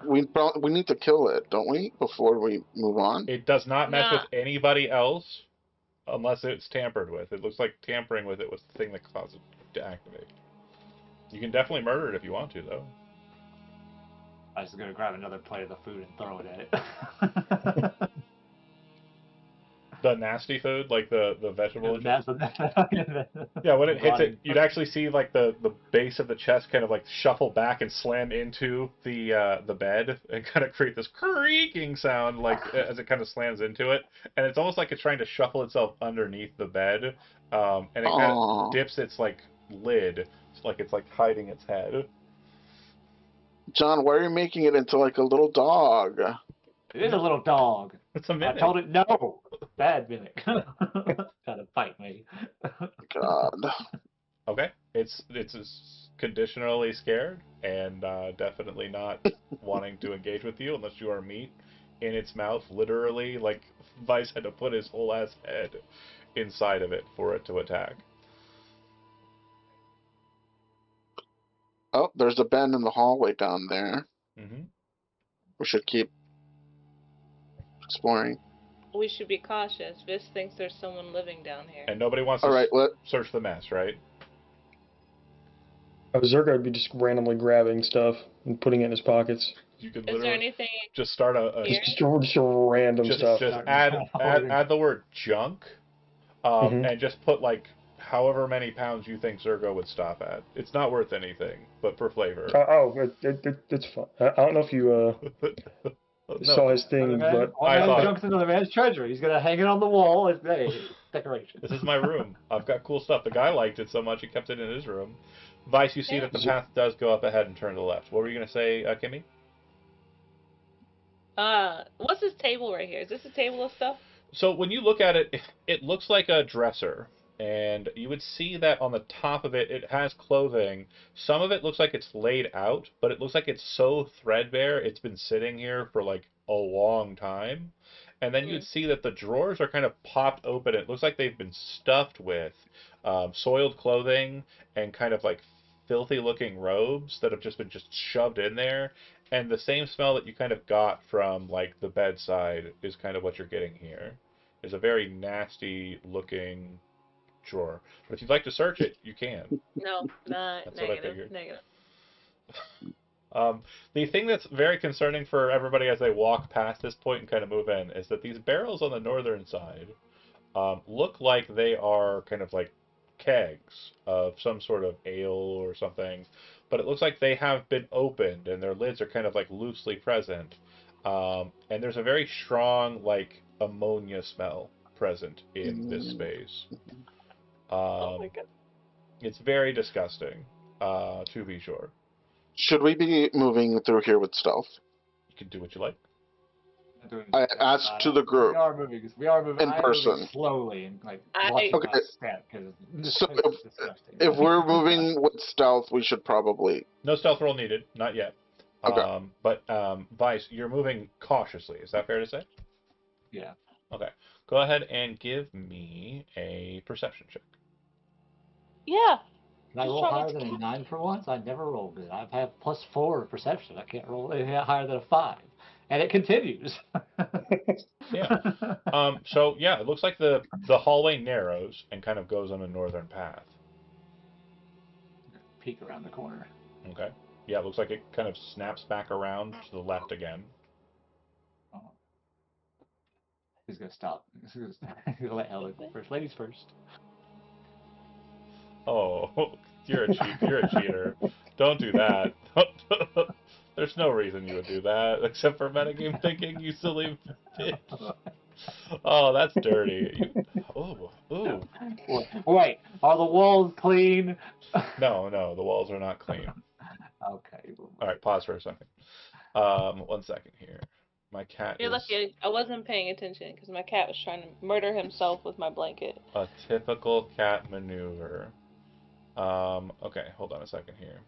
We need to kill it, don't we, before we move on?
It does not mess with anybody else unless it's tampered with. It looks like tampering with it was the thing that caused it to activate. You can definitely murder it if you want to, though.
I was gonna grab another plate of the food and throw it at it.
The nasty food, like the vegetable.
Yeah,
when it hits it, you'd actually see like the base of the chest kind of like shuffle back and slam into the bed and kind of create this creaking sound like as it kind of slams into it, and it's almost like it's trying to shuffle itself underneath the bed, and it kind of dips its like lid, like it's like hiding its head.
John, why are you making it into like a little dog?
It is a little dog.
It's a mimic.
I told it no. Bad mimic. Trying to fight me.
God.
Okay, it's conditionally scared and definitely not wanting to engage with you unless you are meat in its mouth. Literally, like Vice had to put his whole ass head inside of it for it to attack.
Oh, there's a bend in the hallway down there.
Mm-hmm.
We should keep exploring.
We should be cautious. Vis thinks there's someone living down here.
And nobody wants to search the mess, right?
Zergo would be just randomly grabbing stuff and putting it in his pockets.
You could
Is there anything
just start
just random stuff.
Just add the word junk, and just put like however many pounds you think Zergo would stop at. It's not worth anything, but for flavor.
It's fun. I don't know if you saw his thing, but
I thought junks into the man's treasure. He's gonna hang it on the wall as decoration.
This is my room. I've got cool stuff. The guy liked it so much he kept it in his room. Vice, you see that the path does go up ahead and turn to the left. What were you gonna say, Kimmy?
What's this table right here? Is this a table of stuff?
So when you look at it, it looks like a dresser. And you would see that on the top of it, it has clothing. Some of it looks like it's laid out, but it looks like it's so threadbare, it's been sitting here for like a long time. And then you'd
Mm.
see that the drawers are kind of popped open. It looks like they've been stuffed with soiled clothing and kind of like filthy looking robes that have just shoved in there. And the same smell that you kind of got from like the bedside is kind of what you're getting here. Is a very nasty looking drawer. But if you'd like to search it, you can.
No, not
That's what I
negative.
figured.
Negative.
Um, the thing that's very concerning for everybody as they walk past this point and kind of move in is that these barrels on the northern side look like they are kind of like kegs of some sort of ale or something, but it looks like they have been opened and their lids are kind of like loosely present. And there's a very strong like ammonia smell present in this
Mm.
space.
Oh
Um,
my god.
it's very disgusting, to be sure.
Should we be moving through here with stealth?
You can do what you like.
Doing
I
steps.
asked to the
We
group
are moving. We are moving.
in
I am moving
person.
slowly and like
I
watching
Okay,
my step because this
so
place is disgusting.
if we're moving with stealth, we should probably.
No stealth roll needed, not yet.
Okay.
But Vice, you're moving cautiously. Is that fair to say?
Yeah.
Okay. Go ahead and give me a perception check.
Yeah.
Can I
Just
roll
trying
higher
to
than a
get-
9 for once? I never rolled good. I've had +4 perception. I can't roll anything higher than a 5. And it continues.
Yeah. So yeah, it looks like the hallway narrows and kind of goes on a northern path.
Peek around the corner.
Okay. Yeah, it looks like it kind of snaps back around to the left again.
Oh. He's gonna stop. He's gonna let Ella go first. Ladies first.
Oh, you're a cheat. You're a cheater. Don't do that. There's no reason you would do that except for metagame thinking, you silly bitch. Oh, that's dirty. Oh, ooh.
Wait, are the walls clean?
No, the walls are not clean.
Okay.
All right, pause for a second. 1 second here. My cat
You're
is
lucky I wasn't paying attention because my cat was trying to murder himself with my blanket.
a typical cat maneuver. Okay, hold on a second here.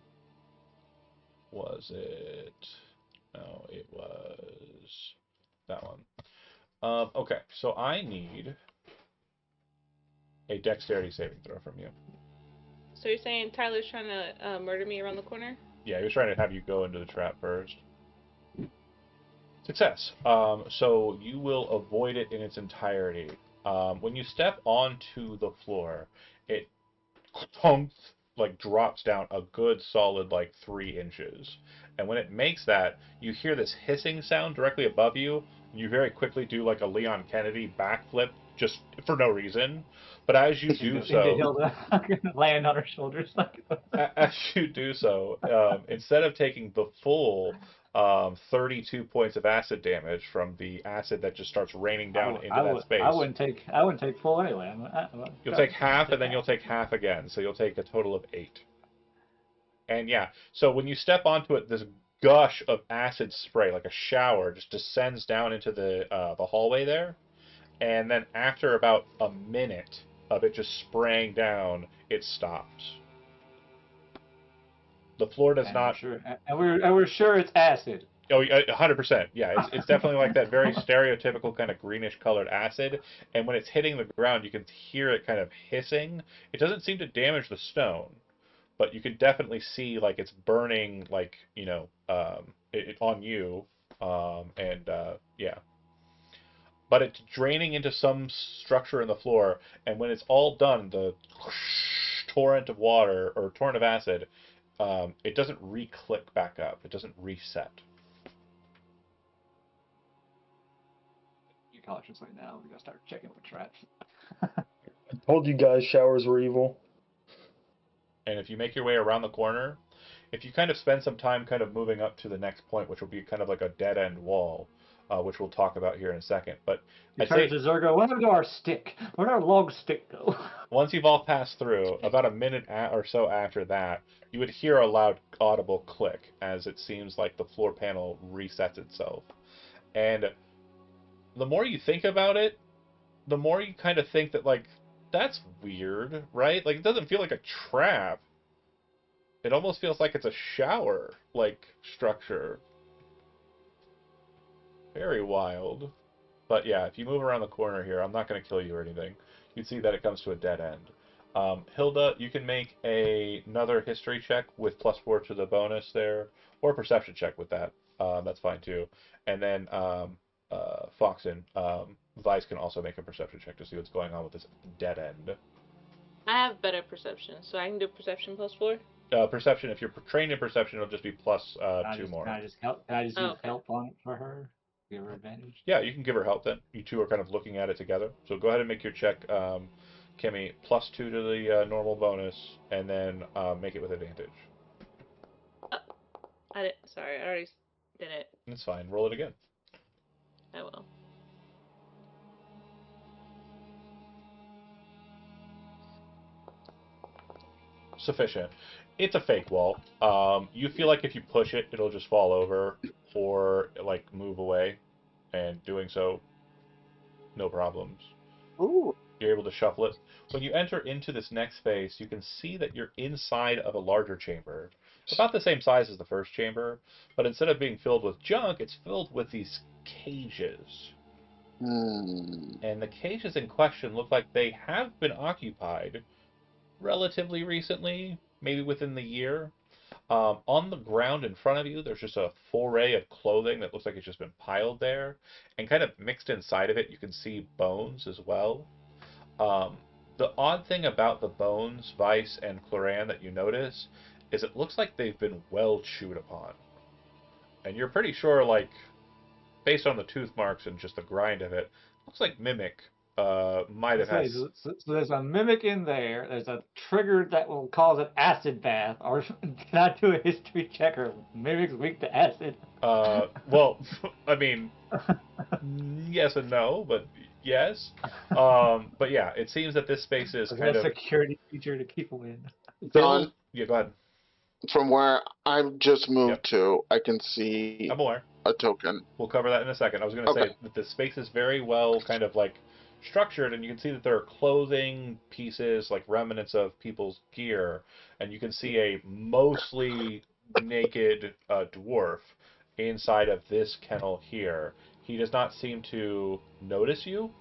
Was it? No, it was that one. Okay, so I need a dexterity saving throw from you.
So you're saying Tyler's trying to murder me around the corner?
Yeah, he was trying to have you go into the trap first. Success. So you will avoid it in its entirety. When you step onto the floor, it thumps, like drops down a good solid like 3 inches. And when it makes that, you hear this hissing sound directly above you. You very quickly do like a Leon Kennedy backflip just for no reason. But as you do
Into
so,
Hilda, land on her shoulders.
as you do so, instead of taking the full 32 points of acid damage from the acid that just starts raining down into that space,
I wouldn't take full anyway.
you'll take half, and then you'll take half again. So you'll take a total of 8. And yeah, so when you step onto it, this gush of acid spray, like a shower, just descends down into the hallway there. And then after about a minute of it just spraying down, it stops. The floor does not.
We're sure it's acid.
Oh, 100%. Yeah, it's definitely like that very stereotypical kind of greenish colored acid. And when it's hitting the ground, you can hear it kind of hissing. It doesn't seem to damage the stone, but you can definitely see like it's burning, like it on you. Yeah. But it's draining into some structure in the floor, and when it's all done, the torrent of water or torrent of acid, it doesn't re-click back up. It doesn't reset.
Be cautiously now. We gotta start checking for traps.
I told you guys showers were evil.
And if you make your way around the corner, if you kind of spend some time kind of moving up to the next point, which will be kind of like a dead end wall, which we'll talk about here in a second. But
He
I'd say
turns to Zergo. Where did our stick? Where did our log stick go?
once you've all passed through, about a minute or so after that, you would hear a loud audible click as it seems like the floor panel resets itself. And the more you think about it, the more you kind of think that like That's weird, right? Like, it doesn't feel like a trap. It almost feels like it's a shower, like, structure. Very wild. But yeah, if you move around the corner here, I'm not going to kill you or anything. You'd see that it comes to a dead end. Hilda, you can make another history check with +4 to the bonus there, or a perception check with that. That's fine too. And then Foxen, Vice can also make a perception check to see what's going on with this dead end.
I have better perception, so I can do perception +4.
Perception, if you're trained in perception, it'll just be plus two more.
Can I just help? Can I just use
Okay.
help on it for her? Give her advantage.
Yeah, you can give her help then. You two are kind of looking at it together. So go ahead and make your check, Kimmy. +2 to the normal bonus, and then make it with advantage.
I did. Sorry, I already did it.
It's fine. Roll it again.
I will.
Sufficient. It's a fake wall. You feel like if you push it, it'll just fall over or like move away, and doing so, no problems.
Ooh.
You're able to shuffle it. When you enter into this next space, you can see that you're inside of a larger chamber, about the same size as the first chamber, but instead of being filled with junk, it's filled with these cages. And the cages in question look like they have been occupied relatively recently, maybe within the year. On the ground in front of you, there's just a foray of clothing that looks like it's just been piled there. And kind of mixed inside of it, you can see bones as well. The odd thing about the bones, Vice and Cloran, that you notice is it looks like they've been well chewed upon. And you're pretty sure, like, based on the tooth marks and just the grind of it, looks like Mimic might have had.
So there's a mimic in there. There's a trigger that will cause an acid bath. Or can I do a history check? Or mimic's weak to acid.
Well, I mean, yes and no, but yes. But yeah, it seems that this space is kind
a
of
security feature to keep them in.
Don,
Yeah, go ahead.
from where I've just moved
Yep.
to, I can see
I'm aware.
a token.
We'll cover that in a second. I was going to
Okay.
say that the space is very well kind of like structured, and you can see that there are clothing pieces, like remnants of people's gear, and you can see a mostly naked dwarf inside of this kennel here. He does not seem to notice you.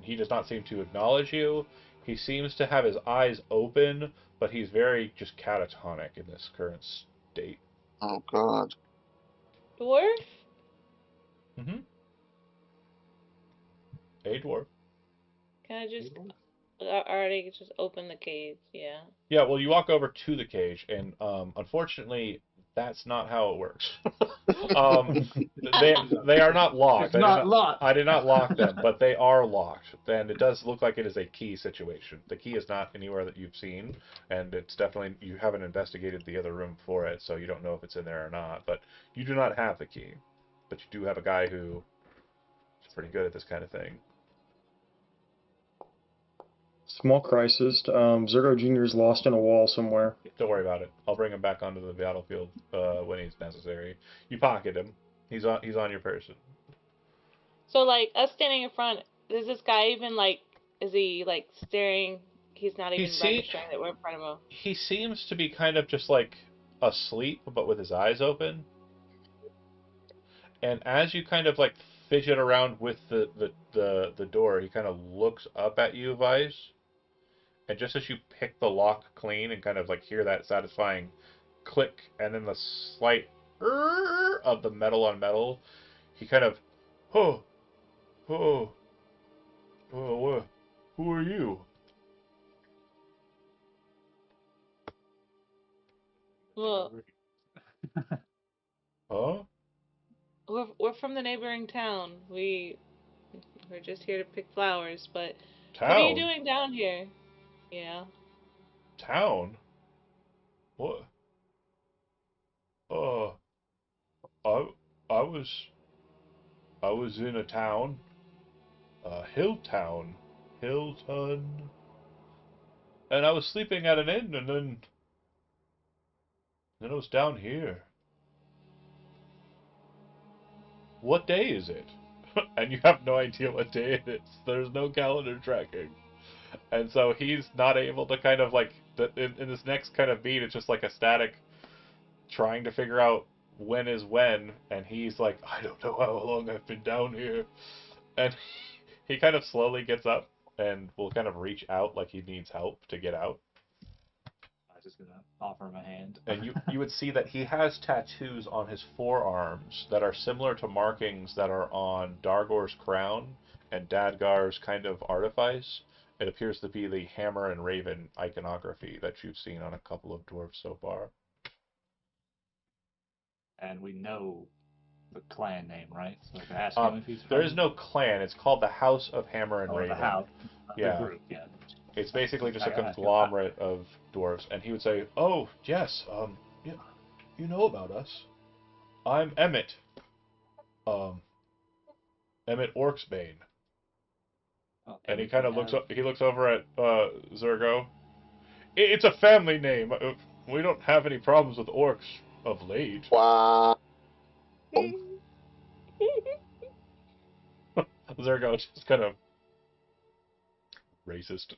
He does not seem to acknowledge you. He seems to have his eyes open, but he's very just catatonic in this current state.
Oh God.
Dwarf?
Mm-hmm. A dwarf.
Can I just already just open the cage? Yeah.
Yeah, well, you walk over to the cage, and unfortunately, that's not how it works. They are not locked.
It's not locked.
I did not lock them, but they are locked. And it does look like it is a key situation. The key is not anywhere that you've seen, and it's definitely you haven't investigated the other room for it, so you don't know if it's in there or not. But you do not have the key, but you do have a guy who is pretty good at this kind of thing.
Small crisis. Zergo Jr. is lost in a wall somewhere.
Don't worry about it. I'll bring him back onto the battlefield when he's necessary. You pocket him. He's on your person.
So, like, us standing in front, is this guy even, like, is he, like, staring? He's not even registering that we're in front of him.
He seems to be kind of just, like, asleep, but with his eyes open. And as you kind of, like, fidget around with the door, he kind of looks up at you, Vice. And just as you pick the lock clean and kind of, like, hear that satisfying click, and then the slight of the metal on metal, he kind of, oh, who are you?
Well,
Huh?
we're from the neighboring town. We're just here to pick flowers, but
Town?
what are you doing down here? Yeah.
Town? What? Uh, I, I was in a town, Hilltown, Hillton, and I was sleeping at an inn, and then I was down here. What day is it? And you have no idea what day it is. There's no calendar tracking. And so he's not able to kind of like in this next kind of beat. It's just like a static trying to figure out when is when, and he's like, I don't know how long I've been down here, and he kind of slowly gets up and will kind of reach out like he needs help to get out.
I was just gonna offer him a hand.
And you would see that he has tattoos on his forearms that are similar to markings that are on Dargor's crown and Dadgar's kind of artifice. It appears to be the hammer and raven iconography that you've seen on a couple of dwarves so far.
And we know the clan name, right? So I can ask him if he's from.
There is no clan. It's called the House of Hammer and
Oh,
Raven.
the house.
Yeah.
The group, yeah.
It's basically just a
I asked him
conglomerate of dwarves, and he would say, "Oh yes, yeah, you know about us. I'm Emmett, Emmett Orcsbane."
Oh,
And he
Emmett,
kind
we
of looks
have-
up. He looks over at Zergo. It's a family name. We don't have any problems with orcs of late.
Wow.
Zergo just kind of racist.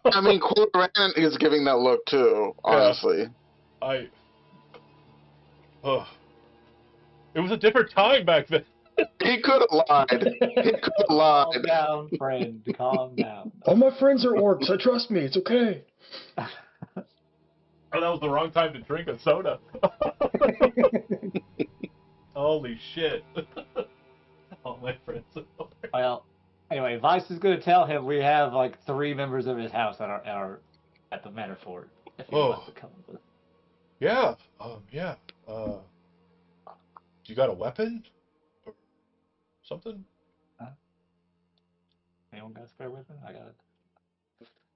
I mean, Quarterant is giving that look too, honestly.
I. It was a different time back then.
He could have lied. He could have lied.
Calm down, friend. Calm down.
All my friends are orcs. Trust me. It's okay.
Oh, that was the wrong time to drink a soda. Holy shit. All my friends are orcs.
Well, anyway, Vice is gonna tell him we have like 3 members of his house that are at the manor fort. If he wants to come with.
Yeah. Yeah. You got a weapon? Or something?
Anyone got a spare weapon? I got.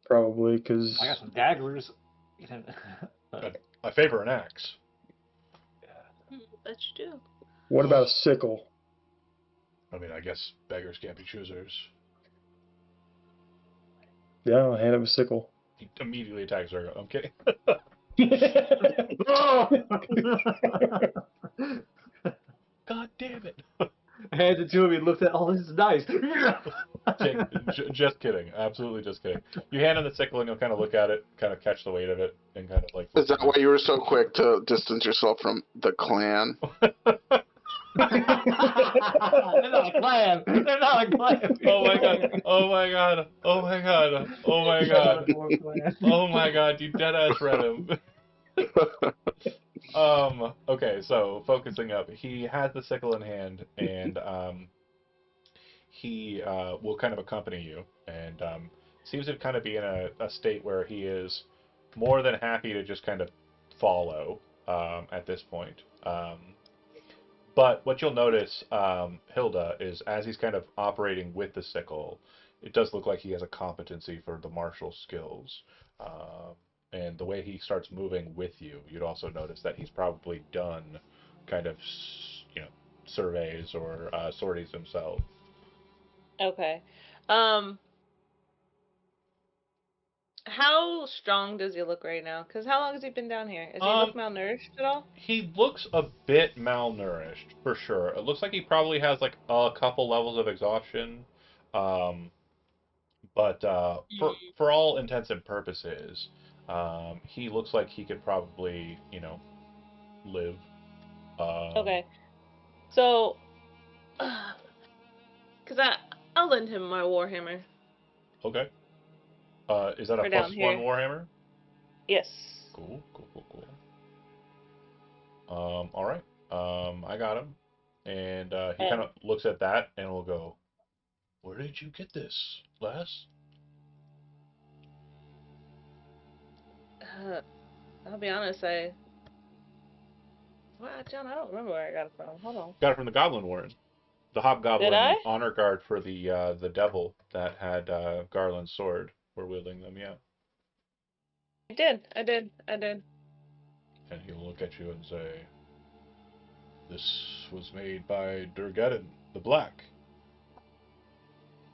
Probably, because
I got some daggers.
I favor an axe.
Bet you do.
what about a sickle?
I mean, I guess beggars can't be choosers.
Yeah, I'll hand him a sickle.
He immediately attacks Zergo. I'm kidding. God damn it.
Hands it to him. He looks at, oh, this is nice.
Just kidding. Absolutely just kidding. You hand him the sickle and you'll kind of look at it, kind of catch the weight of it, and kind of like...
Is that why you were so quick to distance yourself from the clan?
They're not a clan. They're not a clan.
Oh my god. Oh my god. Oh my god. Oh my god. Oh my god. You dead ass read him. Okay, so focusing up, he has the sickle in hand, and he will kind of accompany you, and seems to kind of be in a state where he is more than happy to just kind of follow at this point. But what you'll notice, Hilda, is as he's kind of operating with the sickle, it does look like he has a competency for the martial skills. And the way he starts moving with you, you'd also notice that he's probably done kind of, surveys or sorties himself.
Okay. How strong does he look right now? Because how long has he been down here? Is he look malnourished at all?
He looks a bit malnourished, for sure. It looks like he probably has like a couple levels of exhaustion. But for all intents and purposes, he looks like he could probably, live.
Okay. So, because I'll lend him my warhammer.
Okay. Is that a
For down
+1
here.
warhammer?
Yes.
Cool. All right. I got him, and he kind of looks at that and will go, "Where did you get this, lass?"
I'll be honest, John, I don't remember where I got it from. Hold on.
Got it from the Goblin Warren, the Hobgoblin
Did I?
honor guard for the devil that had Garland's sword. Were wielding them, yeah.
I did.
And he'll look at you and say, "This was made by Durgeddon the Black,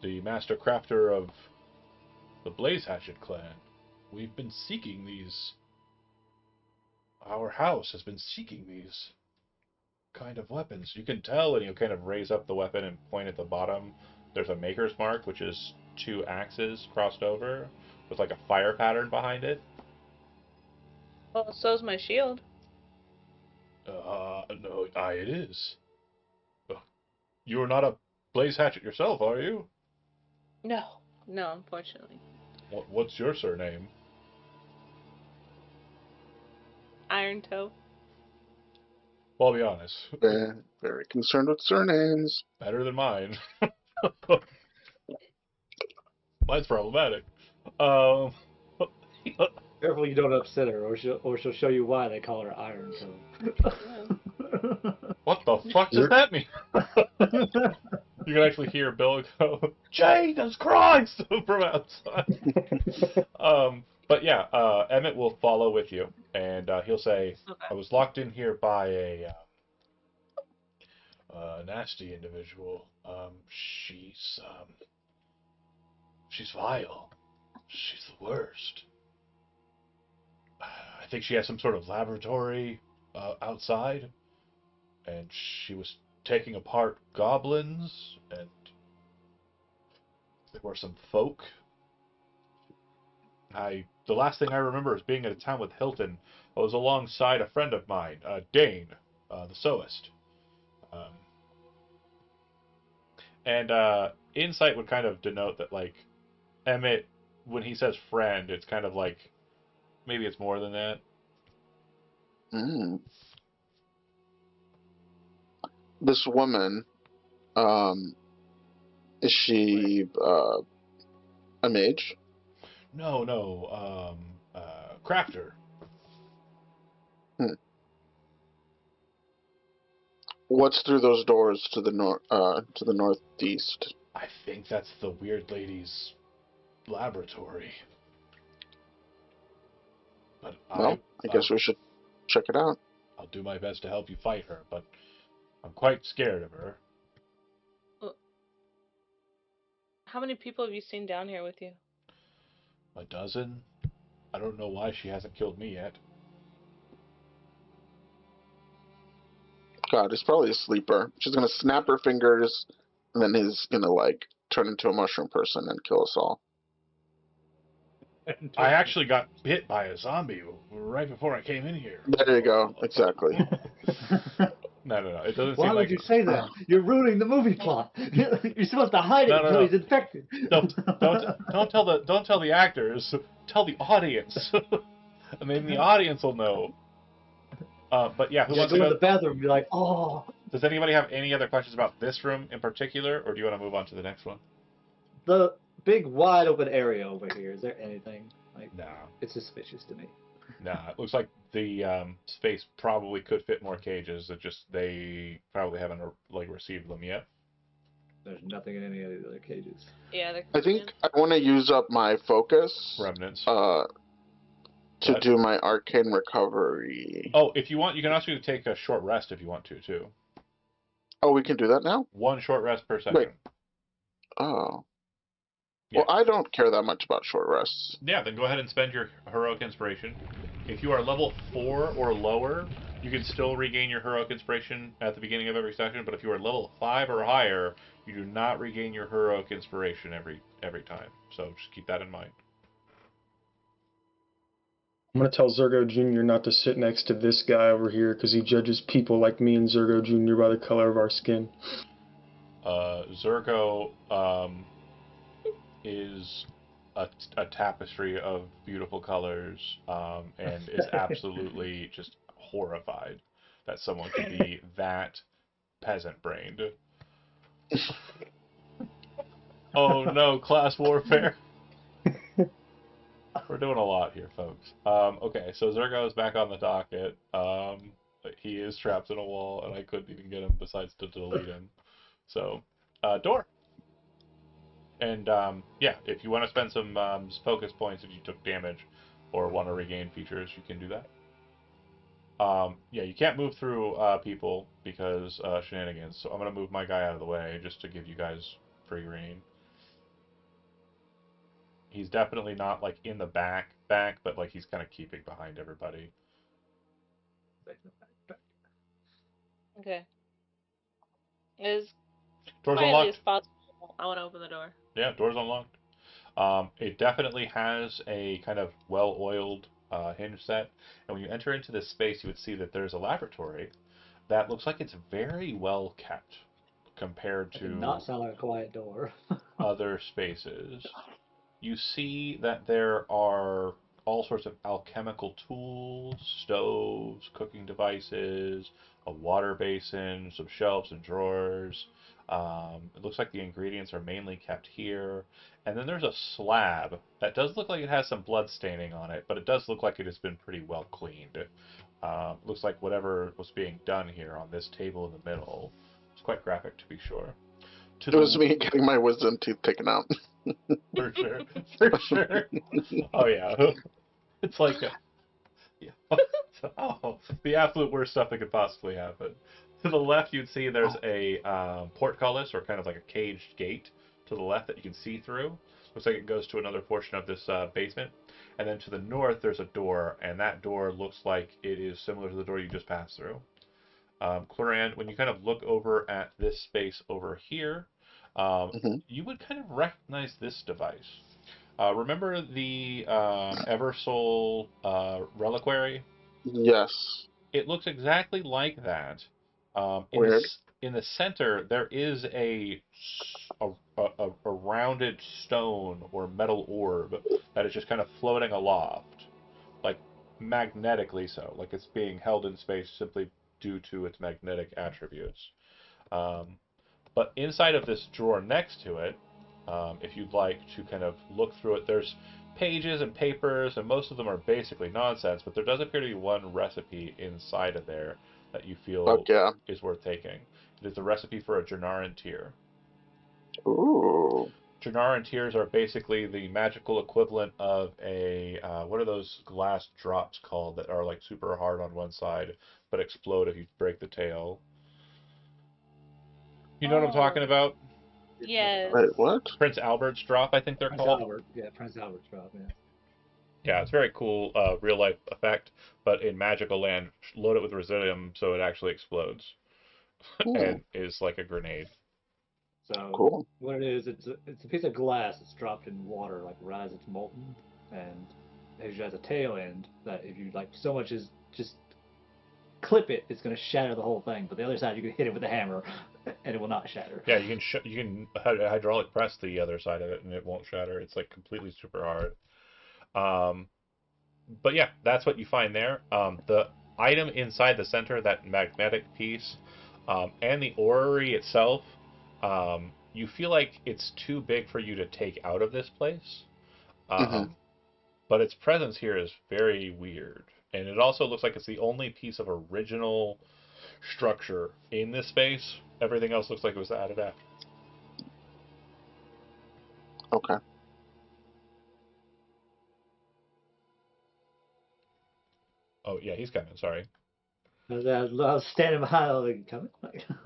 the master crafter of the Blaze Hatchet clan. We've been seeking these. Our house has been seeking these kind of weapons. You can tell," and he'll kind of raise up the weapon and point at the bottom. There's a maker's mark, which is 2 axes crossed over with like a fire pattern behind it.
Well, so's my shield.
No, it is. You are not a blaze hatchet yourself, are you?
No, unfortunately.
What's your surname?
Iron Toe.
Well, I'll be honest.
Very concerned with surnames.
Better than mine. Mine's problematic. Um,
Careful you don't upset her, or she'll show you why they call her Iron Toe.
what the fuck does that mean? You can actually hear Bill go, Jesus Christ, from outside. But yeah, Emmett will follow with you, and he'll say,
Okay.
I was locked in here by a nasty individual. She's vile. She's the worst. I think she has some sort of laboratory outside, and she was taking apart goblins, and there were some folk. The last thing I remember is being at a town with Hilton. I was alongside a friend of mine, Dane, the sewist. And insight would kind of denote that, like, Emmett, when he says friend, it's kind of like maybe it's more than that.
Mm. This woman, is she a mage?
No, crafter.
What's through those doors to the northeast?
I think that's the weird lady's laboratory. But
Well, I guess we should check it out.
I'll do my best to help you fight her, but I'm quite scared of her.
How many people have you seen down here with you?
A dozen? I don't know why she hasn't killed me yet.
God, he's probably a sleeper. She's gonna snap her fingers, and then he's gonna, like, turn into a mushroom person and kill us all.
I actually got bit by a zombie right before I came in here.
There you go. Exactly.
No. It doesn't
Why
seem
would
like...
you say that? You're ruining the movie plot. You're supposed to hide it until he's infected.
Don't tell the actors. Tell the audience. And then the audience will know. But yeah, who wants to
go
go
to the bathroom and be like, oh.
Does anybody have any other questions about this room in particular, or do you want to move on to the next one?
The big wide open area over here. Is there anything? Like,
No.
It's suspicious to me.
Nah, it looks like the space probably could fit more cages. It just they probably haven't received them yet.
There's nothing in any of the other cages.
Yeah,
I think I want to use up my focus.
Remnants.
To do my arcane recovery.
Oh, if you want, you can also take a short rest if you want to, too.
Oh, we can do that now?
1 short rest per session.
Wait. Oh.
Yeah.
Well, I don't care that much about short rests.
Yeah, then go ahead and spend your heroic inspiration. If you are level 4 or lower, you can still regain your heroic inspiration at the beginning of every session, but if you are level 5 or higher, you do not regain your heroic inspiration every time. So just keep that in mind.
I'm going to tell Zergo Jr. not to sit next to this guy over here because he judges people like me and Zergo Jr. by the color of our skin.
Zergo is a tapestry of beautiful colors and is absolutely just horrified that someone could be that peasant-brained. Oh no, class warfare. We're doing a lot here, folks. Okay, so Zergo is back on the docket. He is trapped in a wall, and I couldn't even get him besides to delete him. So, Door. And, yeah, if you want to spend some focus points if you took damage or want to regain features, you can do that. Yeah, you can't move through people because shenanigans, so I'm going to move my guy out of the way just to give you guys free reign. He's definitely not, like, in the back, but, like, he's kind of keeping behind everybody.
Okay. As
Doors
quietly
unlocked.
as possible, I want to open the door.
Yeah, door's unlocked. It definitely has a kind of well-oiled hinge set, and when you enter into this space, you would see that there's a laboratory that looks like it's very well kept compared
That did not
to
sound like a quiet door.
other spaces. You see that there are all sorts of alchemical tools, stoves, cooking devices, a water basin, some shelves and drawers. It looks like the ingredients are mainly kept here. And then there's a slab that does look like it has some blood staining on it, but it does look like it has been pretty well cleaned. Looks like whatever was being done here on this table in the middle. It's quite graphic to be sure. To
It was
the
me getting my wisdom teeth taken out.
for sure, for sure. Oh yeah, it's like yeah. Oh, the absolute worst stuff that could possibly happen. To the left, you'd see there's a portcullis or kind of like a caged gate to the left that you can see through. Looks like it goes to another portion of this basement. And then to the north, there's a door, and that door looks like it is similar to the door you just passed through. Cloran, when you kind of look over at this space over here,
Hmm.
you would kind of recognize this device. Remember the Eversoul reliquary?
Yes.
It looks exactly like that.
Weird.
In the center, there is a rounded stone or metal orb that is just kind of floating aloft, like magnetically so, like it's being held in space simply due to its magnetic attributes. Um, but inside of this drawer next to it, if you'd like to kind of look through it, there's pages and papers, and most of them are basically nonsense, but there does appear to be one recipe inside of there that you feel
Fuck yeah.
is worth taking. It is the recipe for a Janaran tear.
Ooh.
Janaran tears are basically the magical equivalent of a what are those glass drops called that are like super hard on one side but explode if you break the tail? You know what I'm talking
Oh,
about?
yes.
Wait, what?
Prince Albert's drop, I think they're
Prince
called.
Albert, yeah, Prince Albert's drop, yeah.
Yeah, it's very cool real life effect, but in magical land, load it with resilient so it actually explodes
Hmm.
and is like a grenade.
So
Cool.
what it is, it's a piece of glass that's dropped in water, like right as it's molten, and it has a tail end that if you like so much as just clip it, it's going to shatter the whole thing. But the other side, you can hit it with a hammer, and it will not shatter.
Yeah, you can hydraulic press the other side of it and it won't shatter. It's like completely super hard. Um, but yeah, that's what you find there. The item inside the center, that magnetic piece, and the orrery itself, you feel like it's too big for you to take out of this place.
Hmm.
Um, but its presence here is very weird. And it also looks like it's the only piece of original structure in this space. Everything else looks like it was added after.
Okay.
Oh, yeah, he's coming. Sorry.
I was standing behind, like, coming.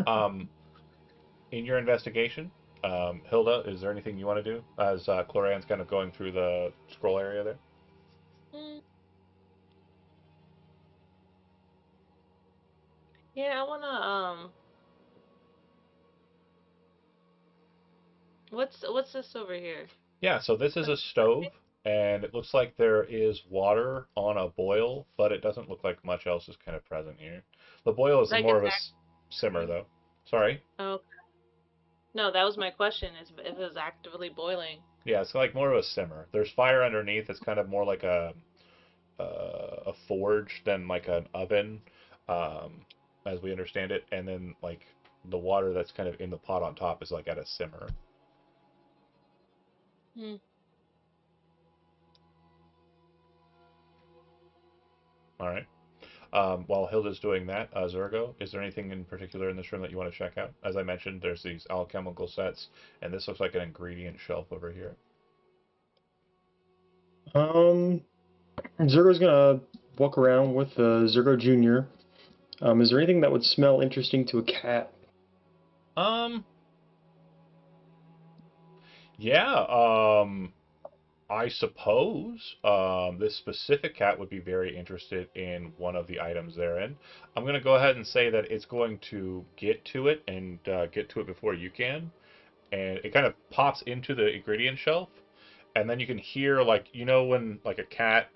Um, in your investigation, Hilda, is there anything you want to do as Cloran's kind of going through the scroll area there?
Mm, yeah, I wanna what's this over here?
Yeah, so this is a stove, and it looks like there is water on a boil, but it doesn't look like much else is kind of present here. The boil is
Like
more
it's
of a simmer,
actively.
though. Sorry.
Oh no, that was my question. Is if it was actively boiling.
Yeah, it's like more of a simmer. There's fire underneath. It's kind of more like a forge than like an oven, um, as we understand it. And then like the water that's kind of in the pot on top is like at a simmer.
Hmm.
All right. While Hilda's doing that, Zergo, is there anything in particular in this room that you want to check out? As I mentioned, there's these alchemical sets, and this looks like an ingredient shelf over here.
Zergo's gonna walk around with Zergo Jr. Is there anything that would smell interesting to a cat?
Um, yeah, I suppose this specific cat would be very interested in one of the items therein. I'm going to go ahead and say that it's going to get to it and get to it before you can. and it kind of pops into the ingredient shelf, and then you can hear like when like a cat.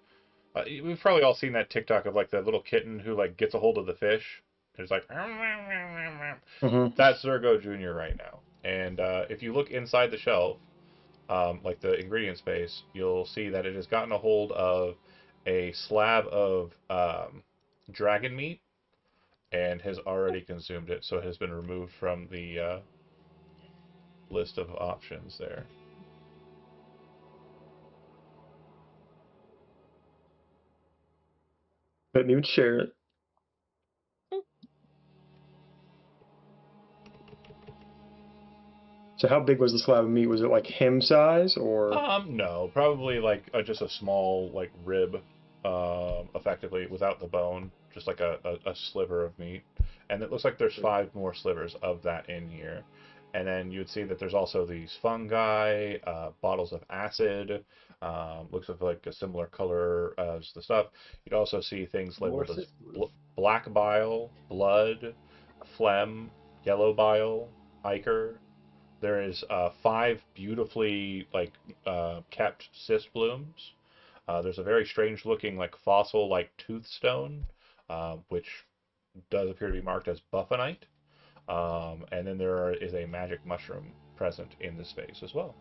We've probably all seen that TikTok of like the little kitten who like gets a hold of the fish. It's like
Mm-hmm.
that's Zergo Jr. right now. And if you look inside the shelf, like the ingredient space, you'll see that it has gotten a hold of a slab of dragon meat and has already consumed it. So it has been removed from the list of options there.
Couldn't even share it. So how big was the slab of meat? Was it like him size or?
No, probably like just a small like rib, effectively without the bone, just like a sliver of meat. And it looks like there's 5 more slivers of that in here. And then you would see that there's also these fungi, bottles of acid, looks like a similar color as the stuff. You'd also see things labeled as black bile, blood, phlegm, yellow bile, ichor. There is 5 beautifully kept cyst blooms. There's a very strange looking like fossil like tooth stone, which does appear to be marked as buffonite. And then is a magic mushroom present in the space as well.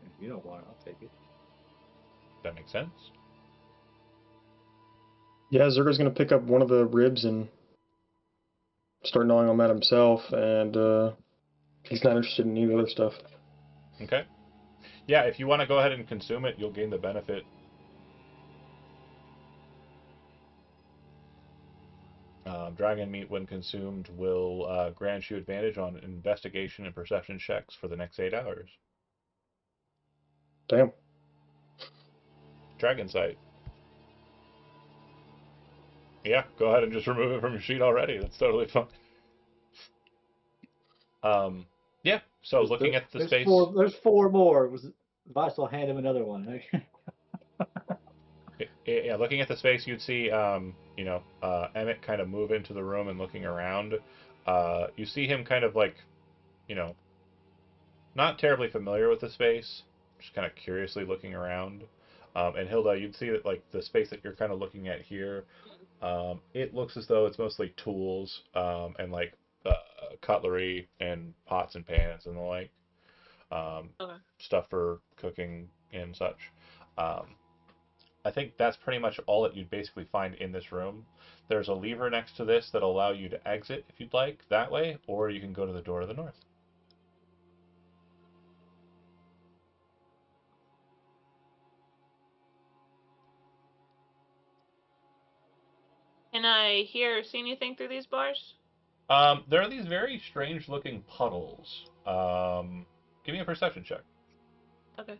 If you don't want it, I'll take it.
That makes sense.
Yeah, Zergo's gonna pick up one of the ribs and start gnawing on that himself, and he's not interested in any other stuff.
Okay. Yeah, if you want to go ahead and consume it, you'll gain the benefit. Dragon meat, when consumed, will grant you advantage on investigation and perception checks for the next 8 hours.
Damn.
Dragon sight. Yeah, go ahead and just remove it from your sheet already. That's totally fine. Yeah. So looking at the space.
There's 4 more. Vice will hand him another one.
Yeah, looking at the space, you'd see, Emmett kind of move into the room and looking around. You see him kind of like, you know, not terribly familiar with the space, just kind of curiously looking around. And Hilda, you'd see that like the space that you're kind of looking at here, it looks as though it's mostly tools and like cutlery and pots and pans and the like,
Okay.
stuff for cooking and such. Um, I think that's pretty much all that you'd basically find in this room. There's a lever next to this that'll allow you to exit if you'd like that way, or you can go to the door to the north.
Can I hear or see anything through these bars?
There are these very strange looking puddles. Give me a perception check.
Okay.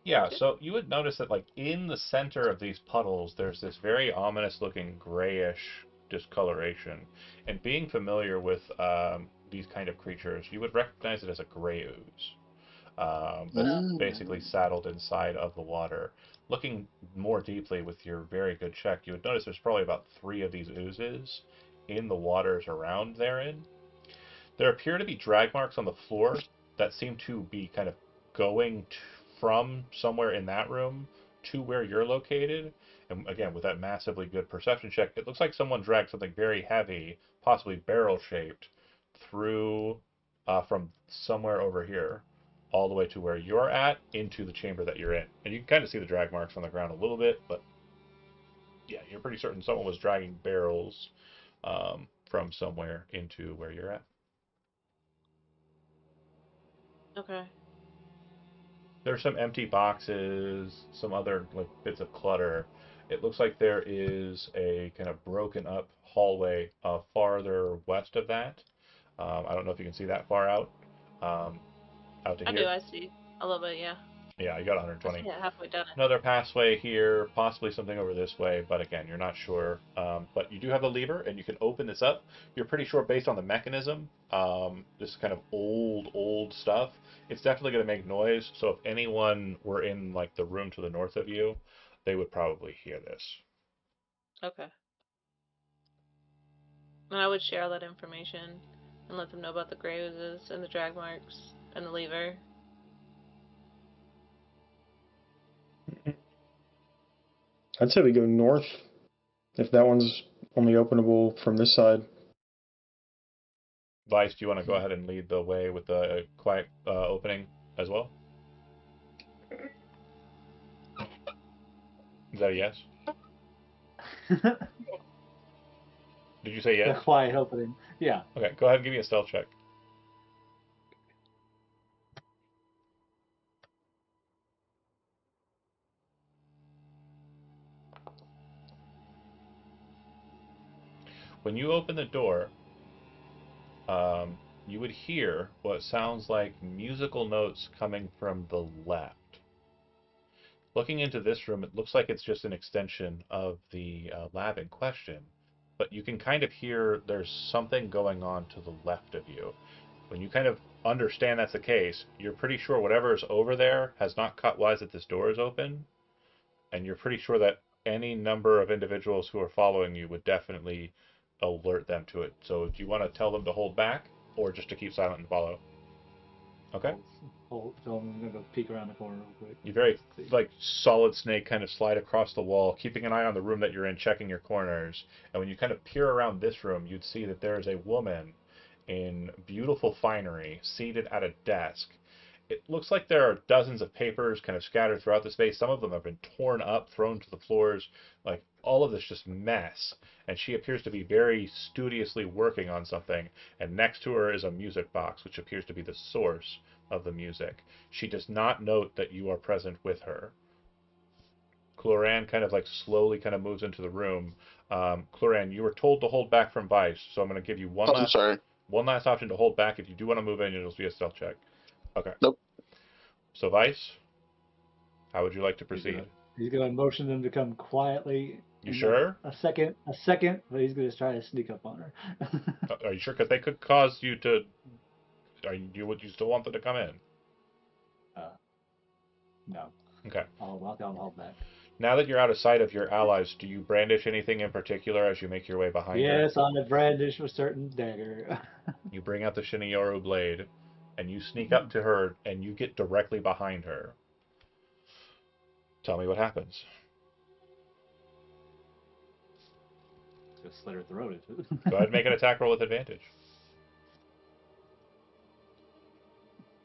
Yeah, so you would notice that like in the center of these puddles, there's this very ominous looking grayish discoloration. And being familiar with these kind of creatures, you would recognize it as a gray ooze. That's basically saddled inside of the water. Looking more deeply with your very good check, you would notice there's probably about 3 of these oozes in the waters around therein. There appear to be drag marks on the floor that seem to be kind of going from somewhere in that room to where you're located. And again, with that massively good perception check, it looks like someone dragged something very heavy, possibly barrel shaped, through from somewhere over here all the way to where you're at into the chamber that you're in. And you can kind of see the drag marks on the ground a little bit, but yeah, you're pretty certain someone was dragging barrels from somewhere into where you're at.
Okay.
There's some empty boxes, some other like bits of clutter. It looks like there is a kind of broken up hallway farther west of that. I don't know if you can see that far out. Out to
I do.
here.
I see a little bit. Yeah.
Yeah, you got
I see
120.
it halfway done it.
Another passway here, possibly something over this way, but again, you're not sure. But you do have the lever, and you can open this up. You're pretty sure based on the mechanism, this kind of old stuff, it's definitely going to make noise. So if anyone were in like the room to the north of you, they would probably hear this.
Okay. And I would share all that information and let them know about the gray oozes and the drag marks and the lever.
I'd say we go north, if that one's only openable from this side.
Vice, do you want to go ahead and lead the way with the quiet opening as well? Is that a yes? Did you say
The
yes?
quiet opening. Yeah.
Okay, go ahead and give me a stealth check. When you open the door, you would hear what sounds like musical notes coming from the left. Looking into this room, it looks like it's just an extension of the lab in question, but you can kind of hear there's something going on to the left of you. When you kind of understand that's the case, you're pretty sure whatever is over there has not caught wise that this door is open, and you're pretty sure that any number of individuals who are following you would definitely alert them to it. So do you want to tell them to hold back, or just to keep silent and follow? Okay.
So I'm gonna go peek around the corner real quick.
You very like solid snake kind of slide across the wall, keeping an eye on the room that you're in, checking your corners. And when you kind of peer around this room, you'd see that there is a woman in beautiful finery seated at a desk. It looks like there are dozens of papers kind of scattered throughout the space. Some of them have been torn up, thrown to the floors, like all of this just mess. And she appears to be very studiously working on something. And next to her is a music box, which appears to be the source of the music. She does not note that you are present with her. Cloran kind of like slowly kind of moves into the room. Cloran, you were told to hold back from Vice, so I'm going to give you
Oh, I'm sorry.
one last option to hold back. If you do want to move in, it'll be a stealth check. Okay.
Nope.
So Vice, how would you like to proceed?
He's gonna motion them to come quietly.
You sure?
A second, but he's gonna try to sneak up on her.
Are you sure? Because they could cause you to. Would you still want them to come in?
No.
Okay.
I'll hold back.
Now that you're out of sight of your allies, do you brandish anything in particular as you make your way behind her?
Yes, on the brandish a certain dagger.
You bring out the Shiniyoru blade, and you sneak up to her, and you get directly behind her. Tell me what happens.
Just slit her throat.
Go ahead and make an attack roll with advantage.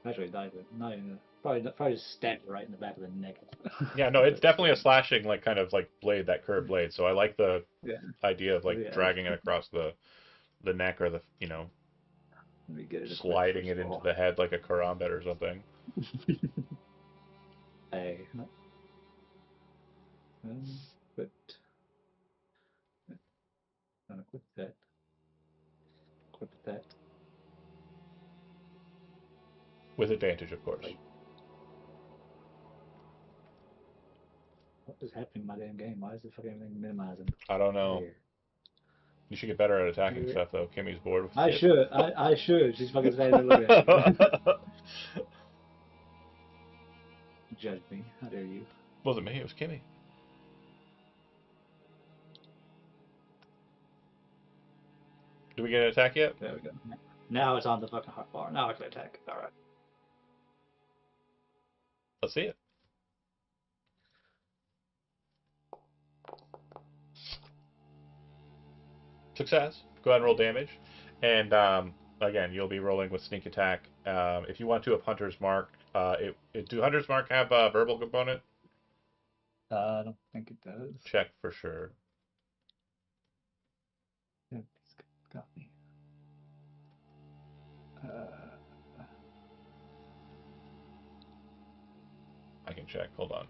Actually, not even. Probably just stab her right in the back of the neck.
Yeah, no, it's definitely a slashing, like kind of like blade, that curved blade. So I like the
Yeah.
idea of like dragging it across the neck, or the
Let me get it
sliding it into the head like a karambit or something.
Hey. Quit. Quit that. Quit that.
With advantage, of course.
What is happening in my damn game? Why is it fucking everything minimizing?
I don't know.
Here.
You should get better at attacking stuff, though. Kimmy's bored with
I
it.
should. I should. She's fucking standing there looking at me. Judge me. How dare you?
It wasn't me, it was Kimmy. Do we get an attack yet?
There we go. Now it's on the fucking hot bar. Now I can attack. Alright.
Let's see it. Success. Go ahead and roll damage. And again, you'll be rolling with sneak attack. If you want to, up Hunter's Mark. Do Hunter's Mark have a verbal component?
I don't think it does.
Check for sure.
Yeah, it's got me.
I can check. Hold on.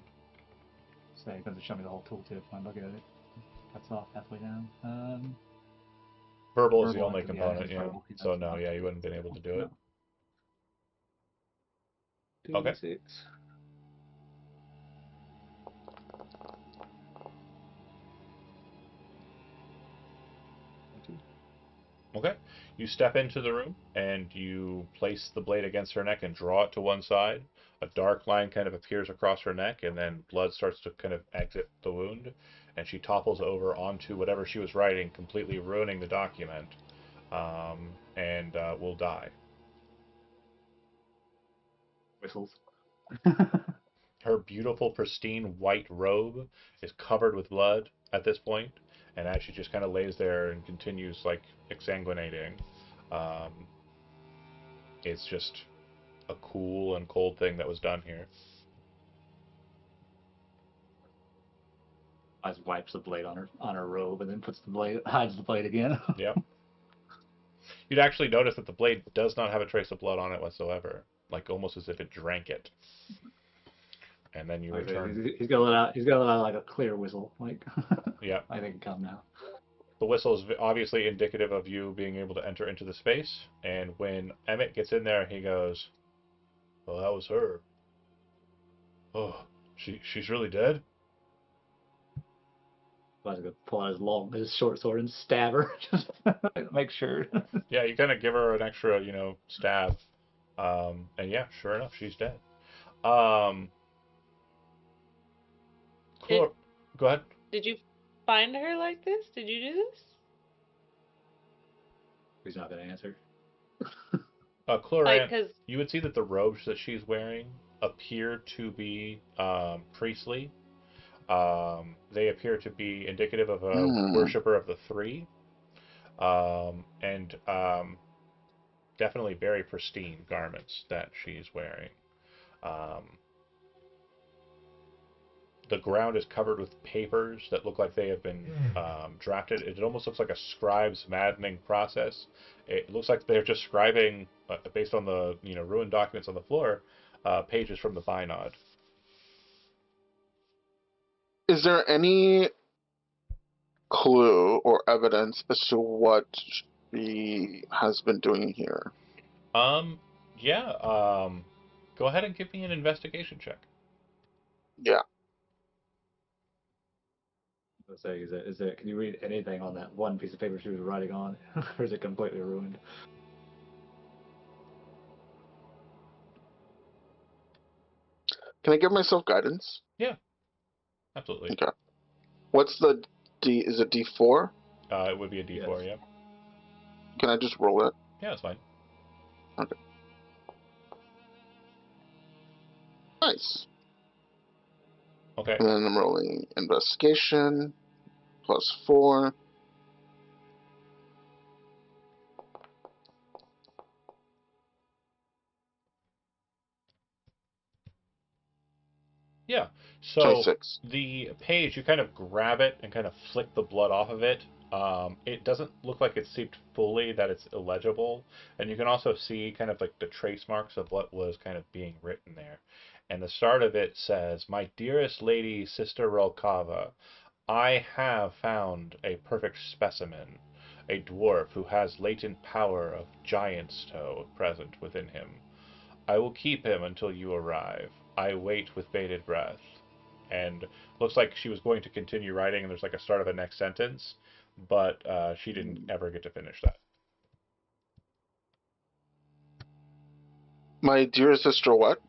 So it doesn't show me the whole tooltip when I look at it. Cuts off halfway down.
Verbal is the
verbal,
only
yeah,
component,
it's
yeah.
verbal.
So no, yeah, you wouldn't have been able to do it.
No.
Okay.
2d6.
Okay. You step into the room and you place the blade against her neck and draw it to one side. A dark line kind of appears across her neck, and then blood starts to kind of exit the wound, and she topples over onto whatever she was writing, completely ruining the document, and will die.
Whistles.
Her beautiful, pristine white robe is covered with blood at this point, and as she just kind of lays there and continues like exsanguinating, um, it's just a cool and cold thing that was done here.
I just wipes the blade on her robe and then hides the blade again.
Yep. You'd actually notice that the blade does not have a trace of blood on it whatsoever, like almost as if it drank it. And then you return.
He's gonna let out. He's gonna let out like a clear whistle. Like,
Yeah.
I think come now.
The whistle is obviously indicative of you being able to enter into the space. And when Emmett gets in there, he goes, "Well, that was her. Oh, she's really dead."
I was gonna pull out his short sword and stab her, just make sure.
Yeah, you kind of give her an extra, stab. And yeah, sure enough, she's dead. Um,
Did,
Go ahead.
did you find her like this? Did you do this?
He's not gonna answer.
Cloran,
Like,
you would see that the robes that she's wearing appear to be priestly. They appear to be indicative of a worshiper of the three, and definitely very pristine garments that she's wearing. The ground is covered with papers that look like they have been drafted. It almost looks like a scribe's maddening process. It looks like they're just scribing, based on the ruined documents on the floor, pages from the Bynod.
Is there any clue or evidence as to what she has been doing here?
Yeah. Go ahead and give me an investigation check.
Yeah.
Let's say, can you read anything on that one piece of paper she was writing on, or is it completely ruined?
Can I give myself guidance?
Yeah, absolutely.
Okay. What's the D? Is it D4?
It would be a D4,
Yes.
yeah.
Can I just roll it?
Yeah, that's fine.
Okay. Nice.
Okay.
And then I'm rolling investigation +4.
Yeah. So
26.
the page, you kind of grab it and kind of flick the blood off of it. It doesn't look like it's seeped fully, that it's illegible. And you can also see kind of like the trace marks of what was kind of being written there. And the start of it says, "My dearest lady, Sister Rolkava, I have found a perfect specimen, a dwarf who has latent power of giant's toe present within him. I will keep him until you arrive. I wait with bated breath." And looks like she was going to continue writing, and there's like a start of a next sentence, but she didn't ever get to finish that.
My dear sister, what?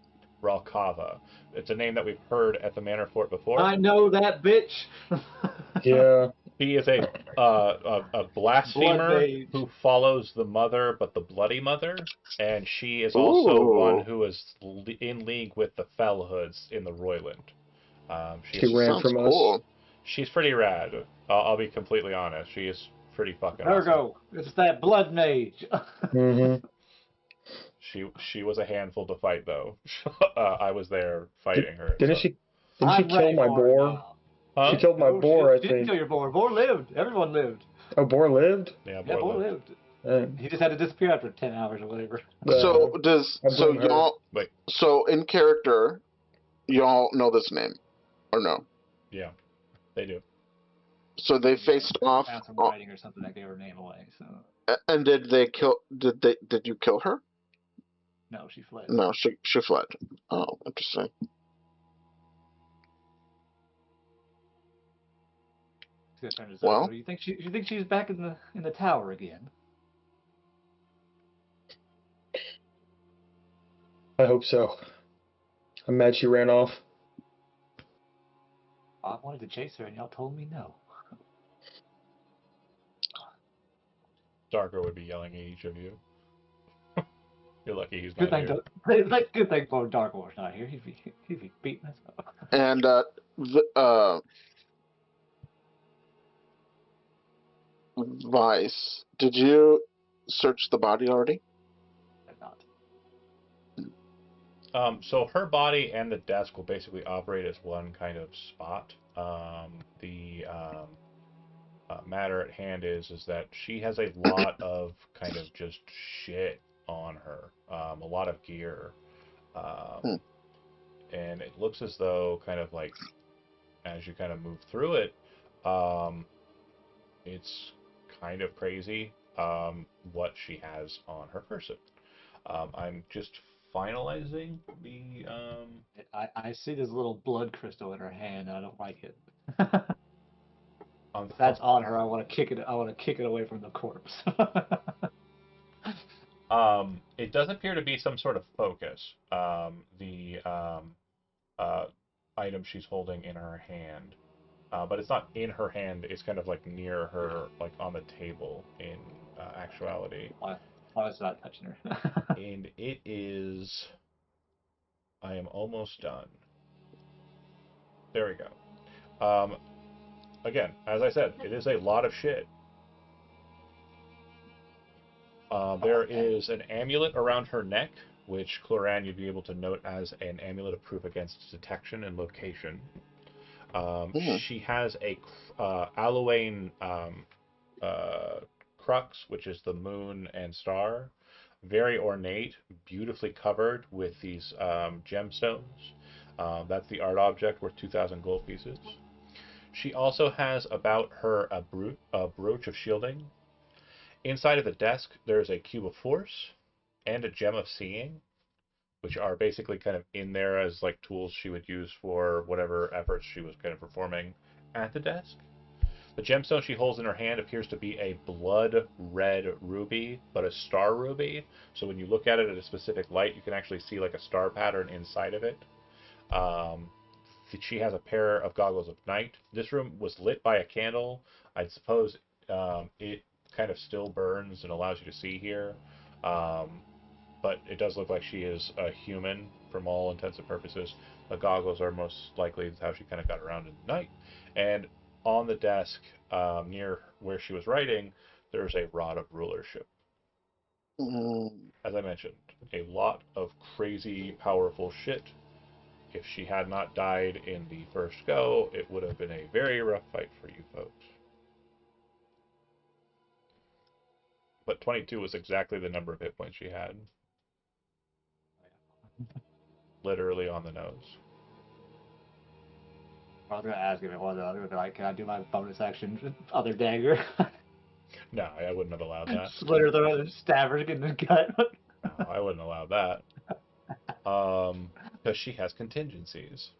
Ralkava. It's a name that we've heard at the Manor Fort before.
I know that bitch.
Yeah.
He is a blasphemer who follows the mother, but the Bloody Mother, and she is also one who is in league with the Fellhoods in the Royland.
She ran from us.
She's pretty rad. I'll be completely honest. She is pretty fucking
Virgo,
awesome.
it's that blood mage.
Mm-hmm.
She was a handful to fight, though. I was there fighting her.
Didn't she kill my boar?
Huh?
She killed my boar, I
She didn't
think.
kill your boar. Boar lived. Everyone lived.
Oh, boar lived?
Yeah,
Boar lived. He just had to disappear after 10 hours or whatever.
So in character, y'all know this name, or no?
Yeah, they do.
So they faced off.
Found some writing or something that gave her name away. So.
And did they kill? Did you kill her?
No, she fled.
No, she fled. Oh, interesting.
Well, you think she's back in the tower again?
I hope so. I'm mad she ran off.
I wanted to chase her, and y'all told me no.
Darko would be yelling at each of you. You're lucky he's
Good
not
thing,
here.
good thing for Dark Horse not here. He'd be beating us up.
And Vice, did you search the body already?
Not.
So her body and the desk will basically operate as one kind of spot. The matter at hand is that she has a lot of kind of just shit on her, a lot of gear,
Hmm.
and it looks as though kind of like as you kind of move through it, it's kind of crazy what she has on her person. I'm just finalizing the.
I see this little blood crystal in her hand, and I don't like it.
I'm
If that's on her, I want to kick it. I want to kick it away from the corpse.
It does appear to be some sort of focus. The item she's holding in her hand, but it's not in her hand. It's kind of like near her, like on the table. In actuality,
Why is not touching her?
and it is. I am almost done. There we go. Again, as I said, it is a lot of shit. There is an amulet around her neck, which Cloran you'd be able to note as an amulet of proof against detection and location. She has a Aloane crux, which is the moon and star. Very ornate, beautifully covered with these gemstones. That's the art object worth 2,000 gold pieces. She also has about her a brooch of shielding. Inside of the desk, there's a cube of force and a gem of seeing, which are basically kind of in there as like tools she would use for whatever efforts she was kind of performing at the desk. The gemstone she holds in her hand appears to be a blood red ruby, but a star ruby. So when you look at it at a specific light, you can actually see like a star pattern inside of it. She has a pair of goggles of night. This room was lit by a candle. I suppose it kind of still burns and allows you to see here. But it does look like she is a human from all intents and purposes. The goggles are most likely how she kind of got around in the night. And on the desk near where she was writing, there's a rod of rulership. As I mentioned, a lot of crazy, powerful shit. If she had not died in the first go, it would have been a very rough fight for you folks. But 22 was exactly the number of hit points she had. Literally on the nose.
I was gonna ask if it was. I was gonna be like, can I do my bonus action other dagger?
No, I wouldn't have allowed that.
Split her throat, stab her, get in the gut.
No, I wouldn't allow that. Because she has contingencies.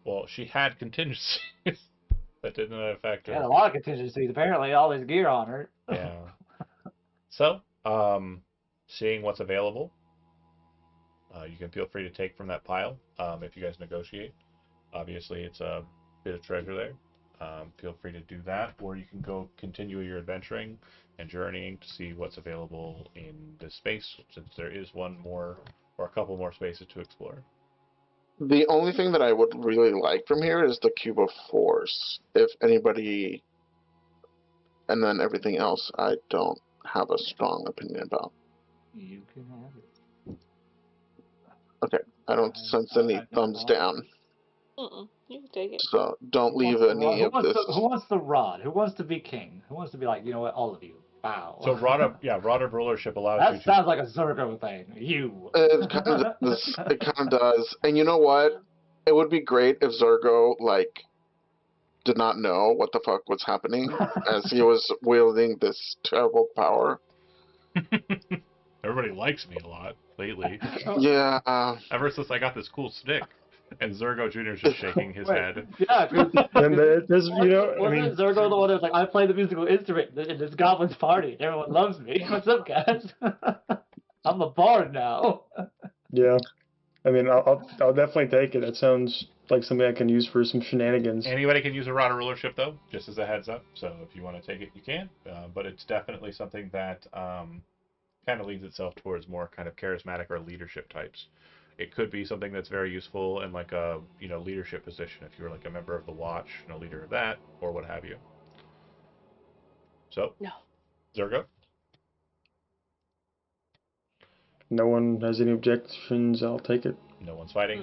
Well, she had contingencies. That didn't affect her.
She had a lot of contingencies. Apparently, all this gear on her.
Yeah. So, seeing what's available, you can feel free to take from that pile if you guys negotiate. Obviously, it's a bit of treasure there. Feel free to do that, or you can go continue your adventuring and journeying to see what's available in this space, since there is one more or a couple more spaces to explore.
The only thing that I would really like from here is the cube of force. If anybody, and then everything else, I don't have a strong opinion about.
You can have it.
Okay, I don't sense any thumbs down.
You can take it.
So don't leave any of this.
Who wants the rod? Who wants to be king? Who wants to be like, you know what, all of you? Bow.
So rod of rulership allows you
That
to.
sounds like a Zergo thing. You.
It kind of does. It kind of does. And you know what? It would be great if Zergo did not know what the fuck was happening as he was wielding this terrible power.
Everybody likes me a lot lately.
Yeah.
Ever since I got this cool stick. And Zergo Jr. is just shaking his head.
Yeah,
and there's,
wasn't Zergo the one that's like, I play the musical instrument in this goblin's party. Everyone loves me. What's up, guys? I'm a bard now.
Yeah. I mean, I'll definitely take it. That sounds like something I can use for some shenanigans.
Anybody can use a rod of rulership, though, just as a heads up. So if you want to take it, you can. But it's definitely something that kind of leads itself towards more kind of charismatic or leadership types. It could be something that's very useful in like a leadership position if you're like a member of the Watch and a leader of that or what have you. So
No.
Zergo.
No one has any objections. I'll take it.
No one's fighting.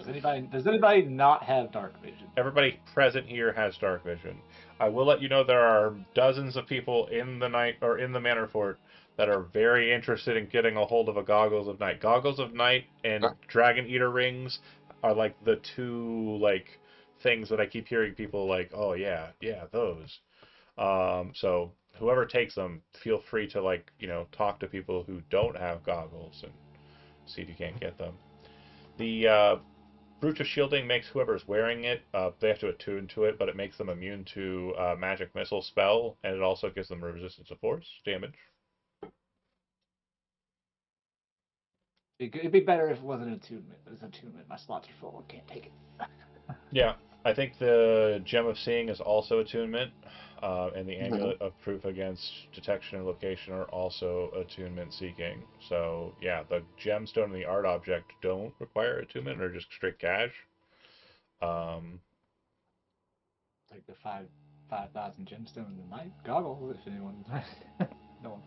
Does anybody not have dark vision?
Everybody present here has dark vision. I will let you know there are dozens of people in the night or in the Manor Fort that are very interested in getting a hold of a Goggles of Night. Goggles of Night and Dragon Eater rings are like the two like things that I keep hearing people like, oh yeah, those. So whoever takes them, feel free to like talk to people who don't have goggles and see if you can't get them. The Brooch of Shielding makes whoever's wearing it, they have to attune to it, but it makes them immune to Magic Missile spell, and it also gives them resistance to force damage.
It'd be better if it wasn't an attunement, but it's an attunement. My slots are full. I can't take it.
Yeah, I think the Gem of Seeing is also attunement, and the Amulet of Proof against Detection and Location are also attunement seeking. So yeah, the Gemstone and the Art Object don't require attunement; they're just straight cash.
Like the 5,000 gemstones in my goggles, if anyone, no one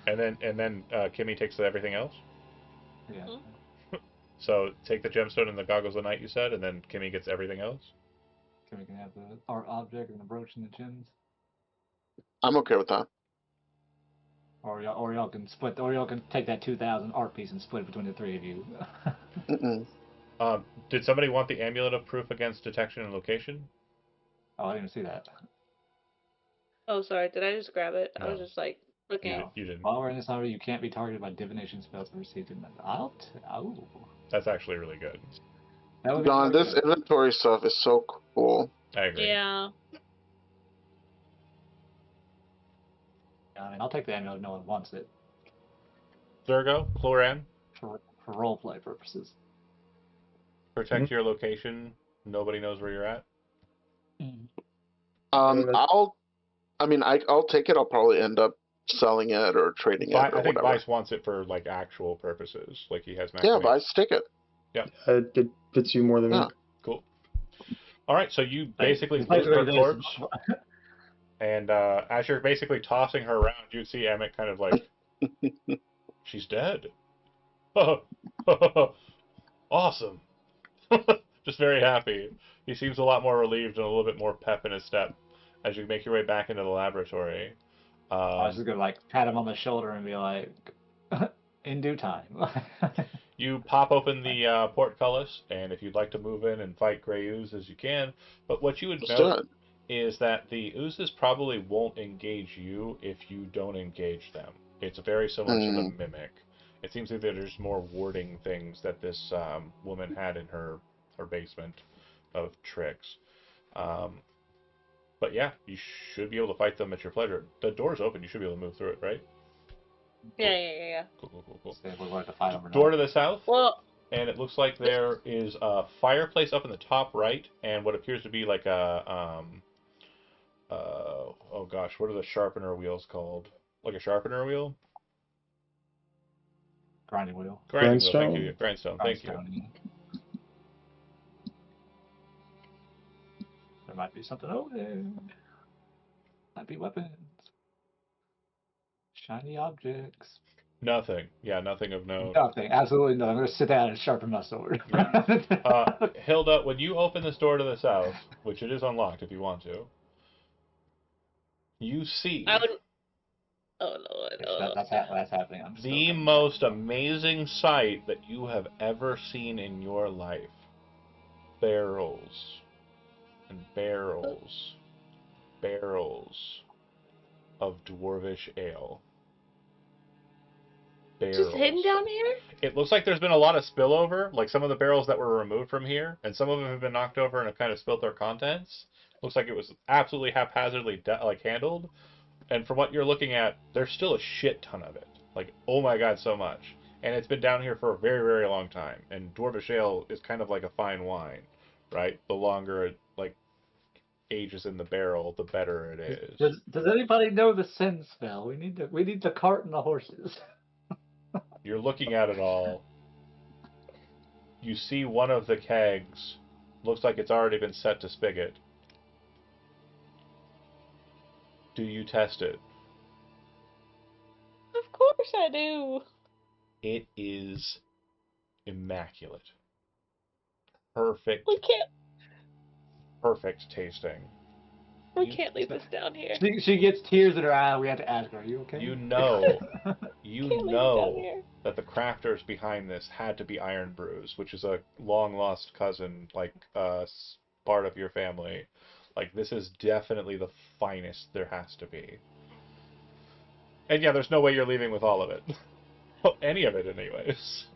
cares.
And then Kimmy takes everything else.
Yeah.
So take the gemstone and the goggles of night, you said, and then Kimmy gets everything else.
Kimmy can have the art object and the brooch and the gems.
I'm okay with that.
Or y'all can split, or y'all can take that 2,000 art piece and split it between the three of you.
Did somebody want the Amulet of Proof against Detection and Location?
Oh, I didn't see that.
Oh, sorry. Did I just grab it?
No.
I was just like looking.
No.
You didn't.
While we're in this hour, you can't be targeted by divination spells received in the
That's actually really good.
That would be
John, this
good.
inventory stuff is so cool.
I agree.
Yeah.
I mean, I'll take the amulet if no one wants it.
Zergo, Chloran,
For roleplay purposes.
protect your location. Nobody knows where you're at.
I'll take it. I'll probably end up selling it or trading it or
I think
whatever.
Vice wants it for like actual purposes, like he has.
Yeah, Vice, take it.
Yeah,
it fits you more than me.
Cool. All right, so you basically loot her corpse, and as you're basically tossing her around, you see Emmett kind of like, she's dead. Awesome. Just very happy. He seems a lot more relieved and a little bit more pep in his step as you make your way back into the laboratory.
I was just gonna like pat him on the shoulder and be like, in due time.
You pop open the portcullis, and if you'd like to move in and fight gray oozes, you can. But what you would note is that the oozes probably won't engage you if you don't engage them. It's very similar to the mimic. It seems like there's more warding things that this woman had in her basement of tricks. But yeah, you should be able to fight them at your pleasure. The door's open. You should be able to move through it, right?
Yeah.
Cool.
So we're going to fight them or
Door
not.
to the south.
Well,
and it looks like there is a fireplace up in the top right, and what appears to be like a oh gosh, what are the sharpener wheels called? Like a sharpener wheel?
Grinding wheel.
Grinding wheel. Thank you. Grindstone. Thank you.
There might be something over there. Might be weapons. Shiny objects.
Nothing. Yeah, nothing of note.
Nothing. Absolutely nothing. I'm going to sit down and sharpen my sword.
Yeah. Hilda, when you open this door to the south, which it is unlocked if you want to, you see.
I would. Oh no!
That's happening.
The most amazing sight that you have ever seen in your life. Barrels and barrels of dwarvish ale. Barrels.
Just hidden down here?
It looks like there's been a lot of spillover, like some of the barrels that were removed from here, and some of them have been knocked over and have kind of spilled their contents. Looks like it was absolutely haphazardly handled. And from what you're looking at, there's still a shit ton of it. Like, oh my god, so much. and it's been down here for a very, very long time. And dwarvish ale is kind of like a fine wine, right? The longer it like ages in the barrel, the better it is.
Does anybody know the scent smell? We need the cart and the horses.
You're looking at it all. You see one of the kegs looks like it's already been set to spigot. Do you test it?
Of course I do.
It is immaculate. Perfect,
We can't
perfect tasting.
we
You-
can't leave this down here.
She gets tears in her eye. We have to ask her, "Are you okay?"
You know, you
Can't leave it down
know
here.
that the crafters behind this had to be Iron Brews, which is a long lost cousin, like part of your family. Like this is definitely the finest there has to be. And yeah, there's no way you're leaving with all of it. Well, any of it, anyways.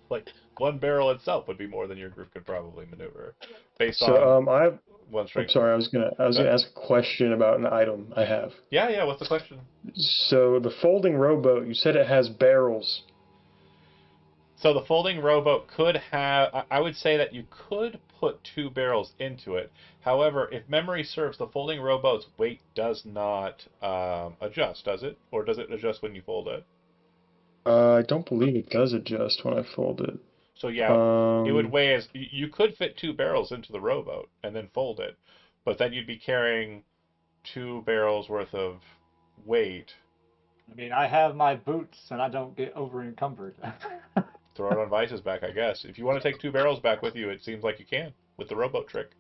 Like one barrel itself would be more than your group could probably maneuver, based on
So I have.
one
I'm
strength.
sorry. I was gonna ask a question about an item I have.
Yeah. What's the question?
So the folding rowboat. You said it has barrels.
So the folding rowboat could have. I would say that you could put 2 barrels into it. However, if memory serves, the folding rowboat's weight does not adjust, does it? Or does it adjust when you fold it?
I don't believe it does adjust when I fold it.
So yeah, it would
Um,
weigh as you could fit 2 barrels into the rowboat and then fold it, but then you'd be carrying 2 barrels worth of weight.
I mean, I have my boots and I don't get over encumbered.
Throw it on Vice's back, I guess. If you want to take 2 barrels back with you, it seems like you can with the rowboat trick.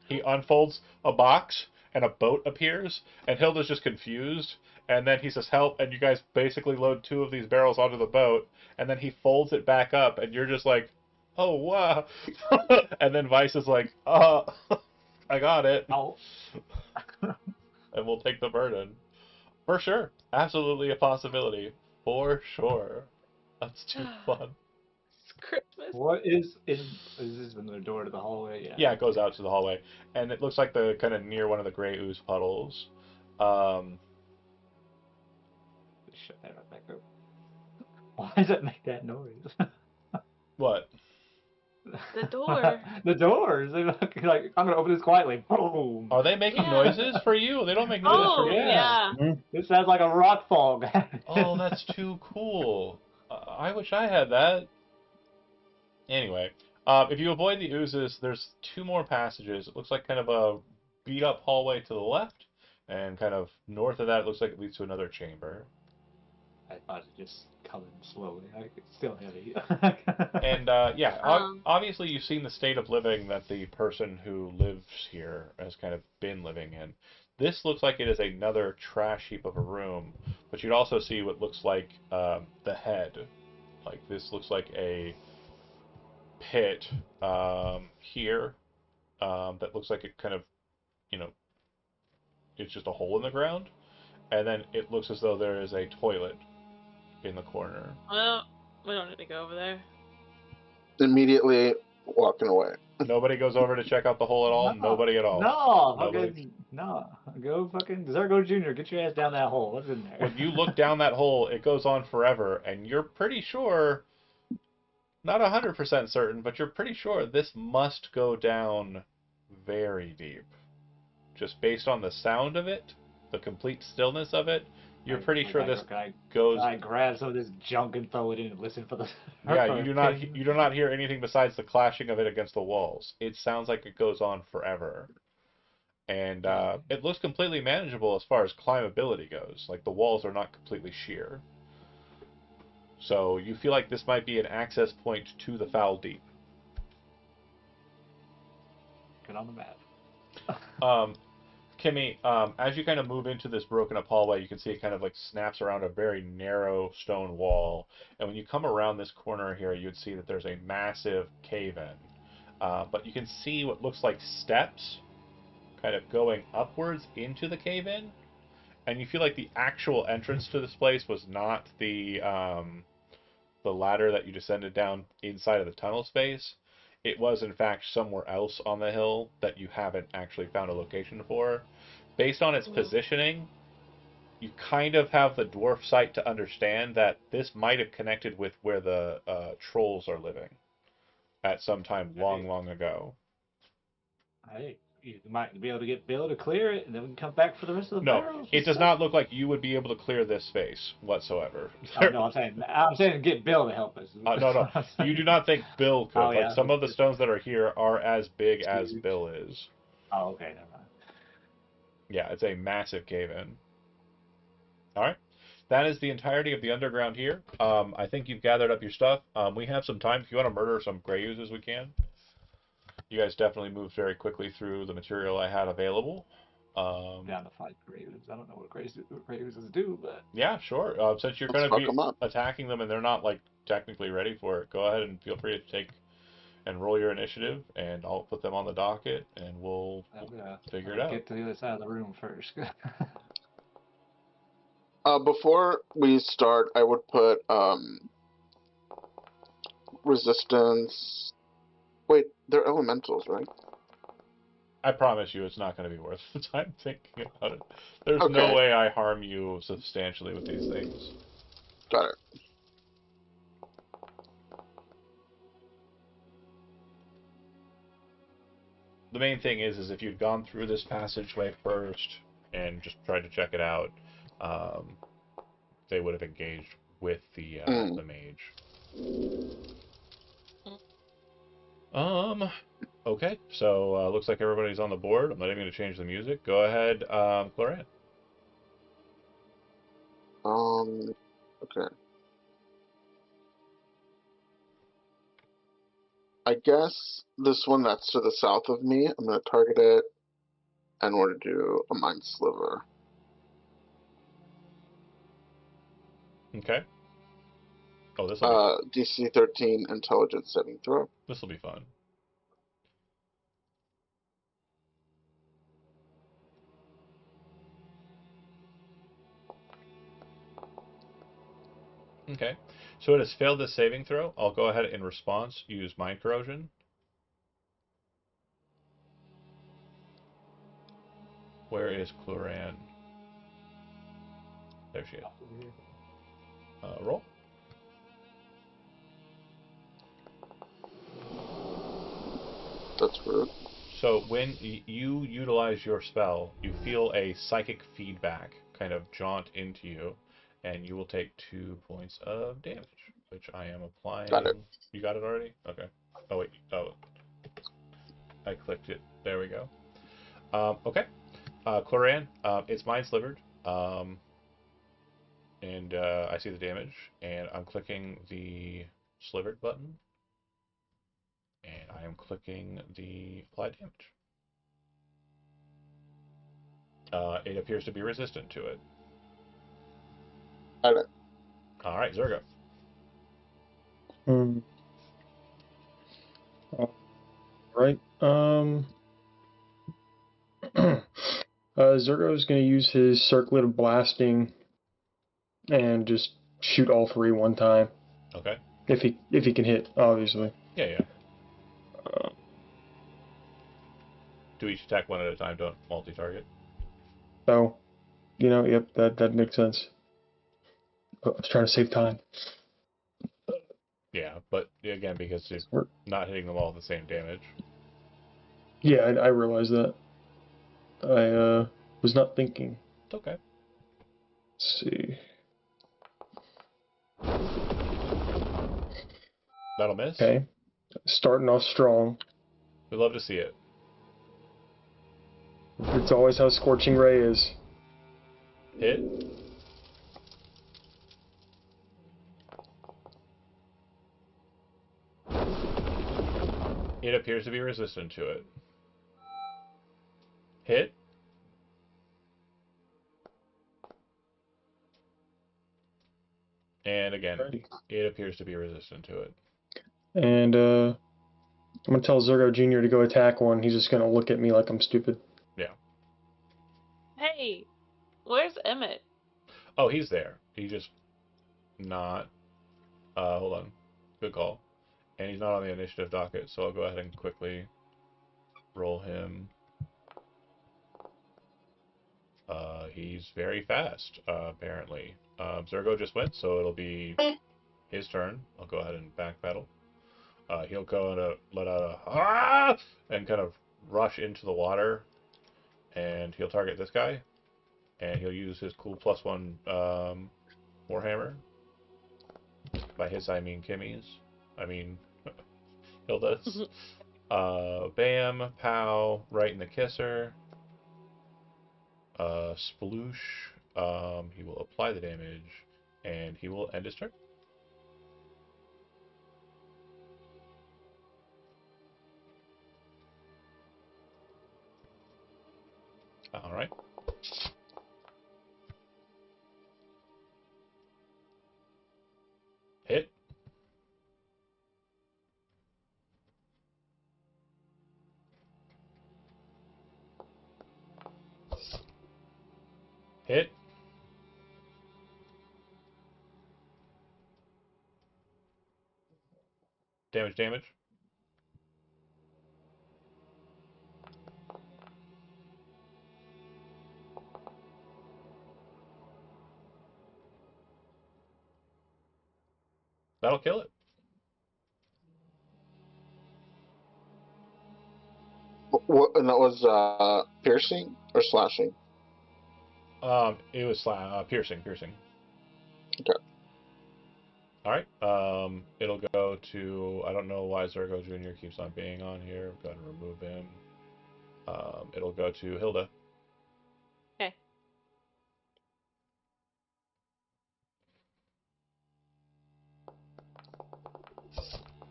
He unfolds a box and a boat appears, and Hilda's just confused. And then he says, "Help!" And you guys basically load 2 of these barrels onto the boat, and then he folds it back up, and you're just like, "Oh wow!" And then Vice is like, I got it,"
Oh.
and we'll take the burden for sure. Absolutely a possibility for sure. That's too fun.
It's Christmas.
What is this in the door to the hallway?
Yeah, it goes out to the hallway, and it looks like the kind of near one of the gray ooze puddles.
Shut that right back up. Why does it make that noise?
What?
The door.
The doors. They look like I'm gonna open this quietly. Boom.
Are they making
Yeah.
noises for you? They don't make noises
Oh
for me.
yeah.
This sounds like a rock fall, guys.
Oh, that's too cool. I wish I had that. Anyway, if you avoid the oozes, there's 2 more passages. It looks like kind of a beat up hallway to the left, and kind of north of that, it looks like it leads to another chamber.
I thought it just coming slowly. It's still heavy.
And yeah,
Um.
obviously you've seen the state of living that the person who lives here has kind of been living in. This looks like it is another trash heap of a room, but you'd also see what looks like the head. Like this looks like a pit here that looks like it kind of, you know, it's just a hole in the ground, and then it looks as though there is a toilet in the corner.
Well, we don't need to go over there.
Immediately walking away.
Nobody goes over to check out the hole at all.
No.
Nobody at all.
No,
Nobody.
fucking no. Go fucking Zergo Jr. Get your ass down that hole. What's in there?
When you look down that hole, it goes on forever, and you're pretty sure, not 100% certain, but you're pretty sure this must go down very deep. Just based on the sound of it, the complete stillness of it, you're pretty sure this goes.
I grab some of this junk and throw it in and listen for the.
Yeah, you do not hear anything besides the clashing of it against the walls. It sounds like it goes on forever. And it looks completely manageable as far as climbability goes. Like the walls are not completely sheer. So you feel like this might be an access point to the Foul Deep.
Get on the map.
Kimmy, as you kind of move into this broken up hallway, you can see it kind of like snaps around a very narrow stone wall. And when you come around this corner here, you'd see that there's a massive cave-in. But you can see what looks like steps kind of going upwards into the cave-in. And you feel like the actual entrance to this place was not the ladder that you descended down inside of the tunnel space. It was, in fact, somewhere else on the hill that you haven't actually found a location for. Based on its positioning, you kind of have the dwarf sight to understand that this might have connected with where the trolls are living at some time long, long ago.
Hey, you might be able to get Bill to clear it, and then we can come back for the rest of the
No,
barrels.
it does not look like you would be able to clear this space whatsoever.
Oh, no, I'm saying get Bill to help us.
No. You do not think Bill could.
Oh,
Like,
yeah.
some of the stones that are here are as big as
Huge.
Bill is.
Oh, okay, never mind.
Yeah, it's a massive cave-in. All right. That is the entirety of the underground here. I think you've gathered up your stuff. We have some time. If you want to murder some gray oozes, we can. You guys definitely moved very quickly through the material I had available.
Down to fight gray oozes. I don't know what gray oozes do, but
Yeah, sure. Since you're
Let's
going to
fuck
be
them up.
attacking them and they're not like technically ready for it, go ahead and feel free to take and roll your initiative, and I'll put them on the docket, and we'll figure it out.
Get to the other side of the room first.
Before we start, I would put resistance. Wait, they're elementals, right?
I promise you, it's not going to be worth the time thinking about it. There's no
Okay.
way I harm you substantially with these things.
Got it.
The main thing is if you'd gone through this passageway first and just tried to check it out, they would have engaged with the mage. Okay, so looks like everybody's on the board. I'm not even going to change the music. Go ahead, Cloran.
Okay. I guess this one that's to the south of me, I'm going to target it and we're going to do a mind sliver.
Okay. Oh, this will
be... DC 13 intelligence saving throw.
This will be fun. Okay. So it has failed this saving throw. I'll go ahead in response use Mind Corrosion. Where is Cloran? There she is. Roll.
That's rude.
So when you utilize your spell, you feel a psychic feedback kind of jaunt into you, and you will take 2 points of damage, which I am applying.
Got it.
You got it already? Okay. Oh, wait. Oh. I clicked it. There we go. Okay. Cloran, it's mind slivered. And I see the damage, and I'm clicking the slivered button, and I am clicking the apply damage. It appears to be resistant to it.
Got it.
All right, Zergo.
Right. Zergo is going to use his circlet of blasting and just shoot all three one time.
Okay.
If he can hit, obviously.
Yeah. Do each attack one at a time. Don't multi-target.
So, yep, that makes sense. I was trying to save time.
Yeah, but again, because you're not hitting them all with the same damage.
Yeah, I realize that. I was not thinking.
It's okay.
Let's see.
That'll miss.
Okay. Starting off strong.
We love to see it.
It's always how Scorching Ray is.
Hit. It appears to be resistant to it. Hit. And again, it appears to be resistant to it.
And I'm going to tell Zergo Jr. to go attack one. He's just going to look at me like I'm stupid.
Yeah.
Hey, where's Emmett?
Oh, he's there. He's just not. Hold on. Good call. And he's not on the initiative docket, so I'll go ahead and quickly roll him. He's very fast, apparently. Zergo just went, so it'll be his turn. I'll go ahead and backpedal. He'll go and let out a ah! And kind of rush into the water, and he'll target this guy, and he'll use his cool +1 Warhammer. By his, I mean Kimmy's. I mean Hilda's. Bam, pow, right in the kisser. Sploosh. He will apply the damage, and he will end his turn. All right. Hit. Hit. Damage. That'll kill it.
What? And that was piercing or slashing?
It was piercing.
Okay.
All right. It'll go to. I don't know why Zergo Jr. keeps on being on here. I've got to remove him. It'll go to Hilda.
Okay.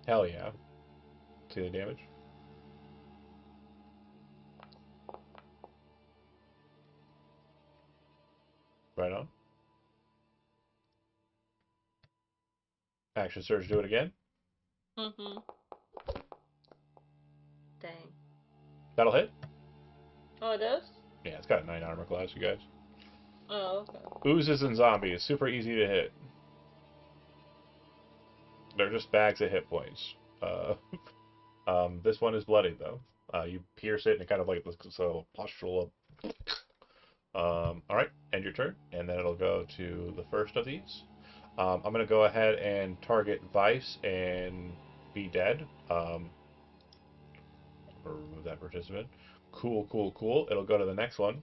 Hell yeah. See the damage? Right on. Action surge, do it again.
Mm-hmm. Dang.
That'll hit.
Oh, it does?
Yeah, it's got 9 armor class, you guys.
Oh, okay.
Oozes and zombies, super easy to hit. They're just bags of hit points. This one is bloody though. You pierce it and it kind of like this little pustule. All right, end your turn, and then it'll go to the first of these. I'm gonna go ahead and target Vice and be dead. Remove that participant. Cool. It'll go to the next one,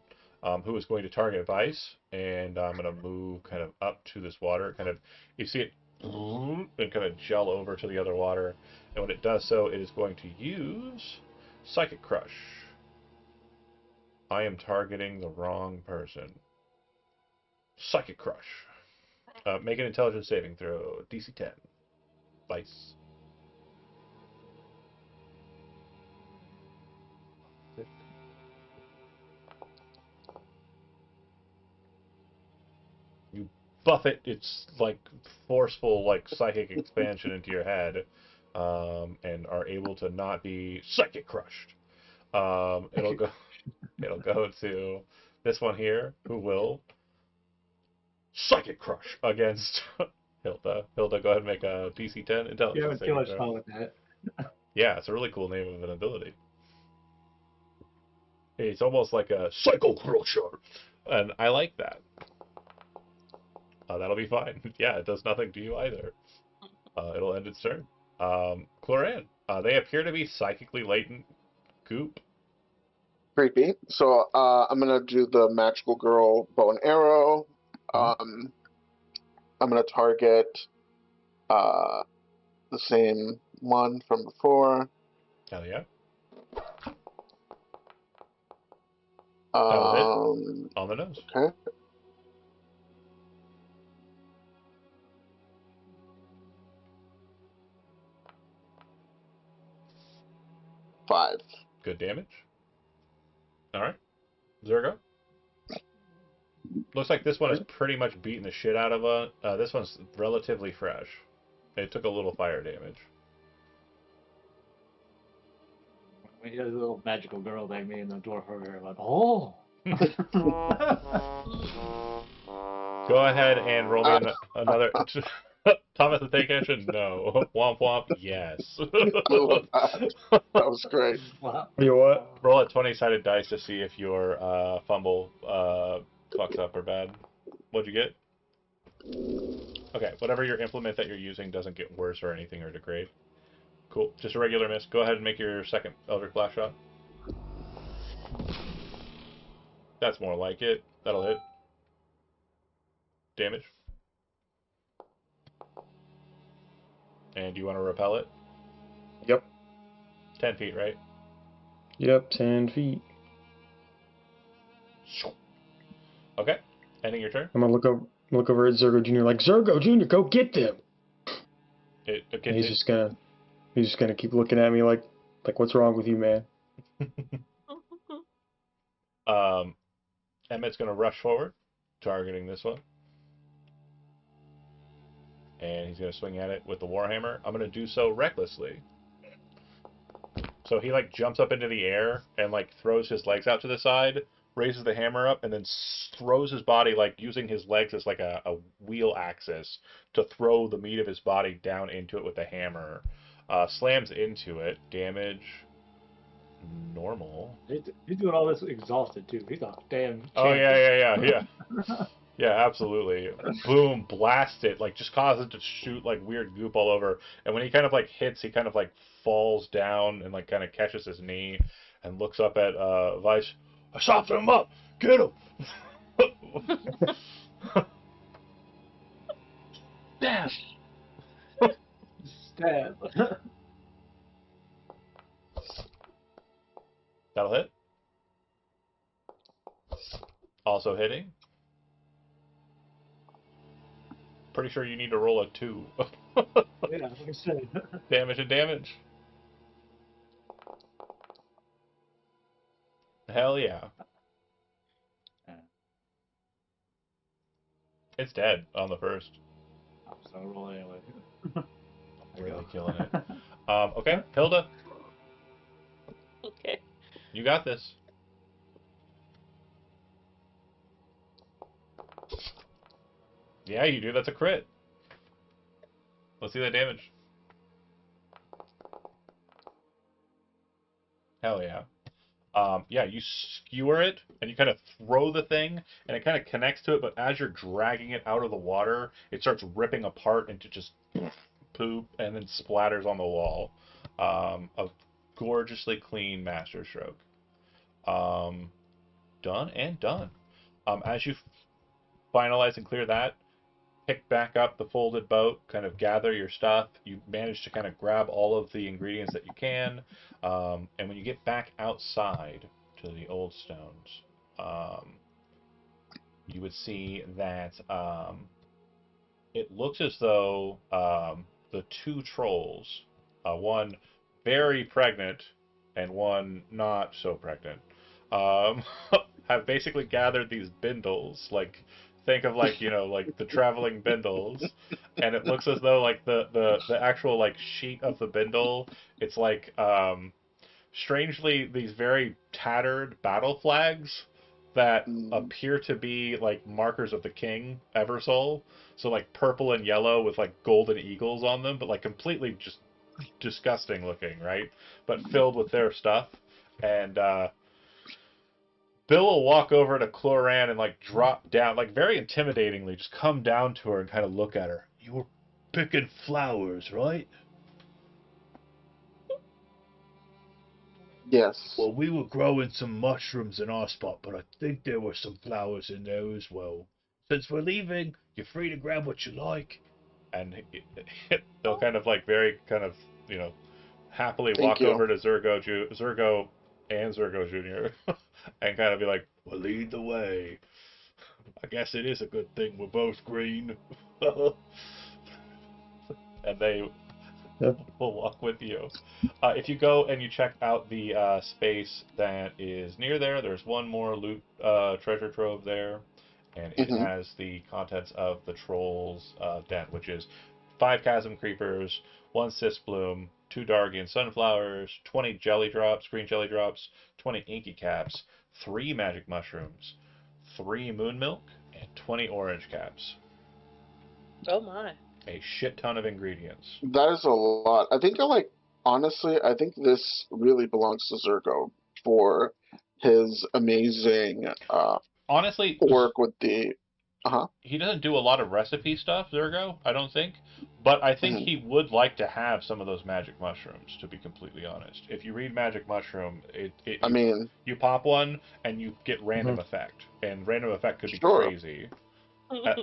who is going to target Vice, and I'm going to move kind of up to this water. Kind of, you see it and kind of gel over to the other water, and when it does so, it is going to use Psychic Crush. I am targeting the wrong person. Psychic Crush. Make an intelligence saving throw. DC 10. Vice. You buff it, it's like forceful, like psychic expansion into your head, and are able to not be psychic crushed. It'll go to this one here, who will psychic crush against Hilda. Hilda, go ahead and make a DC 10
You
intelligence
having too
saving
much
throw.
fun with that.
Yeah, it's a really cool name of an ability. It's almost like a psycho crusher, and I like that. That'll be fine. Yeah, it does nothing to you either. It'll end its turn. Cloran. They appear to be psychically latent goop.
Creepy. So I'm gonna do the magical girl bow and arrow. I'm gonna target the same one from before.
Hell yeah. That'll hit on the nose.
Okay. Five.
Good damage. All right. Zergo. Looks like this one is pretty much beating the shit out of a. This one's relatively fresh. It took a little fire damage.
We had a little magical girl like me and the dwarf over here like, oh.
Go ahead and roll me another. Thomas the Tank Engine? No. Womp womp? Yes.
Flew with that. That was great.
Wow.
You know what?
Roll a 20-sided dice to see if your fumble fucks up or bad. What'd you get? Okay, whatever your implement that you're using doesn't get worse or anything or degrade. Cool. Just a regular miss. Go ahead and make your second Eldritch Blast shot. That's more like it. That'll hit. Damage. And do you want to repel it?
Yep.
10 feet, right?
Yep. 10 feet.
Okay. Ending your turn.
I'm gonna look over at Zergo Jr. like, Zergo Jr., go get them. And he's just gonna keep looking at me like what's wrong with you, man?
Emmett's going to rush forward, targeting this one. And he's going to swing at it with the Warhammer. I'm going to do so recklessly. So he like jumps up into the air and like throws his legs out to the side, raises the hammer up, and then throws his body like using his legs as like a wheel axis to throw the meat of his body down into it with the hammer. Slams into it. Damage normal.
He's doing all this exhausted too. He's a damn.
Oh yeah.
champion.
Yeah, absolutely. Boom, blast it, like just cause it to shoot like weird goop all over. And when he kind of like hits, he kind of like falls down and like kind of catches his knee and looks up at Vice. I softened him up. Get him. Damn.
Stab.
That'll hit. Also hitting. Pretty sure you need to roll a 2.
Yeah, like I said.
Damage and damage. Hell yeah. It's dead on the first.
I'm just gonna roll anyway.
Really killing it. Okay, Hilda,
Okay.
you got this. Yeah, you do. That's a crit. Let's see that damage. Hell yeah. Yeah, you skewer it, and you kind of throw the thing, and it kind of connects to it, but as you're dragging it out of the water, it starts ripping apart into just poop, and then splatters on the wall. A gorgeously clean master stroke. Done and done. As you finalize and clear that, pick back up the folded boat, kind of gather your stuff. You manage to kind of grab all of the ingredients that you can. And when you get back outside to the Oldstones, you would see that it looks as though the two trolls, one very pregnant and one not so pregnant, um, have basically gathered these bindles, like think of like like the traveling bindles, and it looks as though like the actual like sheet of the bindle, it's like strangely these very tattered battle flags that appear to be like markers of the king Eversoul. So like purple and yellow with like golden eagles on them, but like completely just disgusting looking, right? But filled with their stuff. And Bill will walk over to Cloran and like drop down, like very intimidatingly, just come down to her and kind of look at her. You were picking flowers, right?
Yes.
Well, we were growing some mushrooms in our spot, but I think there were some flowers in there as well. Since we're leaving, you're free to grab what you like. And they'll kind of like very kind of, happily
Thank
walk
you.
over to Zergo and Zergo Jr. and kind of be like, well, lead the way. I guess it is a good thing we're both green. And they will walk with you. If you go and you check out the space that is near there, there's one more loot treasure trove there, and it has the contents of the Troll's Den, which is 5 Chasm Creepers, 1 Cis Bloom, 2 Dargian Sunflowers, 20 Jelly Drops, green Jelly Drops, 20 Inky Caps, 3 Magic Mushrooms, 3 Moon Milk, and 20 Orange Caps.
Oh my.
A shit ton of ingredients.
That is a lot. I think honestly, I think this really belongs to Zergo for his amazing
Honestly,
work with the. Uh-huh.
he doesn't do a lot of recipe stuff, Zergo, I don't think. But I think
Mhm.
he would like to have some of those magic mushrooms, to be completely honest. If you read Magic Mushroom,
I mean,
you pop one and you get random
Mhm.
effect. And random effect could be
sure,
crazy.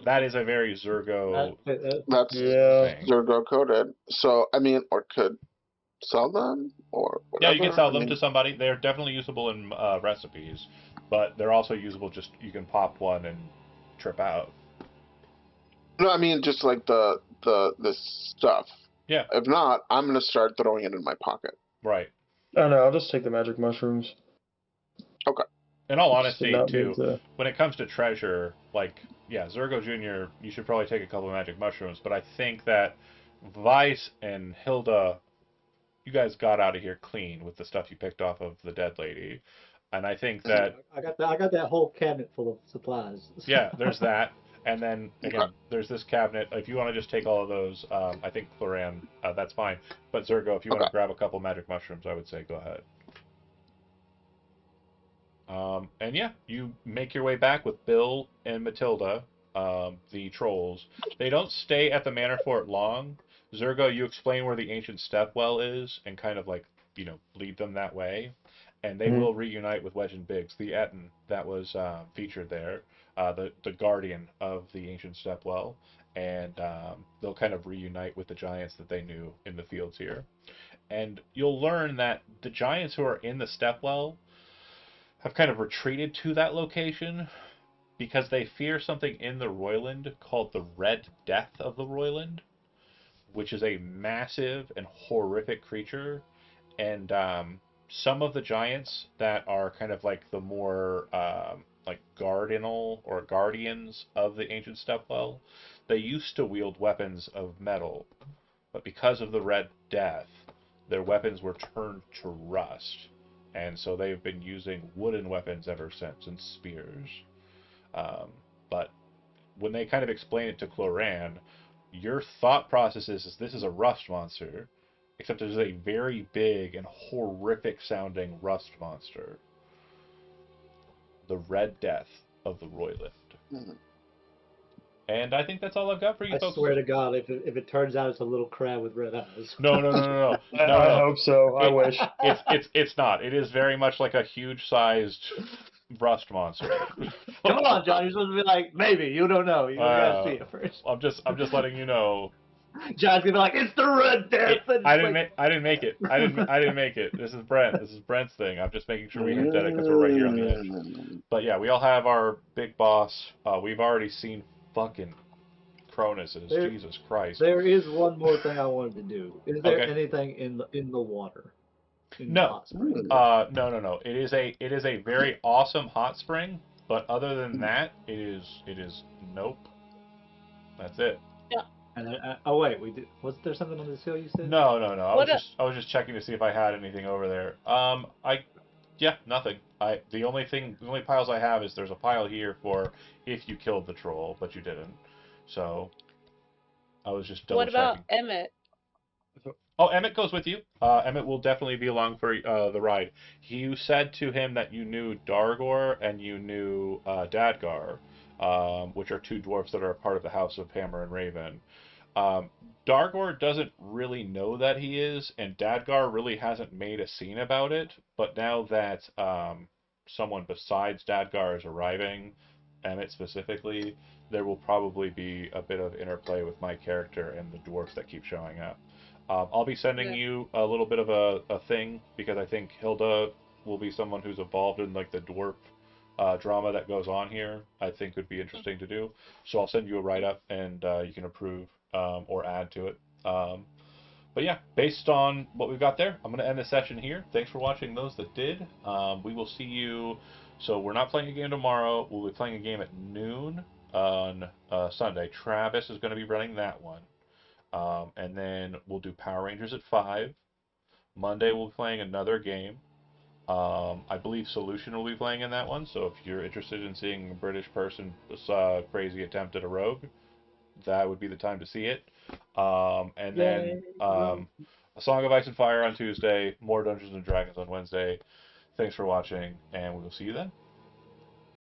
That is a very Zergo
that's
Yeah.
thing.
Zergo coded. So, I mean, or could sell them or
Yeah, you can
whatever.
sell
I
them to
mean,
somebody. They're definitely usable in recipes, but they're also usable just you can pop one and trip out.
no, I mean just like the stuff.
Yeah,
If not, I'm gonna start throwing it in my pocket.
right.
I don't know. I'll just take the magic mushrooms.
Okay.
In all
Just did
honesty,
not need
too,
to.
when it comes to treasure, like, yeah, Zergo Jr., you should probably take a couple of magic mushrooms, but I think that Vice and Hilda, you guys got out of here clean with the stuff you picked off of the dead lady. And I think that,
I got that whole cabinet full of supplies.
yeah, there's that. And then,
Okay.
again, there's this cabinet. If you want to just take all of those, I think Floran, that's fine. But Zergo, if you want
Okay.
to grab a couple magic mushrooms, I would say go ahead. And yeah, you make your way back with Bill and Matilda, the trolls. They don't stay at the manor fort long. Zergo, you explain where the ancient stepwell is and kind of like, lead them that way. And they
Mhm.
will reunite with Wedge and Biggs, the Etten that was featured there, the guardian of the ancient stepwell. And they'll kind of reunite with the giants that they knew in the fields here. And you'll learn that the giants who are in the stepwell have kind of retreated to that location because they fear something in the Royland called the Red Death of the Royland, which is a massive and horrific creature. And some of the giants that are kind of like the more like guardianal or guardians of the ancient stepwell, they used to wield weapons of metal, but because of the Red Death, their weapons were turned to rust, and so they've been using wooden weapons ever since and spears. Um, but when they kind of explain it to Cloran, your thought process is this is a rust monster, except it is a very big and horrific sounding rust monster. The Red Death of the Royland.
Mhm.
And I think that's all I've got for you
I
folks.
swear to God, if it turns out it's a little crab with red eyes.
No, no, no, no, no, no,
I
no.
hope so. I
It,
wish.
it's not. It is very much like a huge sized rust monster.
Come on, John. You're supposed to be like, maybe. You don't know. You gotta see it first.
I'm just letting you know.
John's gonna be like, it's the Red Death. And it's like,
I didn't make it. I didn't make it. This is Brent. This is Brent's thing. I'm just making sure we hint at it because we're right here on the edge.
Mm.
But yeah, we all have our big boss. We've already seen fucking Cronuses.
There-
Jesus Christ.
there is one more thing I wanted to do. Is there
Okay.
anything in the water? In the
No.
hot spring?
No, no, no. It is a very awesome hot spring, but other than that, it is nope. That's it.
And oh wait, we did. Was there something on this hill you said?
No, no, no.
What
I was just checking to see if I had anything over there. Yeah, nothing. The only piles I have is there's a pile here for if you killed the troll, but you didn't. So I was just double
What about
checking.
Emmett?
Oh, Emmett goes with you. Emmett will definitely be along for the ride. You said to him that you knew Dargor and you knew Dadgar, which are two dwarfs that are a part of the House of Hammer and Raven. Um, Dargor doesn't really know that he is, and Dadgar really hasn't made a scene about it. But now that someone besides Dadgar is arriving, Emmett specifically, there will probably be a bit of interplay with my character and the dwarfs that keep showing up. I'll be sending
Yeah.
you a little bit of a thing because I think Hilda will be someone who's involved in like the dwarf drama that goes on here. I think would be interesting to do. So I'll send you a write up and you can approve or add to it. But yeah, based on what we've got there, I'm going to end the session here. Thanks for watching those that did. We will see you. So we're not playing a game tomorrow. We'll be playing a game at noon on Sunday. Travis is going to be running that one. And then we'll do Power Rangers at 5. Monday we'll be playing another game. I believe Solution will be playing in that one. So if you're interested in seeing a British person crazy attempt at a rogue, that would be the time to see it. And then
Yay.
A Song of Ice and Fire on Tuesday, more Dungeons and Dragons on Wednesday. Thanks for watching, and we will see you then.